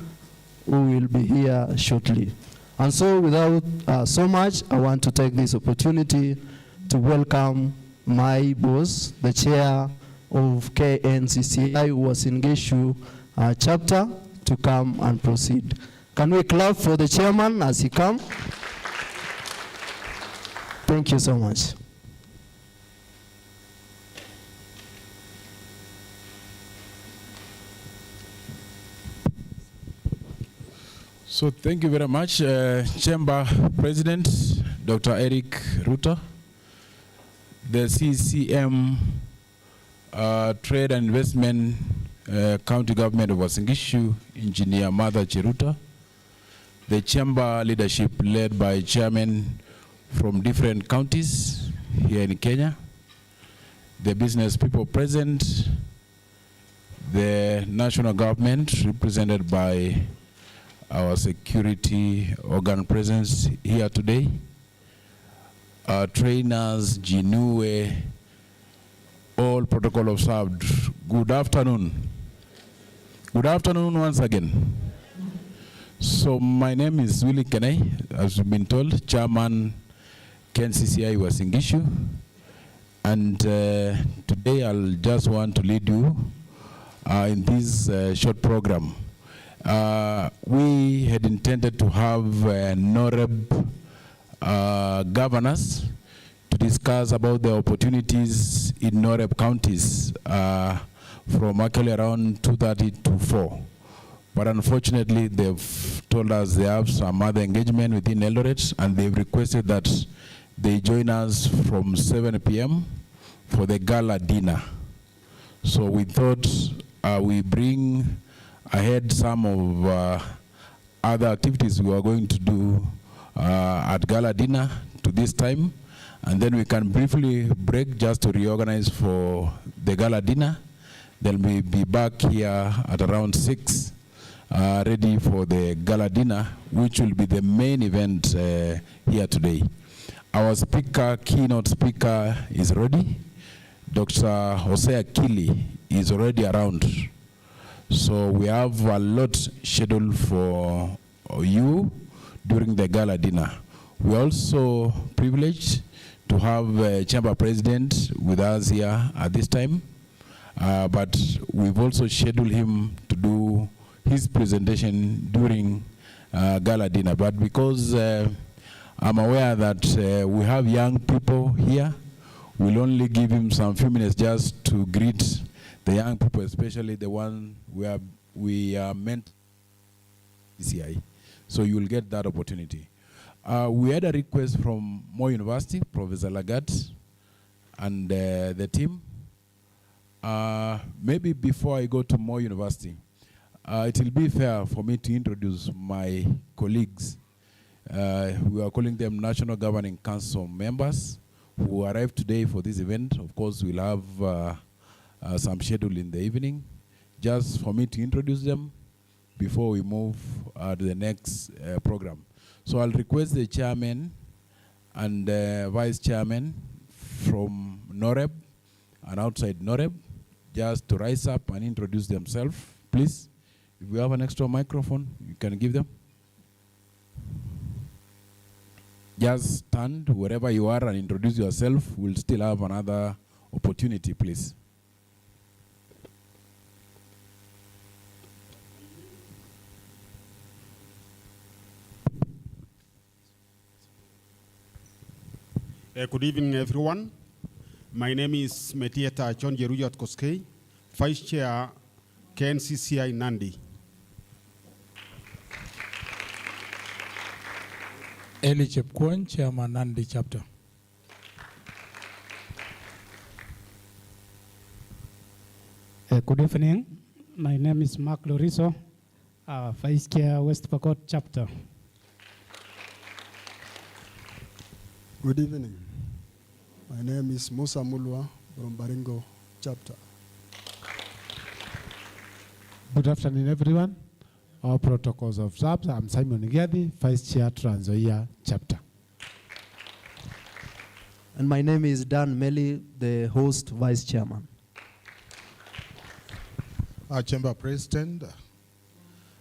who will be here shortly. And so without so much, I want to take this opportunity to welcome my boss, the chair of KNCCI, who was in Gishu chapter, to come and proceed. Can we clap for the chairman as he comes? Thank you so much. So thank you very much, Chamber President, Dr. Eric Ruta, the CCM Trade and Investment County Government of Uasin Gishu, Engineer Mother Chiruta, the Chamber leadership led by chairmen from different counties here in Kenya, the business people present, the national government represented by our security organ presence here today, our trainers, Jinue, all protocol observed. Good afternoon. Good afternoon once again. So my name is Willie Kenai, as you've been told, Chairman KNCCI Uasin Gishu, and today I'll just want to lead you in this short program. We had intended to have Noreb governors to discuss about the opportunities in Noreb counties from actually around 2:30 to 4. But unfortunately, they've told us they have some other engagement within Eldoret, and they've requested that they join us from 7 p.m. for the gala dinner. So we thought we bring ahead some of other activities we are going to do at gala dinner to this time, and then we can briefly break just to reorganize for the gala dinner. Then we'll be back here at around 6, ready for the gala dinner, which will be the main event here today. Our speaker, keynote speaker, is ready. Dr. Jose Akili is already around. So we have a lot scheduled for you during the gala dinner. We're also privileged to have a Chamber President with us here at this time, but we've also scheduled him to do his presentation during gala dinner. But because I'm aware that we have young people here We'll only give him some few minutes just to greet the young people, especially the one we are meant KNCCI. So you will get that opportunity. We had a request from Moi University, Professor Lagat, and the team. Maybe before I go to Moi University, it will be fair for me to introduce my colleagues. We are calling them National Governing Council members who arrived today for this event. Of course, we'll have some schedule in the evening. Just for me to introduce them before we move to the next program. So I'll request the chairman and vice chairman from Noreb and outside Noreb just to rise up and introduce themselves, please. If we have an extra microphone, you can give them. Just stand wherever you are and introduce yourself. We'll still have another opportunity, please. Good evening, everyone. My name is Metieta John Jeruyat Koskei, Vice Chair, KNCCI Nandi. Eli Chepkwon, Chairman Nandi Chapter. Good evening. My name is Mark Loriso, Vice Chair, West Pokot Chapter. Good evening. My name is Musa Mulwa from Baringo Chapter. Good afternoon, everyone. All protocols observed. I'm Simon Ngiadi, Vice Chair, Trans Nzoia Chapter. And my name is Dan Meli, the host Vice Chairman. Our Chamber President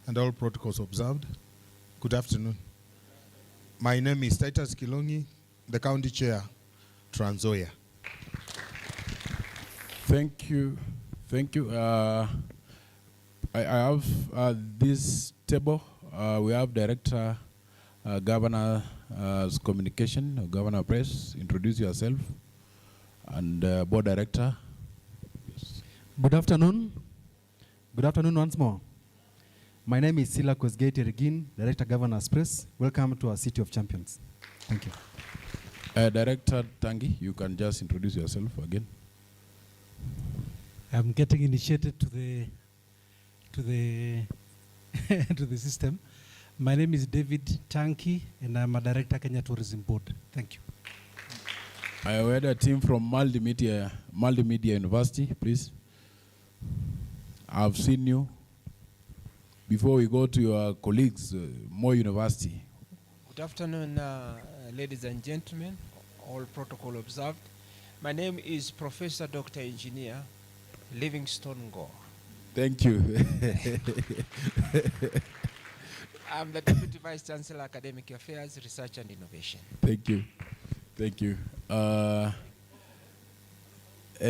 and all protocols observed. Good afternoon. My name is Titus Kilongi, the County Chair, Trans Nzoia. Thank you. Thank you. I have this table. We have Director, Governor's Communication, Governor Press. Introduce yourself. And Board Director. Yes. Good afternoon. Good afternoon once more. My name is Sila Kosgei Regin, Director, Governor's Press. Welcome to our City of Champions. Thank you. Director Tangi, you can just introduce yourself again. I'm getting initiated to the to the system. My name is David Tanki, and I'm a Director, Kenya Tourism Board. Thank you. I had a team from Multimedia University, please. I've seen you. Before we go to your colleagues, Moi University. Good afternoon, ladies and gentlemen, all protocol observed. My name is Professor Dr. Engineer Livingstone Gore. Thank you. I'm the Deputy Vice Chancellor, Academic Affairs, Research and Innovation. Thank you. Thank you.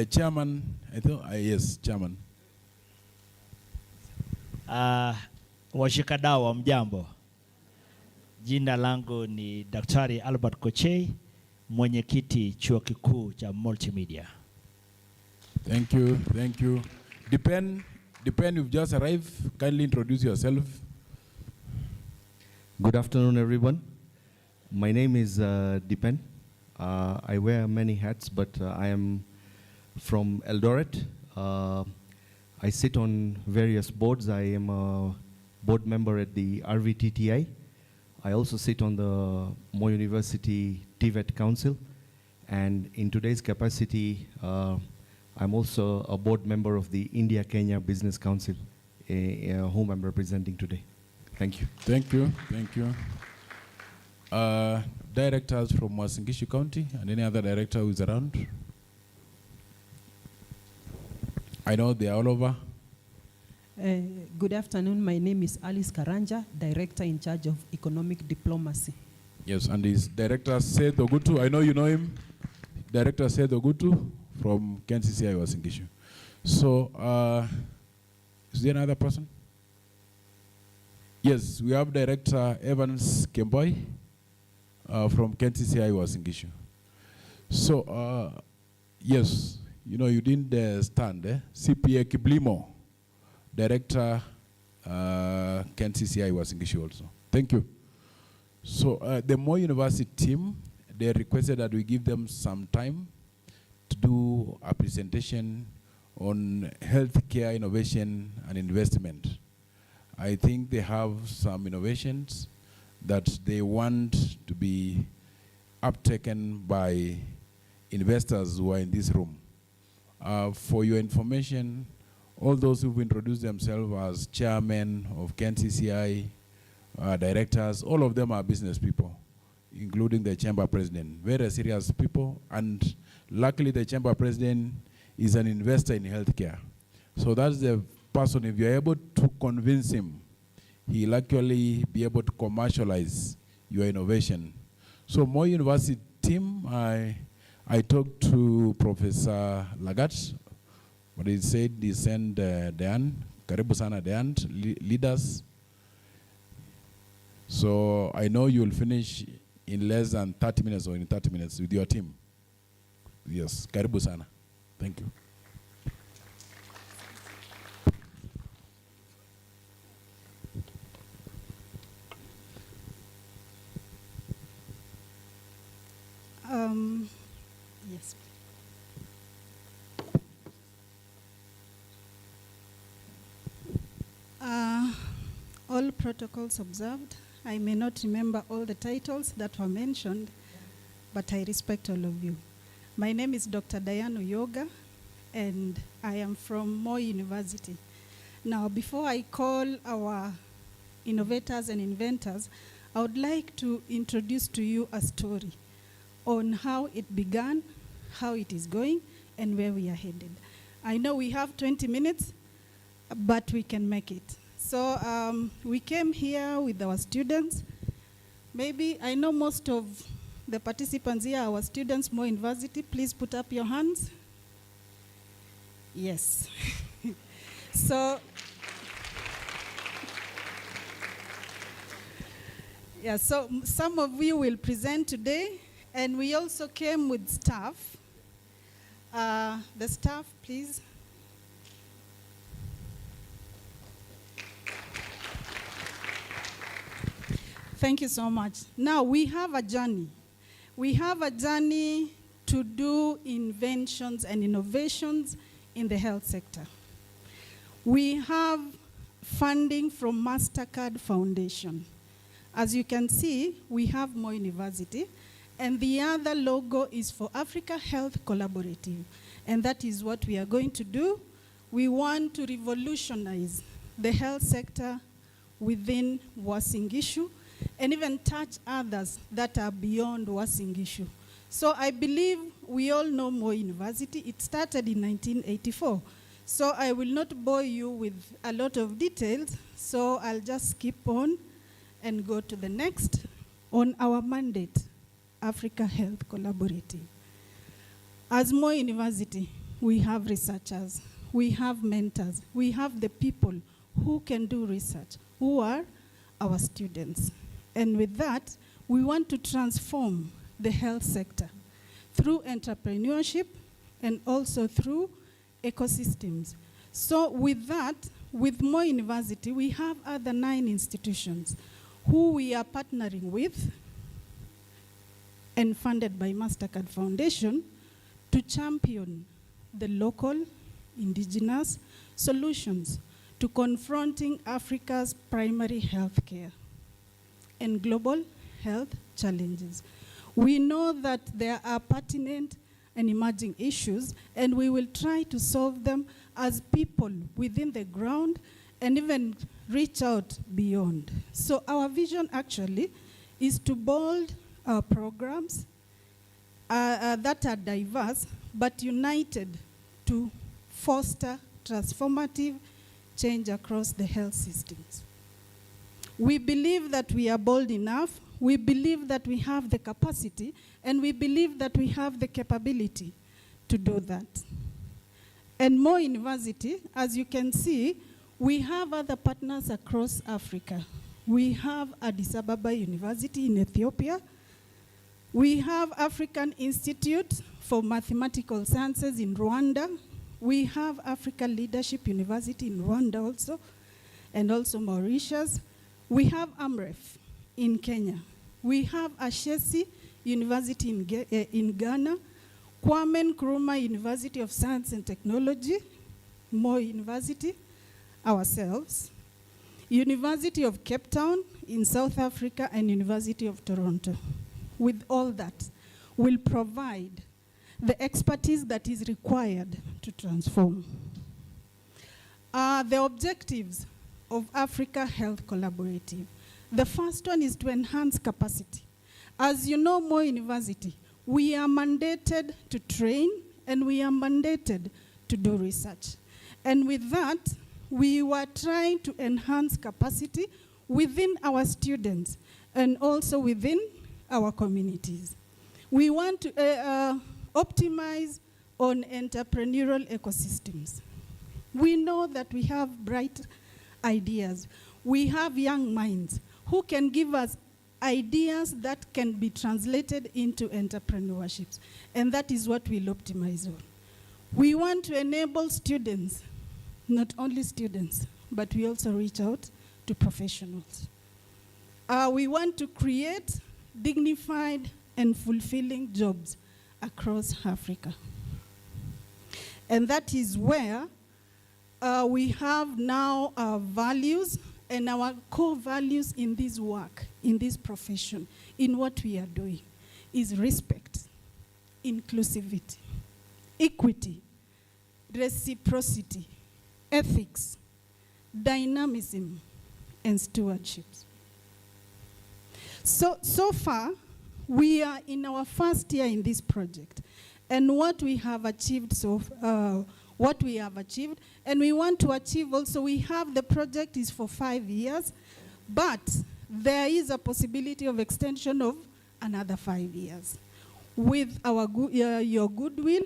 Chairman, I thought, yes, Chairman. Washikadau wa mjambo. Jina langu ni Daktari Albert Kochei, mwenyekiti chuo kikuu cha Multimedia. Thank you. Thank you. Depend, you've just arrived. Kindly introduce yourself. Good afternoon, everyone. My name is Dipen. I wear many hats, but I am from Eldoret. I sit on various boards. I am a board member at the RVTTI. I also sit on the Moi University TVET Council. And in today's capacity, I'm also a board member of the India-Kenya Business Council, whom I'm representing today. Thank you. Thank you. Thank you. Directors from Uasin Gishu County and any other director who is around? I know they are all over. Good afternoon. My name is Alice Karanja, Director in charge of Economic Diplomacy. Yes, and his Director Seth Ogutu. I know you know him. Director Seth Ogutu from KNCCI Uasin Gishu. So, is there another person? Yes, we have Director Evans Kemboy from KNCCI Uasin Gishu. So, Yes, you know, you didn't stand. CPA Kiblimo, Director, KNCCI Uasin Gishu also. Thank you. So the Moi University team, they requested that we give them some time to do a presentation on healthcare innovation and investment. I think they have some innovations that they want to be uptaken by investors who are in this room. For your information, all those who've introduced themselves as chairmen of KNCCI, directors, all of them are business people, including the chamber president. Very serious people, and luckily the chamber president is an investor in healthcare. So that's the person, if you're able to convince him, he'll actually be able to commercialize your innovation. So Moi University team, I talked to Professor Lagat, but he said he sent Dean, Karibu Sana Dean, leaders. So I know you'll finish in less than 30 minutes or in 30 minutes with your team. Yes, Karibu Sana. Thank you. Yes. All protocols observed. I may not remember all the titles that were mentioned, but I respect all of you. My name is Dr. Diane Uyoga, and I am from Moi University. Now, before I call our innovators and inventors, I would like to introduce to you a story on how it began, how it is going, and where we are headed. I know we have 20 minutes, but we can make it. So we came here with our students. Maybe I know most of the participants here are our students, Moi University. Please put up your hands. Yes. So, yeah, so some of you will present today, and we also came with staff. The staff, please. Thank you so much. Now, we have a journey. We have a journey to do inventions and innovations in the health sector. We have funding from MasterCard Foundation. As you can see, we have Moi University, and the other logo is for Africa Health Collaborative, and that is what we are going to do. We want to revolutionize the health sector within Uasin Gishu, and even touch others that are beyond Uasin Gishu. So I believe we all know Moi University. It started in 1984. So I will not bore you with a lot of details, so I'll just skip on and go to the next. On our mandate, Africa Health Collaborative. As Moi University, we have researchers, we have mentors, we have the people who can do research, who are our students. And with that, we want to transform the health sector through entrepreneurship and also through ecosystems. So with that, with Moi University, we have other 9 institutions who we are partnering with and funded by MasterCard Foundation to champion the local, indigenous solutions to confronting Africa's primary health care and global health challenges. We know that there are pertinent and emerging issues, and we will try to solve them as people within the ground and even reach out beyond. So our vision actually is to build our programs that are diverse but united to foster transformative change across the health systems. We believe that we are bold enough, we believe that we have the capacity, and we believe that we have the capability to do that. And Moi University, as you can see, we have other partners across Africa. We have Addis Ababa University in Ethiopia, We have African Institute for Mathematical Sciences in Rwanda. We have African Leadership University in Rwanda also, and also Mauritius. We have AMREF in Kenya. We have Ashesi University in Ghana, Kwame Nkrumah University of Science and Technology, Moi University, ourselves, University of Cape Town in South Africa, and University of Toronto. With all that, will provide the expertise that is required to transform. The objectives of Africa Health Collaborative. The first one is to enhance capacity. As you know, Moi University, we are mandated to train and we are mandated to do research. And with that, we were trying to enhance capacity within our students and also within our communities. We want to optimize on entrepreneurial ecosystems. We know that we have bright ideas. We have young minds who can give us ideas that can be translated into entrepreneurships. And that is what we'll optimize on. We want to enable students, not only students, but we also reach out to professionals. We want to create dignified and fulfilling jobs across Africa. And that is where we have now our values and our core values in this work, in this profession, in what we are doing, is respect, inclusivity, equity, reciprocity, ethics, dynamism, and stewardship. So far, we are in our first year in this project, and what we have achieved and we want to achieve also, we have the project is for 5 years, but there is a possibility of extension of another 5 years. With our your goodwill,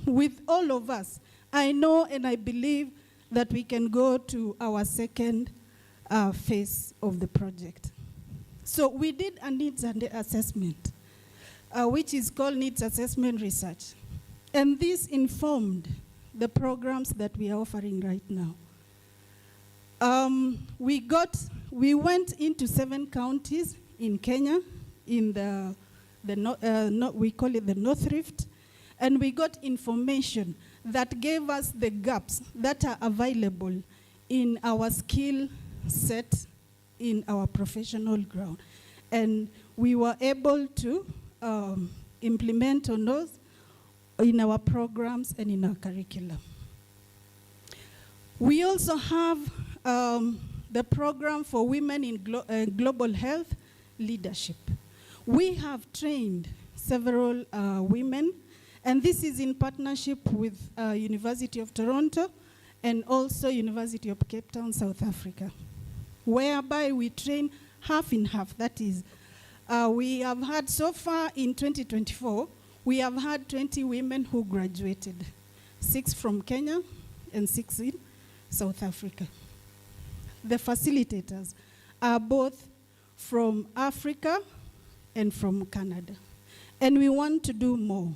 with all of us, I know and I believe that we can go to our second phase of the project. So we did a needs assessment, which is called needs assessment research. And this informed the programs that we are offering right now. We went into 7 counties in Kenya, in we call it the North Rift, and we got information that gave us the gaps that are available in our skill set, in our professional ground. And we were able to implement on those in our programs and in our curriculum. We also have the program for women in global health leadership. We have trained several women, and this is in partnership with University of Toronto and also University of Cape Town, South Africa, whereby we train half in half. That is, we have had so far in 2024, we have had 20 women who graduated, 6 from Kenya and 6 in South Africa. The facilitators are both from Africa and from Canada. And we want to do more.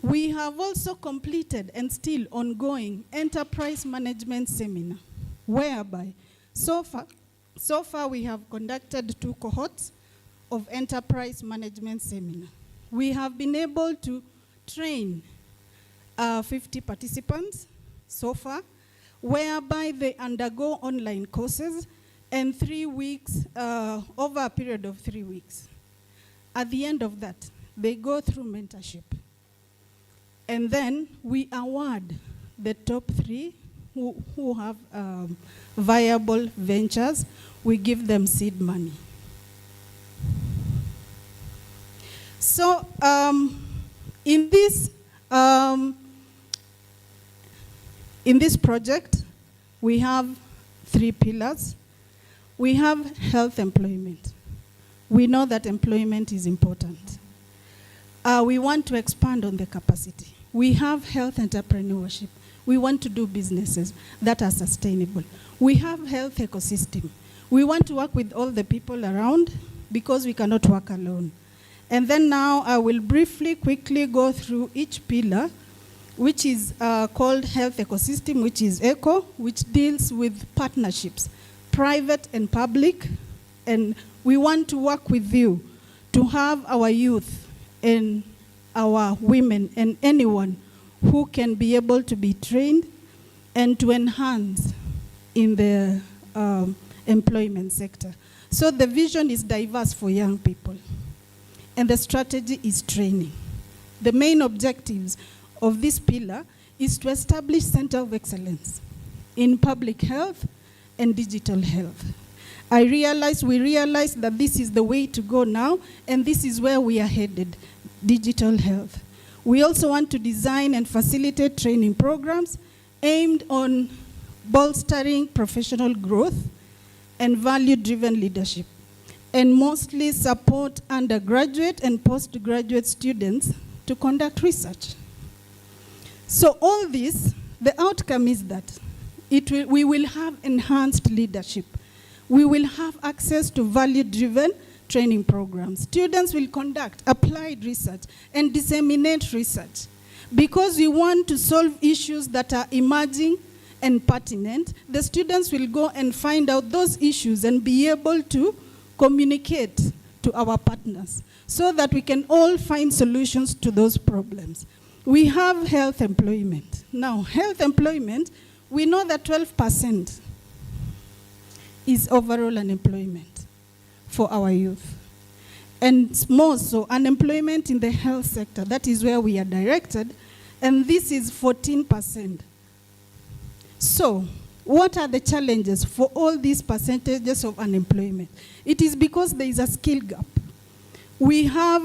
We have also completed and still ongoing enterprise management seminar, whereby so far we have conducted 2 cohorts of enterprise management seminar. We have been able to train 50 participants so far, whereby they undergo online courses and 3 weeks, over a period of 3 weeks. At the end of that, they go through mentorship. And then we award the top 3 who have viable ventures. We give them seed money. So in this project, we have 3 pillars. We have health employment. We know that employment is important. We want to expand on the capacity. We have health entrepreneurship. We want to do businesses that are sustainable. We have health ecosystem. We want to work with all the people around because we cannot work alone. And then now I will briefly, quickly go through each pillar, which is called health ecosystem, which is ECO, which deals with partnerships, private and public. And we want to work with you to have our youth and our women and anyone who can be able to be trained and to enhance in the employment sector. So the vision is diverse for young people, and the strategy is training. The main objectives of this pillar is to establish center of excellence in public health and digital health. We realize that this is the way to go now, and this is where we are headed, digital health. We also want to design and facilitate training programs aimed on bolstering professional growth and value-driven leadership, and mostly support undergraduate and postgraduate students to conduct research. So all this, the outcome is that we will have enhanced leadership. We will have access to value-driven training programs. Students will conduct applied research and disseminate research. Because we want to solve issues that are emerging and pertinent, the students will go and find out those issues and be able to communicate to our partners so that we can all find solutions to those problems. We have health employment. Now, health employment, we know that 12% is overall unemployment for our youth. And more so, unemployment in the health sector, that is where we are directed, and this is 14%. So, what are the challenges for all these percentages of unemployment? It is because there is a skill gap. We have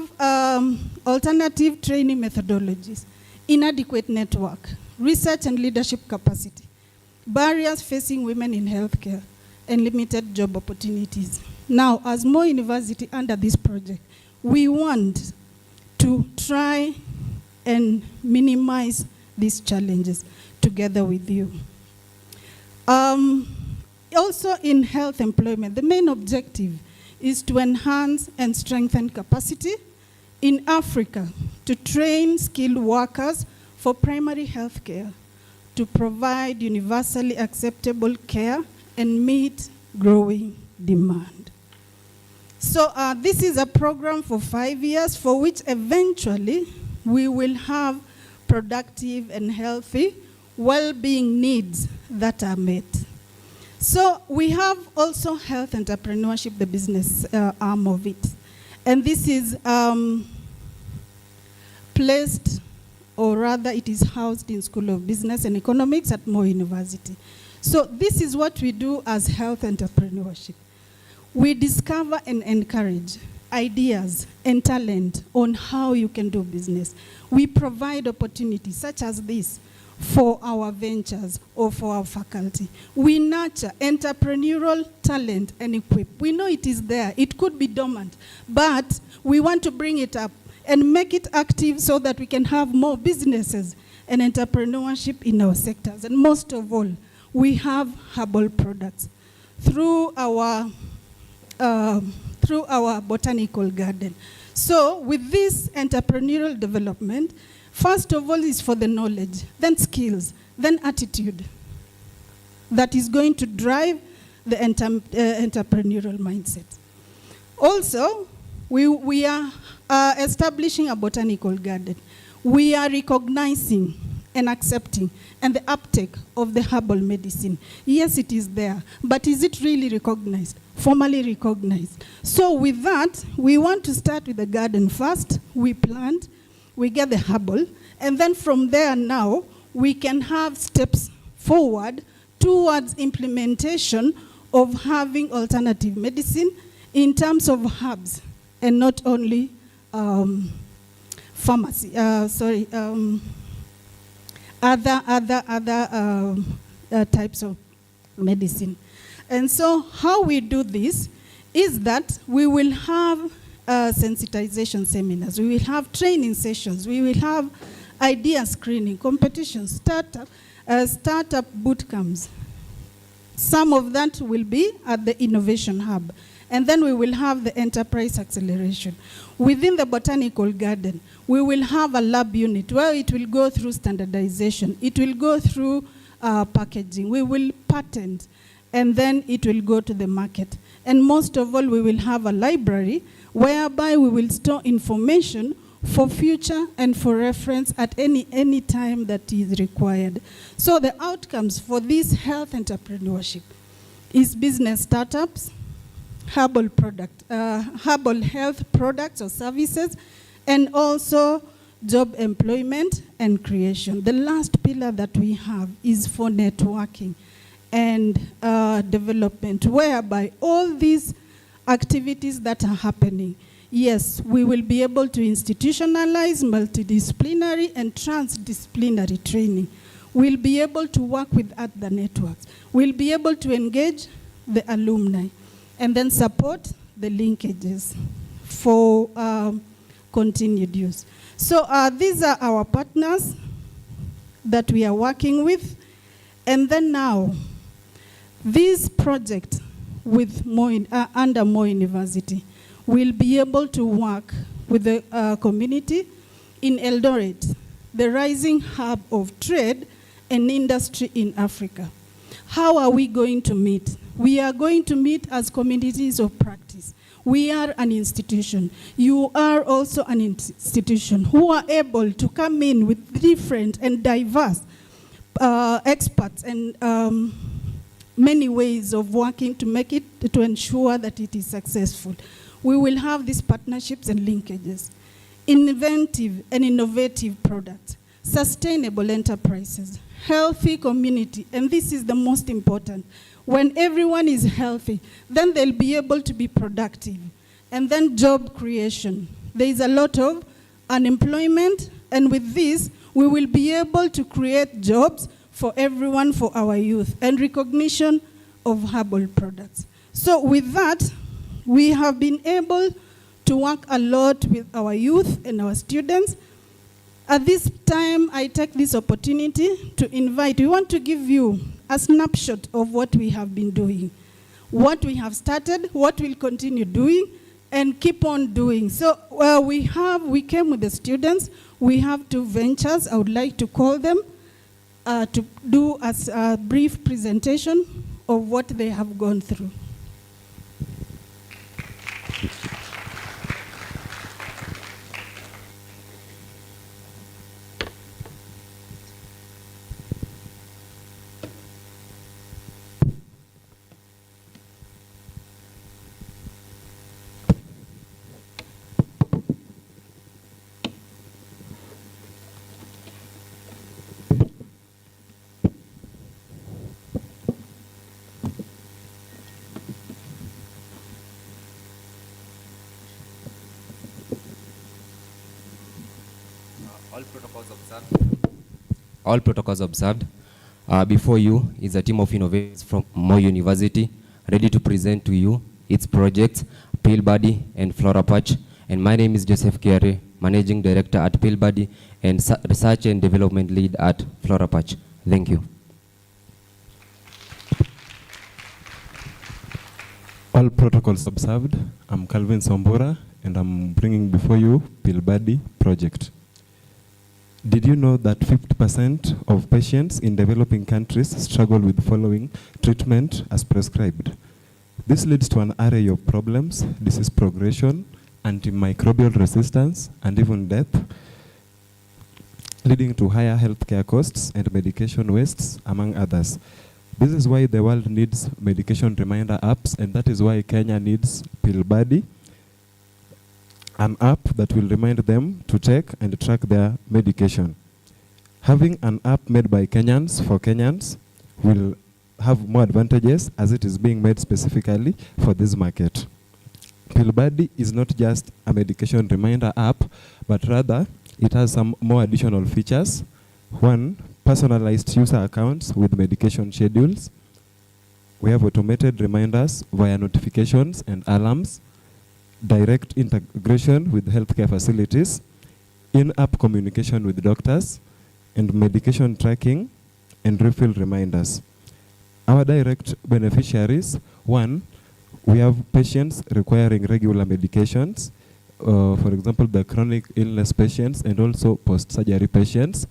alternative training methodologies, inadequate network, research and leadership capacity, barriers facing women in healthcare, and limited job opportunities. Now, as Mo University under this project, we want to try and minimize these challenges together with you. Also in health employment, the main objective is to enhance and strengthen capacity in Africa to train skilled workers for primary health care, to provide universally acceptable care and meet growing demand. So this is a program for 5 years for which eventually we will have productive and healthy well-being needs that are met. So we have also health entrepreneurship, the business arm of it. And this is placed, or rather it is housed in School of Business and Economics at Mo University. So this is what we do as health entrepreneurship. We discover and encourage ideas and talent on how you can do business. We provide opportunities such as this for our ventures or for our faculty. We nurture entrepreneurial talent and equip. We know it is there. It could be dormant, but we want to bring it up and make it active so that we can have more businesses and entrepreneurship in our sectors. And most of all, we have herbal products through our botanical garden. So with this entrepreneurial development, first of all is for the knowledge, then skills, then attitude that is going to drive the entrepreneurial mindset. Also, we are establishing a botanical garden. We are recognizing and accepting and the uptake of the herbal medicine. Yes, it is there, but is it really recognized, formally recognized? So with that, we want to start with the garden first. We plant, we get the herbal, and then from there now, we can have steps forward towards implementation of having alternative medicine in terms of herbs and not only pharmacy, other types of medicine. And so how we do this is that we will have sensitization seminars, we will have training sessions, we will have idea screening, competitions, startup boot camps, Some of that will be at the Innovation Hub. And then we will have the Enterprise Acceleration. Within the Botanical Garden, we will have a lab unit where it will go through standardization. It will go through packaging. We will patent, and then it will go to the market. And most of all, we will have a library whereby we will store information for future and for reference at any time that is required. So the outcomes for this health entrepreneurship is business startups, herbal health products or services, and also job employment and creation. The last pillar that we have is for networking and development, whereby all these activities that are happening, yes, we will be able to institutionalize multidisciplinary and transdisciplinary training. We'll be able to work with other networks. We'll be able to engage the alumni and then support the linkages for continued use. So these are our partners that we are working with. And then now, this project with under Moi University will be able to work with the community in Eldoret, the rising hub of trade and industry in Africa. How are we going to meet? We are going to meet as communities of practice. We are an institution. You are also an institution who are able to come in with different and diverse experts and many ways of working to make it, to ensure that it is successful. We will have these partnerships and linkages, inventive and innovative products, sustainable enterprises, healthy community, and this is the most important. When everyone is healthy, then they'll be able to be productive. And then job creation. There is a lot of unemployment, and with this, we will be able to create jobs for everyone, for our youth, and recognition of herbal products. So with that, we have been able to work a lot with our youth and our students. At this time, I take this opportunity to invite, we want to give you a snapshot of what we have been doing, what we have started, what we'll continue doing, and keep on doing. So we came with the students. We have 2 ventures, I would like to call them, to do a brief presentation of what they have gone through. All protocols observed. Before you is a team of innovators from Moi University, ready to present to you its projects, Peel Body and Flora Patch. And my name is Joseph Kiare, Managing Director at Peel Body and Research and Development Lead at Flora Patch. Thank you. All protocols observed. I'm Calvin Sombora, and I'm bringing before you Peel Body project. Did you know that 50% of patients in developing countries struggle with following treatment as prescribed? This leads to an array of problems, disease progression, antimicrobial resistance, and even death, leading to higher healthcare costs and medication wastes, among others. This is why the world needs medication reminder apps, and that is why Kenya needs Peel Body, an app that will remind them to check and track their medication. Having an app made by Kenyans for Kenyans will have more advantages as it is being made specifically for this market. Peel Body is not just a medication reminder app, but rather it has some more additional features. 1, personalized user accounts with medication schedules. We have automated reminders via notifications and alarms, direct integration with healthcare facilities, in-app communication with doctors, and medication tracking and refill reminders. Our direct beneficiaries, one, we have patients requiring regular medications, for example, the chronic illness patients and also post-surgery patients.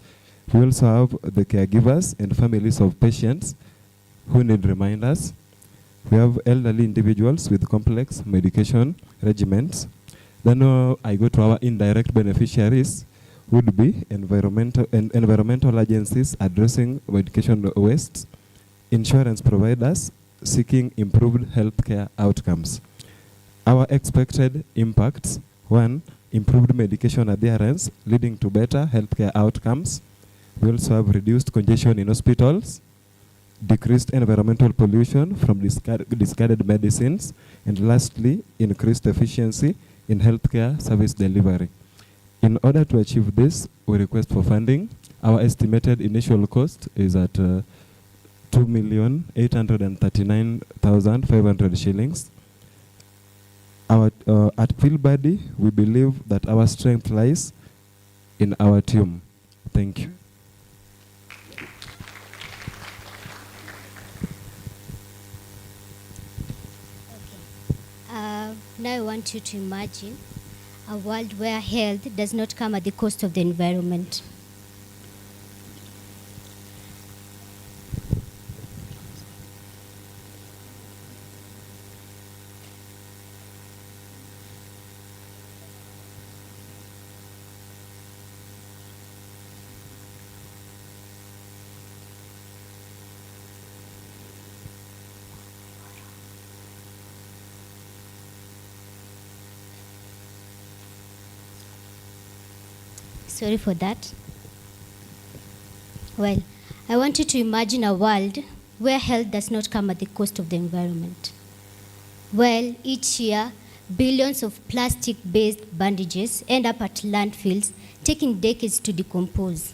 We also have the caregivers and families of patients who need reminders. We have elderly individuals with complex medication regimens. Then I go to our indirect beneficiaries, would be environmental agencies addressing medication waste, insurance providers seeking improved healthcare outcomes. Our expected impacts: one, improved medication adherence leading to better healthcare outcomes. We also have reduced congestion in hospitals, decreased environmental pollution from discarded medicines, and lastly, increased efficiency in healthcare service delivery. In order to achieve this, we request for funding. Our estimated initial cost is at 2,839,500 shillings. At Philbody, we believe that our strength lies in our team. Thank you. Now I want you to imagine a world where health does not come at the cost of the environment. Sorry for that. Well, I want you to imagine a world where health does not come at the cost of the environment. Well, each year, billions of plastic-based bandages end up at landfills, taking decades to decompose.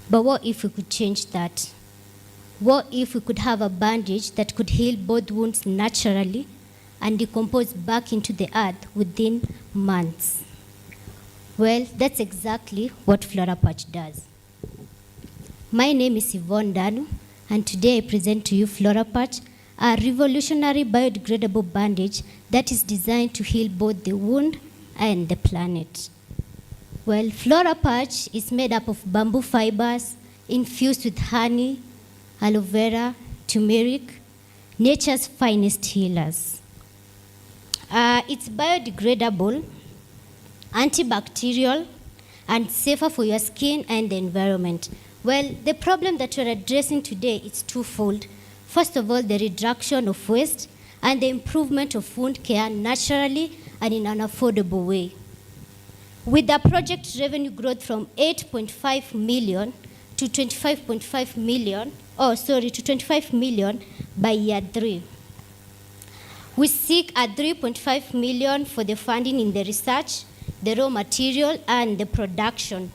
But what if we could change that? What if we could have a bandage that could heal both wounds naturally and decompose back into the earth within months? Well, that's exactly what Flora Patch does. My name is Yvonne Danu, and today I present to you Flora Patch, a revolutionary biodegradable bandage that is designed to heal both the wound and the planet. Well, Flora Patch is made up of bamboo fibers infused with honey, aloe vera, turmeric, nature's finest healers. It's biodegradable, antibacterial, and safer for your skin and the environment. Well, the problem that we're addressing today is twofold. First of all, the reduction of waste and the improvement of wound care naturally and in an affordable way. With the project revenue growth from 8.5 million to 25.5 million, to 25 million by year 3. We seek a 3.5 million for the funding in the research, the raw material, and the production.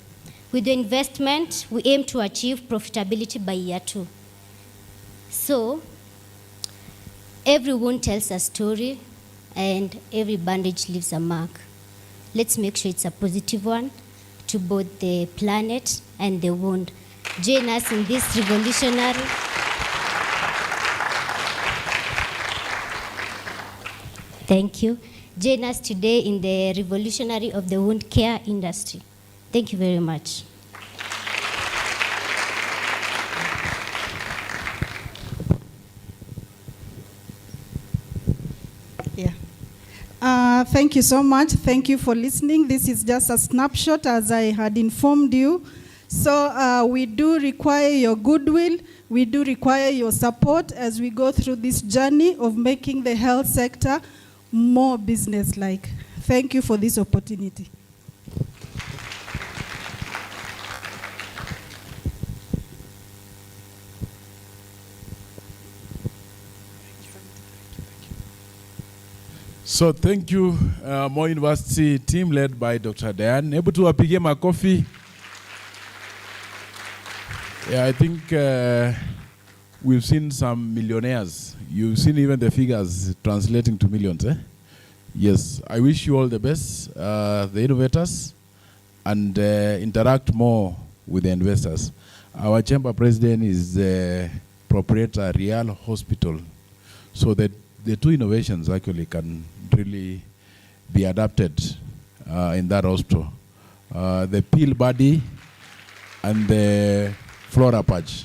With the investment, we aim to achieve profitability by year 2. So, every wound tells a story, and every bandage leaves a mark. Let's make sure it's a positive one to both the planet and the wound. Join us in this revolutionary. Thank you. Join us today in the revolutionary of the wound care industry. Thank you very much. Thank you so much. Thank you for listening. This is just a snapshot, as I had informed you. So we do require your goodwill. We do require your support as we go through this journey of making the health sector more business-like. Thank you for this opportunity. So thank you, Moi University team led by Dr. Diane. Able to apige makofi. Yeah, I think we've seen some millionaires. You've seen even the figures translating to millions, eh? Yes, I wish you all the best, the innovators, and interact more with the investors. Our chamber president is appropriate a real hospital, so that the two innovations actually can really be adapted in that hospital. The pill body and the flora patch.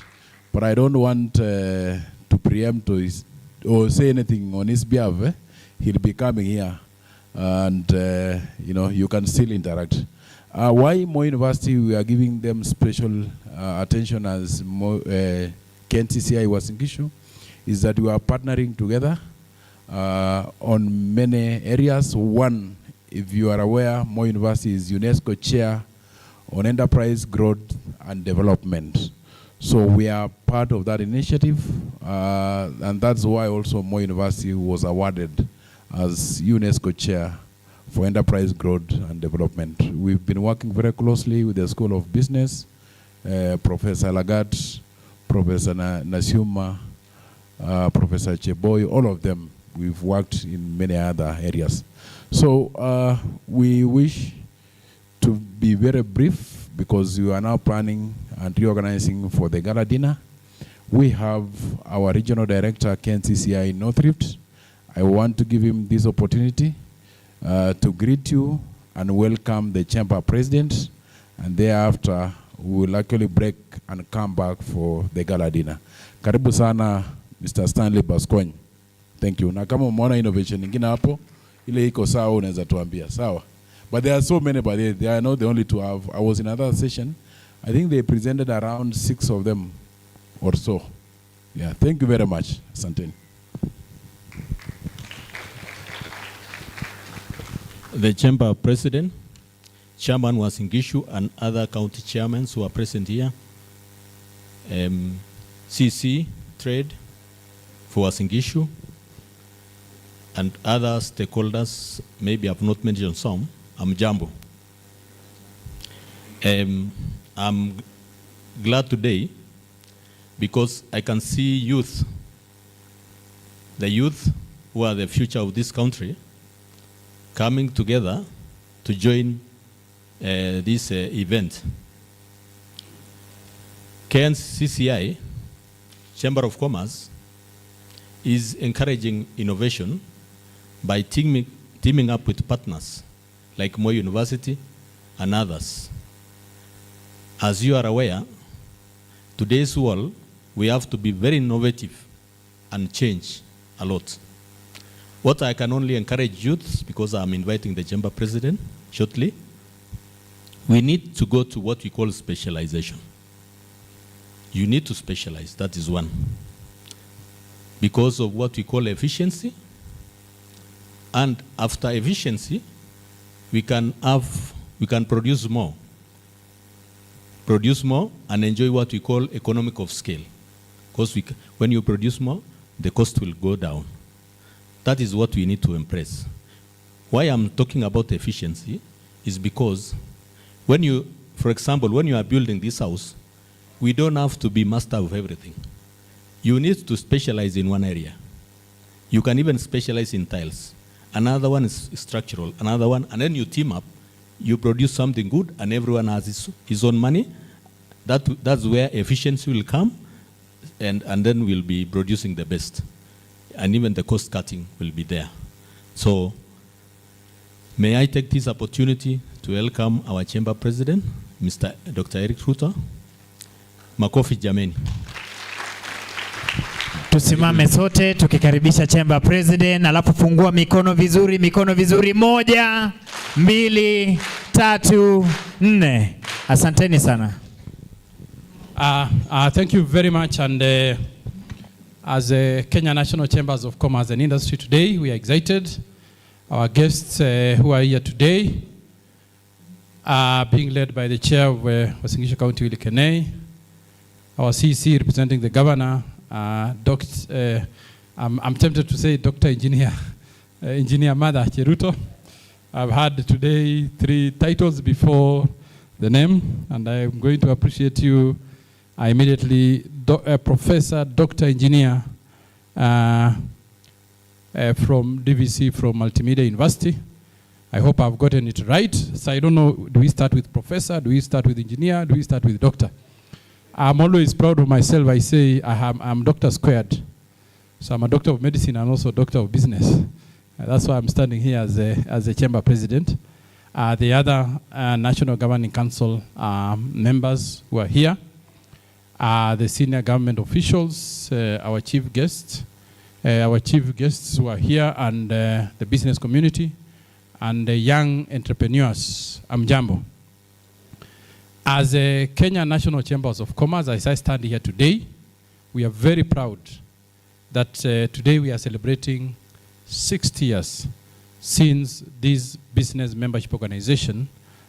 But I don't want to preempt or say anything on his behalf. He'll be coming here, and you can still interact. Why Moi University we are giving them special attention as KNCCI Uasin Gishu is that we are partnering together on many areas. One, if you are aware, Moi University is UNESCO chair on enterprise growth and development. So we are part of that initiative, and that's why also Moi University was awarded as UNESCO chair for enterprise growth and development. We've been working very closely with the School of Business, Professor Lagat, Professor Nasiuma, Professor Cheboy, all of them. We've worked in many other areas. So we wish to be very brief because we are now planning and reorganizing for the gala dinner. We have our regional director, KNCCI North Rift. I want to give him this opportunity to greet you and welcome the chamber president, and thereafter we will actually break and come back for the gala dinner. Karibu sana Mr. Stanley Baskony. Thank you. Na kama umeona innovation nyingine hapo, ile iko sawa unaweza tuambia, sawa? But there are so many, but they are not the only two. I was in another session. I think they presented around 6 of them or so. Yeah, thank you very much. Asanteni. The chamber president, Chairman Uasin Gishu, and other county chairmen who are present here, CC, Trade for Uasin Gishu, and other stakeholders, maybe I've not mentioned some. I'm Jambo. I'm glad today because I can see youth, the youth who are the future of this country, coming together to join this event. KNCCI, Chamber of Commerce, is encouraging innovation by teaming up with partners like Moi University and others. As you are aware, today's world, we have to be very innovative and change a lot. What I can only encourage youth, because I'm inviting the chamber president shortly, we need to go to what we call specialization. You need to specialize, that is one. Because of what we call efficiency, and after efficiency, we can produce more and enjoy what we call economic of scale. Because when you produce more, the cost will go down. That is what we need to impress. Why I'm talking about efficiency is because when you, for example, when you are building this house, we don't have to be master of everything. You need to specialize in one area. You can even specialize in tiles. Another one is structural, another one, and then you team up, you produce something good, and everyone has his own money. That's where efficiency will come, and then we'll be producing the best. And even the cost cutting will be there. So, may I take this opportunity to welcome our chamber president, Mr. Dr. Eric Rupa. Makofi jameni. Tusimame sote tukikaribisha chamber president, alafu fungua mikono vizuri, 1, 2, 3, 4. Asanteni sana. Thank you very much, and as Kenya National Chambers of Commerce and Industry today, we are excited. Our guests who are here today are being led by the chair of Uasin Gishu County, Willie Kenei, our CC representing the governor, I'm tempted to say Dr. Engineer Mother Cheruto. I've had today 3 titles before the name, and I'm going to appreciate you immediately, Professor Dr. Engineer from DVC from Multimedia University. I hope I've gotten it right. So I don't know, do we start with professor, do we start with engineer, do we start with doctor? I'm always proud of myself. I say I'm Dr. Squared. So I'm a doctor of medicine and also a doctor of business. That's why I'm standing here as a chamber president. The other National Governing Council members who are here, the senior government officials, our chief guests who are here, and the business community, and the young entrepreneurs. Amjambo. As a Kenya National Chambers of Commerce, as I stand here today, we are very proud that today we are celebrating 60 years since this business membership organization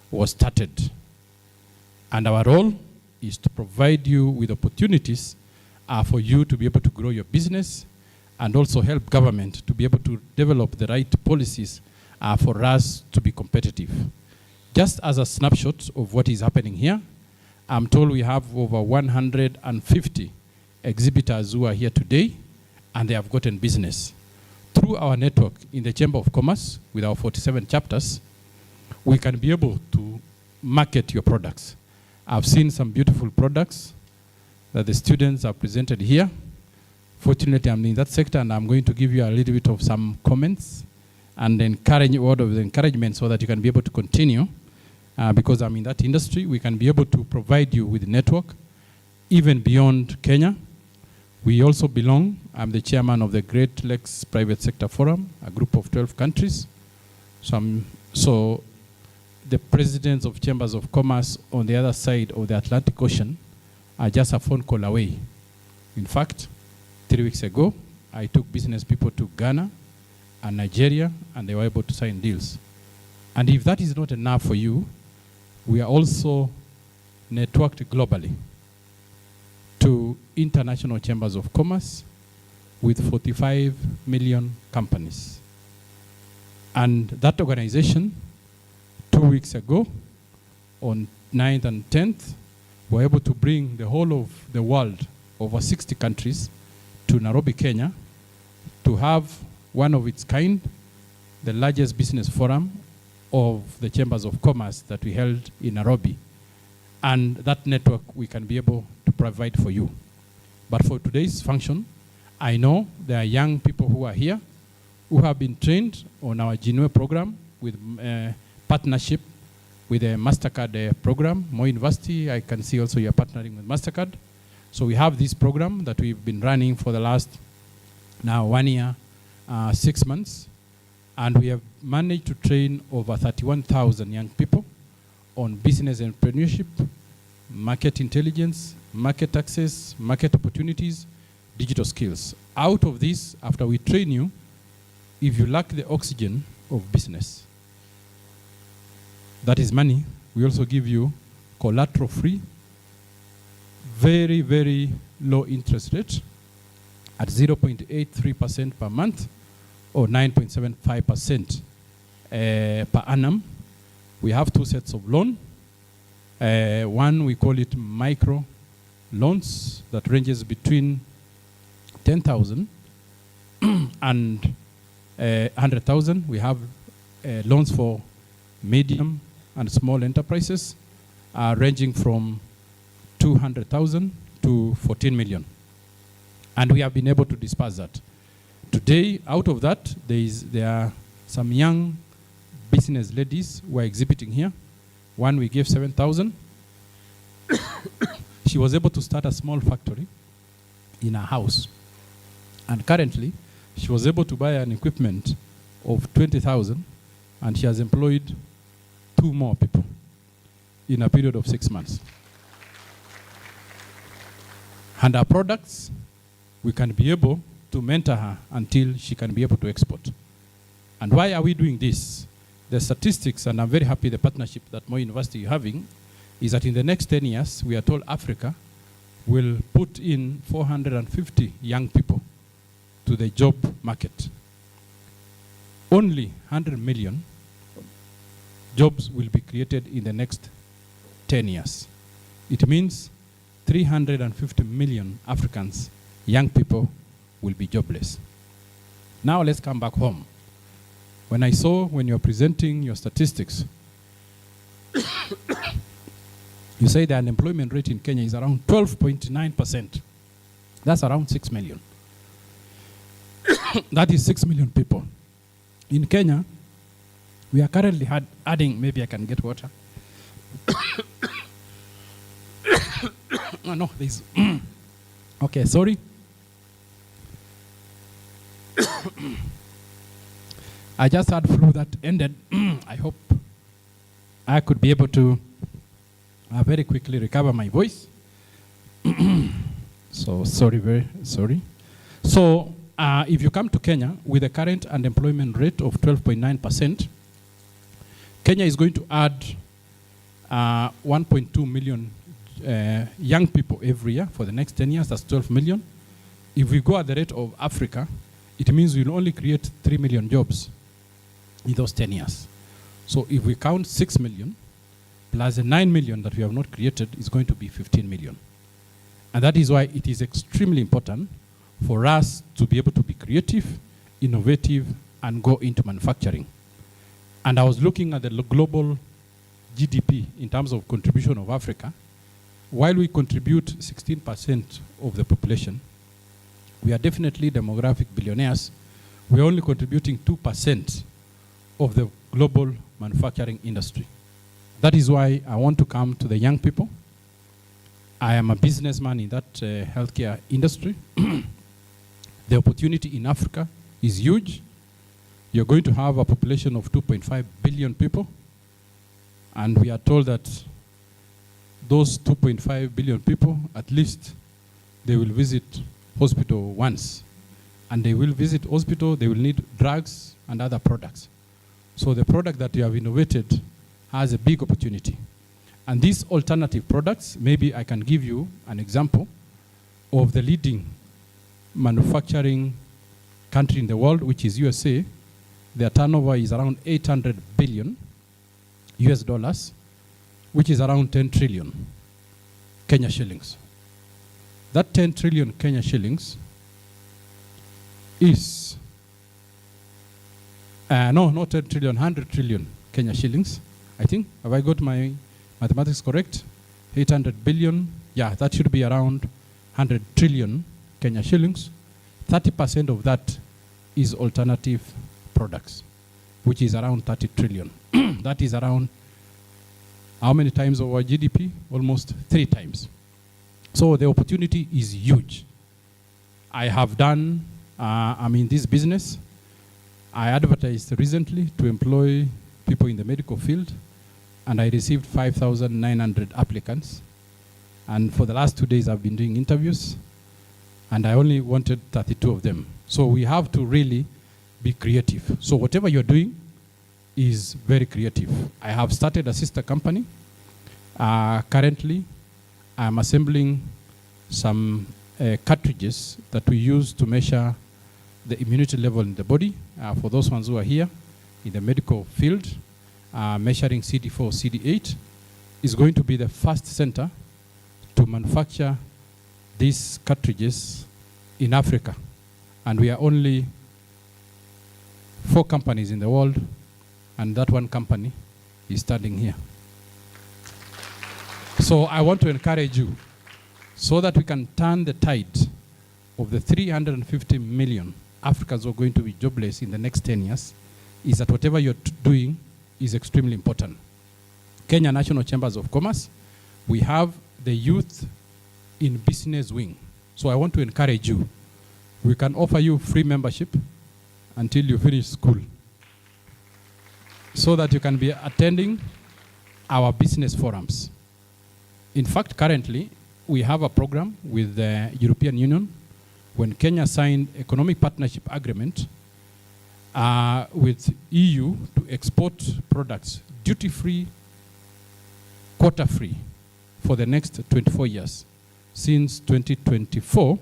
was started. And our role is to provide you with opportunities for you to be able to grow your business and also help government to be able to develop the right policies for us to be competitive. Just as a snapshot of what is happening here, I'm told we have over 150 exhibitors who are here today, and they have gotten business. Through our network in the Chamber of Commerce, with our 47 chapters, we can be able to market your products. I've seen some beautiful products that the students have presented here. Fortunately, I'm in that sector, and I'm going to give you a little bit of some comments and encourage word of encouragement so that you can be able to continue. Because I'm in that industry, we can be able to provide you with a network even beyond Kenya. We also belong, I'm the chairman of the Great Lakes Private Sector Forum, a group of 12 countries. So the presidents of chambers of commerce on the other side of the Atlantic Ocean are just a phone call away. In fact, 3 weeks ago, I took business people to Ghana and Nigeria, and they were able to sign deals. And if that is not enough for you, we are also networked globally to international chambers of commerce with 45 million companies. And that organization, 2 weeks ago, on 9th and 10th, were able to bring the whole of the world, over 60 countries, to Nairobi, Kenya, to have one of its kind, the largest business forum of the chambers of commerce that we held in Nairobi. And that network we can be able to provide for you. But for today's function, I know there are young people who are here who have been trained on our Ginue program with partnership with the MasterCard program. Moi University, I can see also you're partnering with MasterCard. So we have this program that we've been running for the last now 1 year, 6 months. And we have managed to train over 31,000 young people on business entrepreneurship, market intelligence, market access, market opportunities, digital skills. Out of this, after we train you, if you lack the oxygen of business, that is money, we also give you collateral-free, very, very low interest rate at 0.83% per month or 9.75% per annum. We have 2 sets of loan. One, we call it micro loans that ranges between 10,000 and 100,000. We have loans for medium and small enterprises ranging from 200,000 to 14 million. And we have been able to disperse that. Today, out of that, there are some young business ladies who are exhibiting here. One, we gave 7,000. She was able to start a small factory in her house. And currently, she was able to buy an equipment of 20,000, and she has employed 2 more people in a period of 6 months. And our products, we can be able to mentor her until she can be able to export. And why are we doing this? The statistics, and I'm very happy the partnership that Moi University is having, is that in the next 10 years, we are told Africa will put in 450 young people to the job market. Only 100 million jobs will be created in the next 10 years. It means 350 million Africans, young people, will be jobless. Now let's come back home. When I saw when you're presenting your statistics, You say the unemployment rate in Kenya is around 12.9%. That's around 6 million. That is 6 million people. In Kenya, we are currently adding, maybe I can get water. Oh, no, this. Okay, sorry. I just had flu that ended. I hope I could be able to very quickly recover my voice. So sorry, very sorry. So if you come to Kenya with a current unemployment rate of 12.9%, Kenya is going to add 1.2 million young people every year for the next 10 years. That's 12 million. If we go at the rate of Africa, it means we'll only create 3 million jobs in those 10 years. So if we count 6 million, plus the 9 million that we have not created, is going to be 15 million. And that is why it is extremely important for us to be able to be creative, innovative, and go into manufacturing. And I was looking at the global GDP in terms of contribution of Africa. While we contribute 16% of the population, we are definitely demographic billionaires. We are only contributing 2% of the global manufacturing industry. That is why I want to come to the young people. I am a businessman in that healthcare industry. The opportunity in Africa is huge. You're going to have a population of 2.5 billion people. And we are told that those 2.5 billion people, at least, they will visit hospital once. And they will visit hospital, they will need drugs and other products. So the product that you have innovated has a big opportunity. And these alternative products, maybe I can give you an example of the leading manufacturing country in the world, which is USA. Their turnover is around 800 billion US dollars, which is around 10 trillion Kenya shillings. That 10 trillion Kenya shillings is, no, not 10 trillion, 100 trillion Kenya shillings. I think, have I got my mathematics correct? 800 billion, yeah, that should be around 100 trillion Kenya shillings. 30% of that is alternative products, which is around 30 trillion. That is around how many times of our GDP? Almost 3 times. So the opportunity is huge. I have done, I'm in this business. I advertised recently to employ people in the medical field, and I received 5,900 applicants. And for the last 2 days, I've been doing interviews, and I only wanted 32 of them. So we have to really be creative. So whatever you're doing is very creative. I have started a sister company. Currently, I'm assembling some cartridges that we use to measure the immunity level in the body. For those ones who are here in the medical field, measuring CD4, CD8 is going to be the first center to manufacture these cartridges in Africa. And we are only 4 companies in the world, and that one company is standing here. So I want to encourage you so that we can turn the tide of the 350 million Africans who are going to be jobless in the next 10 years, is that whatever you're doing is extremely important. Kenya National Chambers of Commerce, we have the youth in business wing. So I want to encourage you. We can offer you free membership until you finish school, so that you can be attending our business forums. In fact, currently, we have a program with the European Union. When Kenya signed economic partnership agreement with EU to export products duty-free, quota-free for the next 24 years. Since 2024,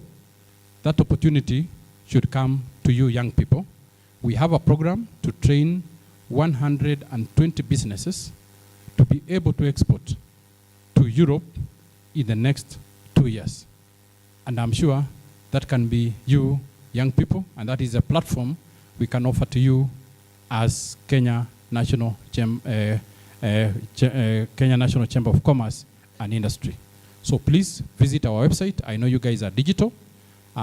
that opportunity should come to you young people. We have a program to train 120 businesses to be able to export to Europe in the next 2 years. And I'm sure that can be you, young people, and that is a platform we can offer to you as Kenya National Chamber of Commerce and industry. So please visit our website. I know you guys are digital.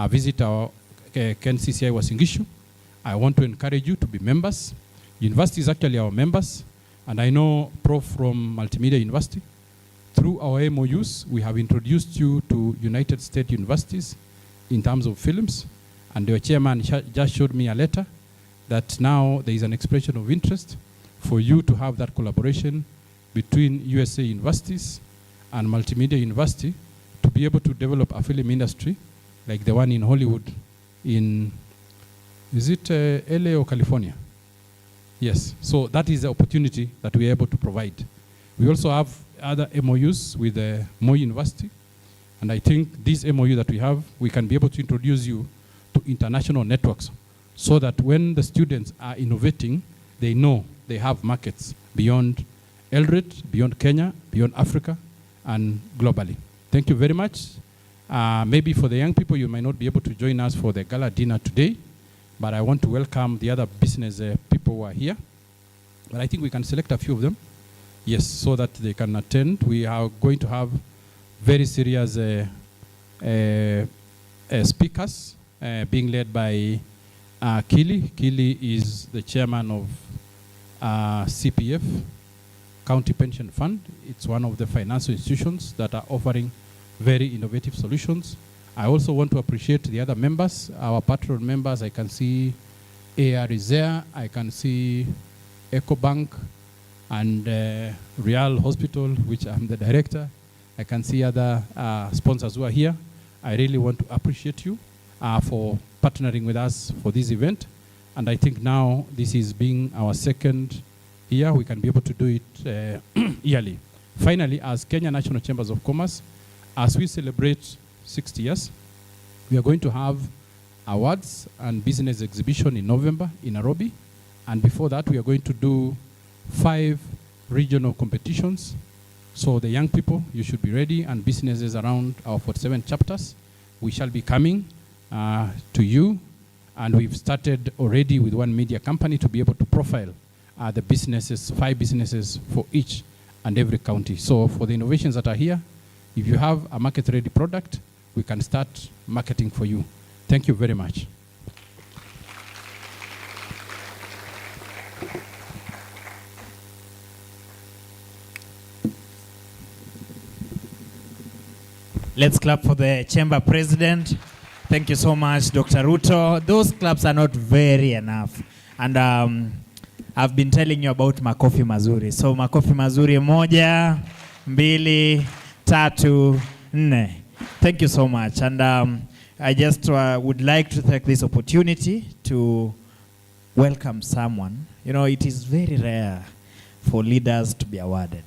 Visit our KNCCI Uasin Gishu. I want to encourage you to be members. University is actually our members. And I know Prof from Multimedia University. Through our MOUs, we have introduced you to United States universities in terms of films. And the chairman just showed me a letter that now there is an expression of interest for you to have that collaboration between USA universities and Multimedia University to be able to develop a film industry like the one in Hollywood in, is it LA or California? Yes, so that is the opportunity that we are able to provide. We also have other MOUs with Moi University, and I think this MOU that we have, we can be able to introduce you to international networks so that when the students are innovating, they know they have markets beyond Eldoret, beyond Kenya, beyond Africa, and globally. Thank you very much. Maybe for the young people, you might not be able to join us for the gala dinner today, but I want to welcome the other business people who are here. But I think we can select a few of them, yes, so that they can attend. We are going to have very serious speakers being led by Kili. Kili is the chairman of CPF, County Pension Fund. It's one of the financial institutions that are offering very innovative solutions. I also want to appreciate the other members, our patron members. I can see AR is there. I can see EcoBank and Real Hospital, which I'm the director. I can see other sponsors who are here. I really want to appreciate you for partnering with us for this event. And I think now this is being our second year. We can be able to do it yearly. Finally, as Kenya National Chambers of Commerce, as we celebrate 60 years, we are going to have awards and business exhibition in November in Nairobi. And before that, we are going to do 5 regional competitions. So the young people, you should be ready, and businesses around our 47 chapters. We shall be coming to you, and we've started already with one media company to be able to profile the businesses, 5 businesses for each and every county. So for the innovations that are here, if you have a market-ready product, we can start marketing for you. Thank you very much. Let's clap for the chamber president. Thank you so much, Dr. Ruto. Those claps are not very enough. And I've been telling you about makofi mazuri. So makofi mazuri 1, 2, 3, 4. Thank you so much. And I just would like to take this opportunity to welcome someone. You know, it is very rare for leaders to be awarded.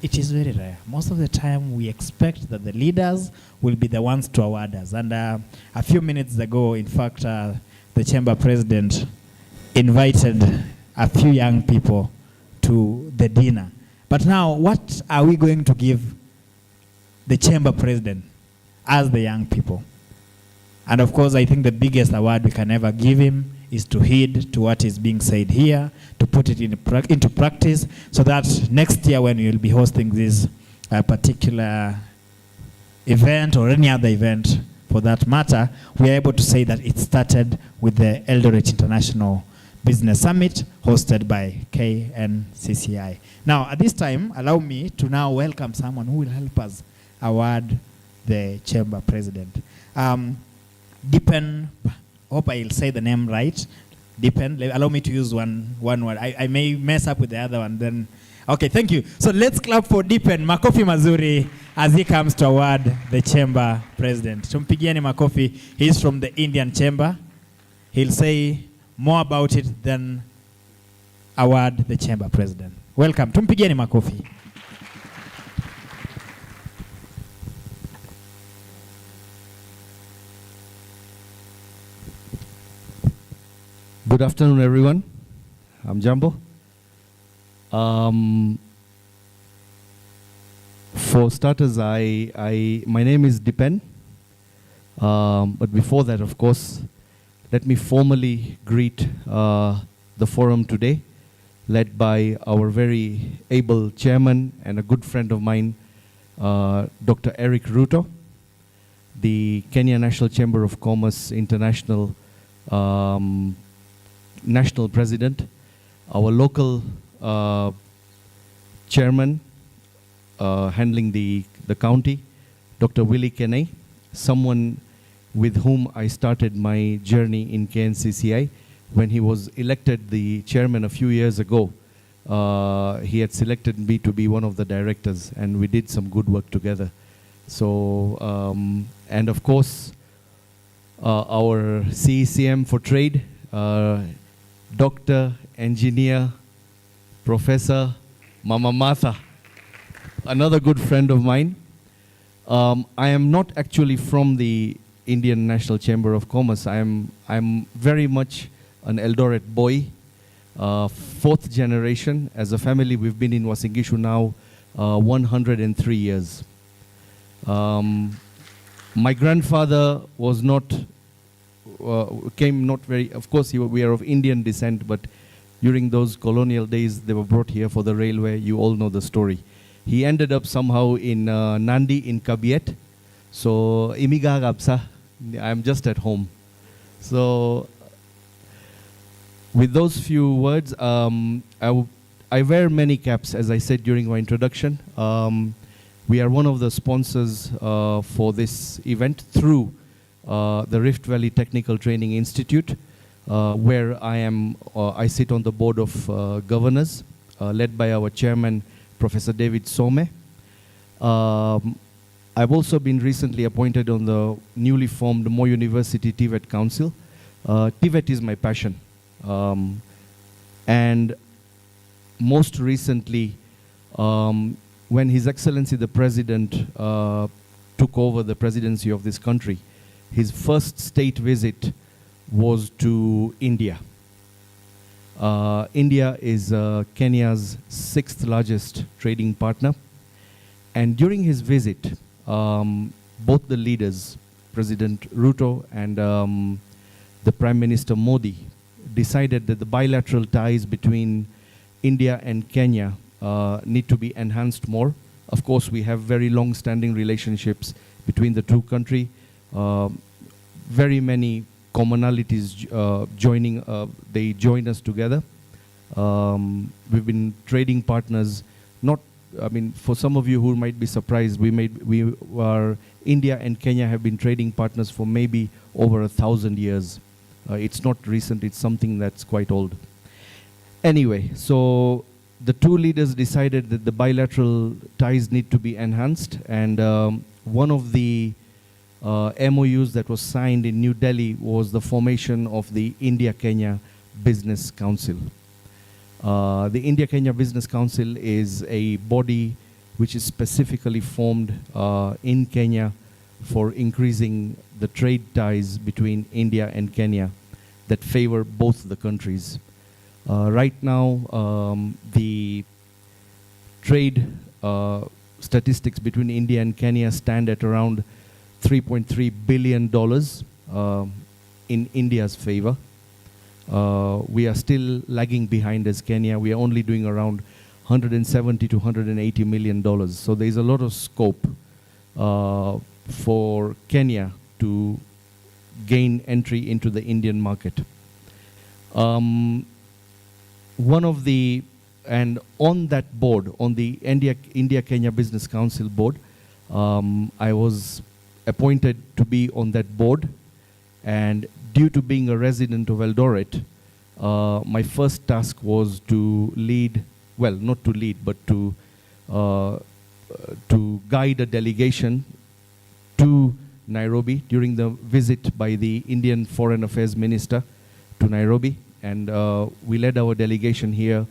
It is very rare. Most of the time we expect that the leaders will be the ones to award us. And a few minutes ago, in fact, the chamber president invited a few young people to the dinner. But now, what are we going to give the chamber president as the young people? And of course, I think the biggest award we can ever give him is to heed to what is being said here, to put it into practice, so that next year when we will be hosting this particular event or any other event for that matter, we are able to say that it started with the Eldoret International Business Summit hosted by KNCCI. Now, at this time, allow me to now welcome someone who will help us award the chamber president. Deepen, hope I'll say the name right. Deepen, allow me to use one word. I may mess up with the other one then. Okay, thank you. So let's clap for Deepen, makofi mazuri, as he comes to award the chamber president. Tumpigieni makofi. He's from the Indian chamber. He'll say more about it than award the chamber president. Welcome. Tumpigieni makofi. Good afternoon, everyone. I'm Jambo. For starters, my name is Deepen. But before that, of course, let me formally greet the forum today. led by our very able chairman and a good friend of mine, Dr. Eric Ruto, the Kenya National Chamber of Commerce International National President, our local chairman handling the county, Dr. Willie Kenny, someone with whom I started my journey in KNCCI. When he was elected the chairman a few years ago, he had selected me to be one of the directors, and we did some good work together. So, and of course, our CECM for Trade, Doctor, Engineer, Professor Mama Martha, another good friend of mine. I am not actually from the Indian National Chamber of Commerce. I'm very much an Eldoret boy, fourth generation. As a family, we've been in Uasin Gishu now 103 years. My grandfather was not, came not very, of course we are of Indian descent, but during those colonial days they were brought here for the railway. You all know the story. He ended up somehow in Nandi in Kabiet. So, imiga gapsa, I'm just at home. So, with those few words, I wear many caps, as I said during my introduction. We are one of the sponsors for this event through the Rift Valley Technical Training Institute, where I sit on the board of governors, led by our chairman, Professor David Some. I've also been recently appointed on the newly formed Moi University TVET Council. TVET is my passion. And most recently, when His Excellency the President took over the presidency of this country, his first state visit was to India. India is Kenya's 6th largest trading partner. And during his visit, both the leaders, President Ruto and the Prime Minister Modi, decided that the bilateral ties between India and Kenya need to be enhanced more. Of course, we have very long-standing relationships between the two countries. Very many commonalities they join us together. We've been trading partners, for some of you who might be surprised, India and Kenya have been trading partners for maybe over 1,000 years. It's not recent, it's something that's quite old. Anyway, so the two leaders decided that the bilateral ties need to be enhanced, and one of the MOUs that was signed in New Delhi was the formation of the India-Kenya Business Council. The India-Kenya Business Council is a body which is specifically formed in Kenya for increasing the trade ties between India and Kenya that favor both the countries. Right now, the trade statistics between India and Kenya stand at around $3.3 billion in India's favor. We are still lagging behind as Kenya. We are only doing around $170 to $180 million. So there is a lot of scope for Kenya to gain entry into the Indian market. And on that board, on the India-Kenya Business Council board, I was appointed to be on that board, and due to being a resident of Eldoret, my first task was to lead, well, not to lead, but to guide a delegation to Nairobi during the visit by the Indian Foreign Affairs Minister to Nairobi. And we led our delegation here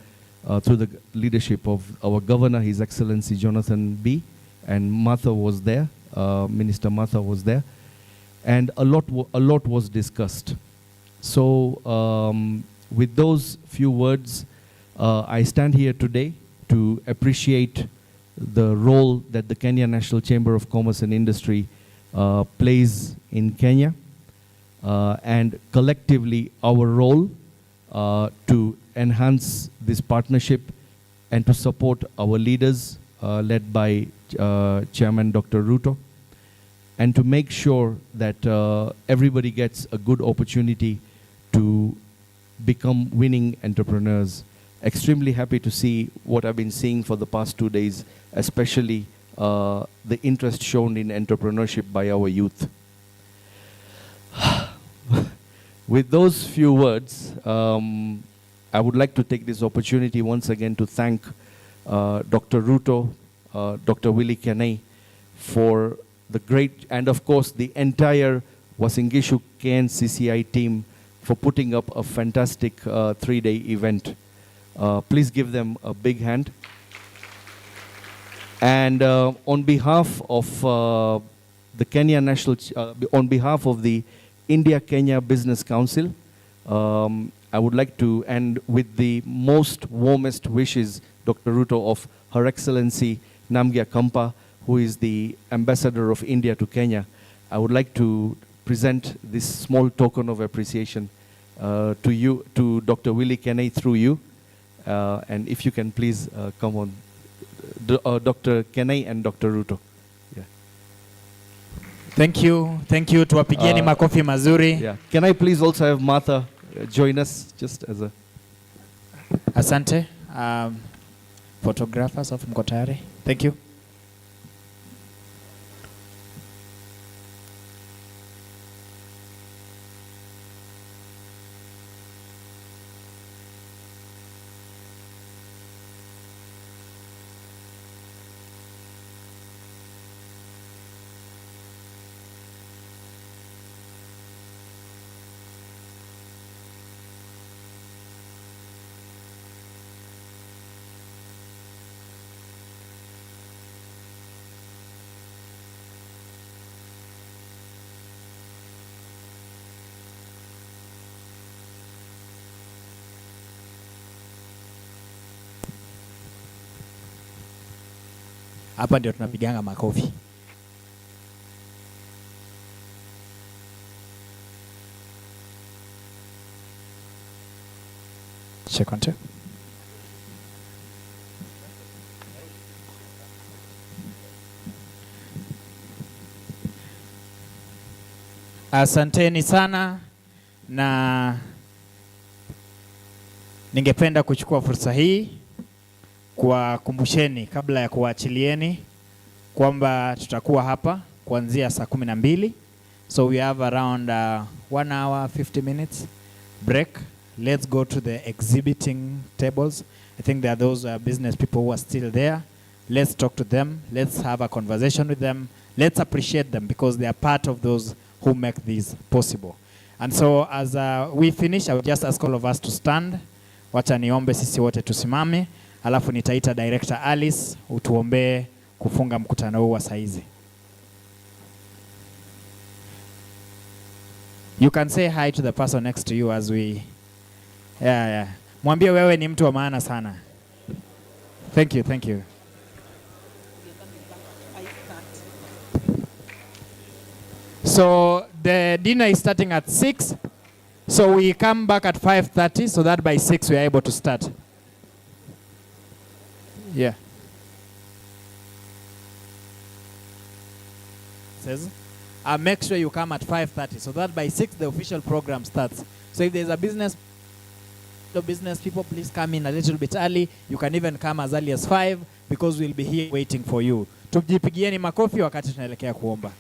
through the leadership of our governor, His Excellency Jonathan B. And Martha was there, Minister Martha was there. And a lot was discussed. So with those few words, I stand here today to appreciate the role that the Kenya National Chamber of Commerce and Industry plays in Kenya, and collectively our role to enhance this partnership and to support our leaders led by Chairman Dr. Ruto, and to make sure that everybody gets a good opportunity to become winning entrepreneurs. Extremely happy to see what I've been seeing for the past 2 days, especially the interest shown in entrepreneurship by our youth. With those few words, I would like to take this opportunity once again to thank Dr. Ruto, Dr. Willie Kenai for the great, and of course the entire Uasin Gishu KNCCI team for putting up a fantastic 3-day event. Please give them a big hand. And on behalf of the Kenya National, on behalf of the India-Kenya Business Council, I would like to end with the most warmest wishes, Dr. Ruto, of Her Excellency Namgya Kampa, who is the Ambassador of India to Kenya. I would like to present this small token of appreciation to you, to Dr. Willie Kenai through you. And if you can please come on, Dr. Kenai and Dr. Ruto. Yeah. Thank you. Thank you. Tuwapigieni makofi mazuri. Yeah. Can I please also have Martha join us just as a... Asante. Photographers of mko tayari? Thank you. Hapa ndio tunapiganga makofi. Check on two. Asanteni sana, na ningependa kuchukua fursa hii kuwakumbusheni kabla ya kuwaachilieni kwamba tutakuwa hapa kuanzia saa 12. So we have around 1 hour 50 minutes break. Let's go to the exhibiting tables. I think there are those business people who are still there. Let's talk to them. Let's have a conversation with them. Let's appreciate them because they are part of those who make this possible. And so as we finish, I will just ask all of us to stand. Wacha niombe sisi wote tusimame. Alafu nitaita Director Alice utuombee kufunga mkutano huu wa saizi. You can say hi to the person next to you as we... Yeah. Mwambie wewe ni mtu wa maana sana. Thank you, thank you. So the dinner is starting at 6. So we come back at 5:30 so that by 6 we are able to start. Yeah. Says, make sure you come at 5:30 so that by 6 the official program starts. So if there's a business people, please come in a little bit early. You can even come as early as 5 because we'll be here waiting for you. Tujipigieni makofi wakati tunaelekea kuomba.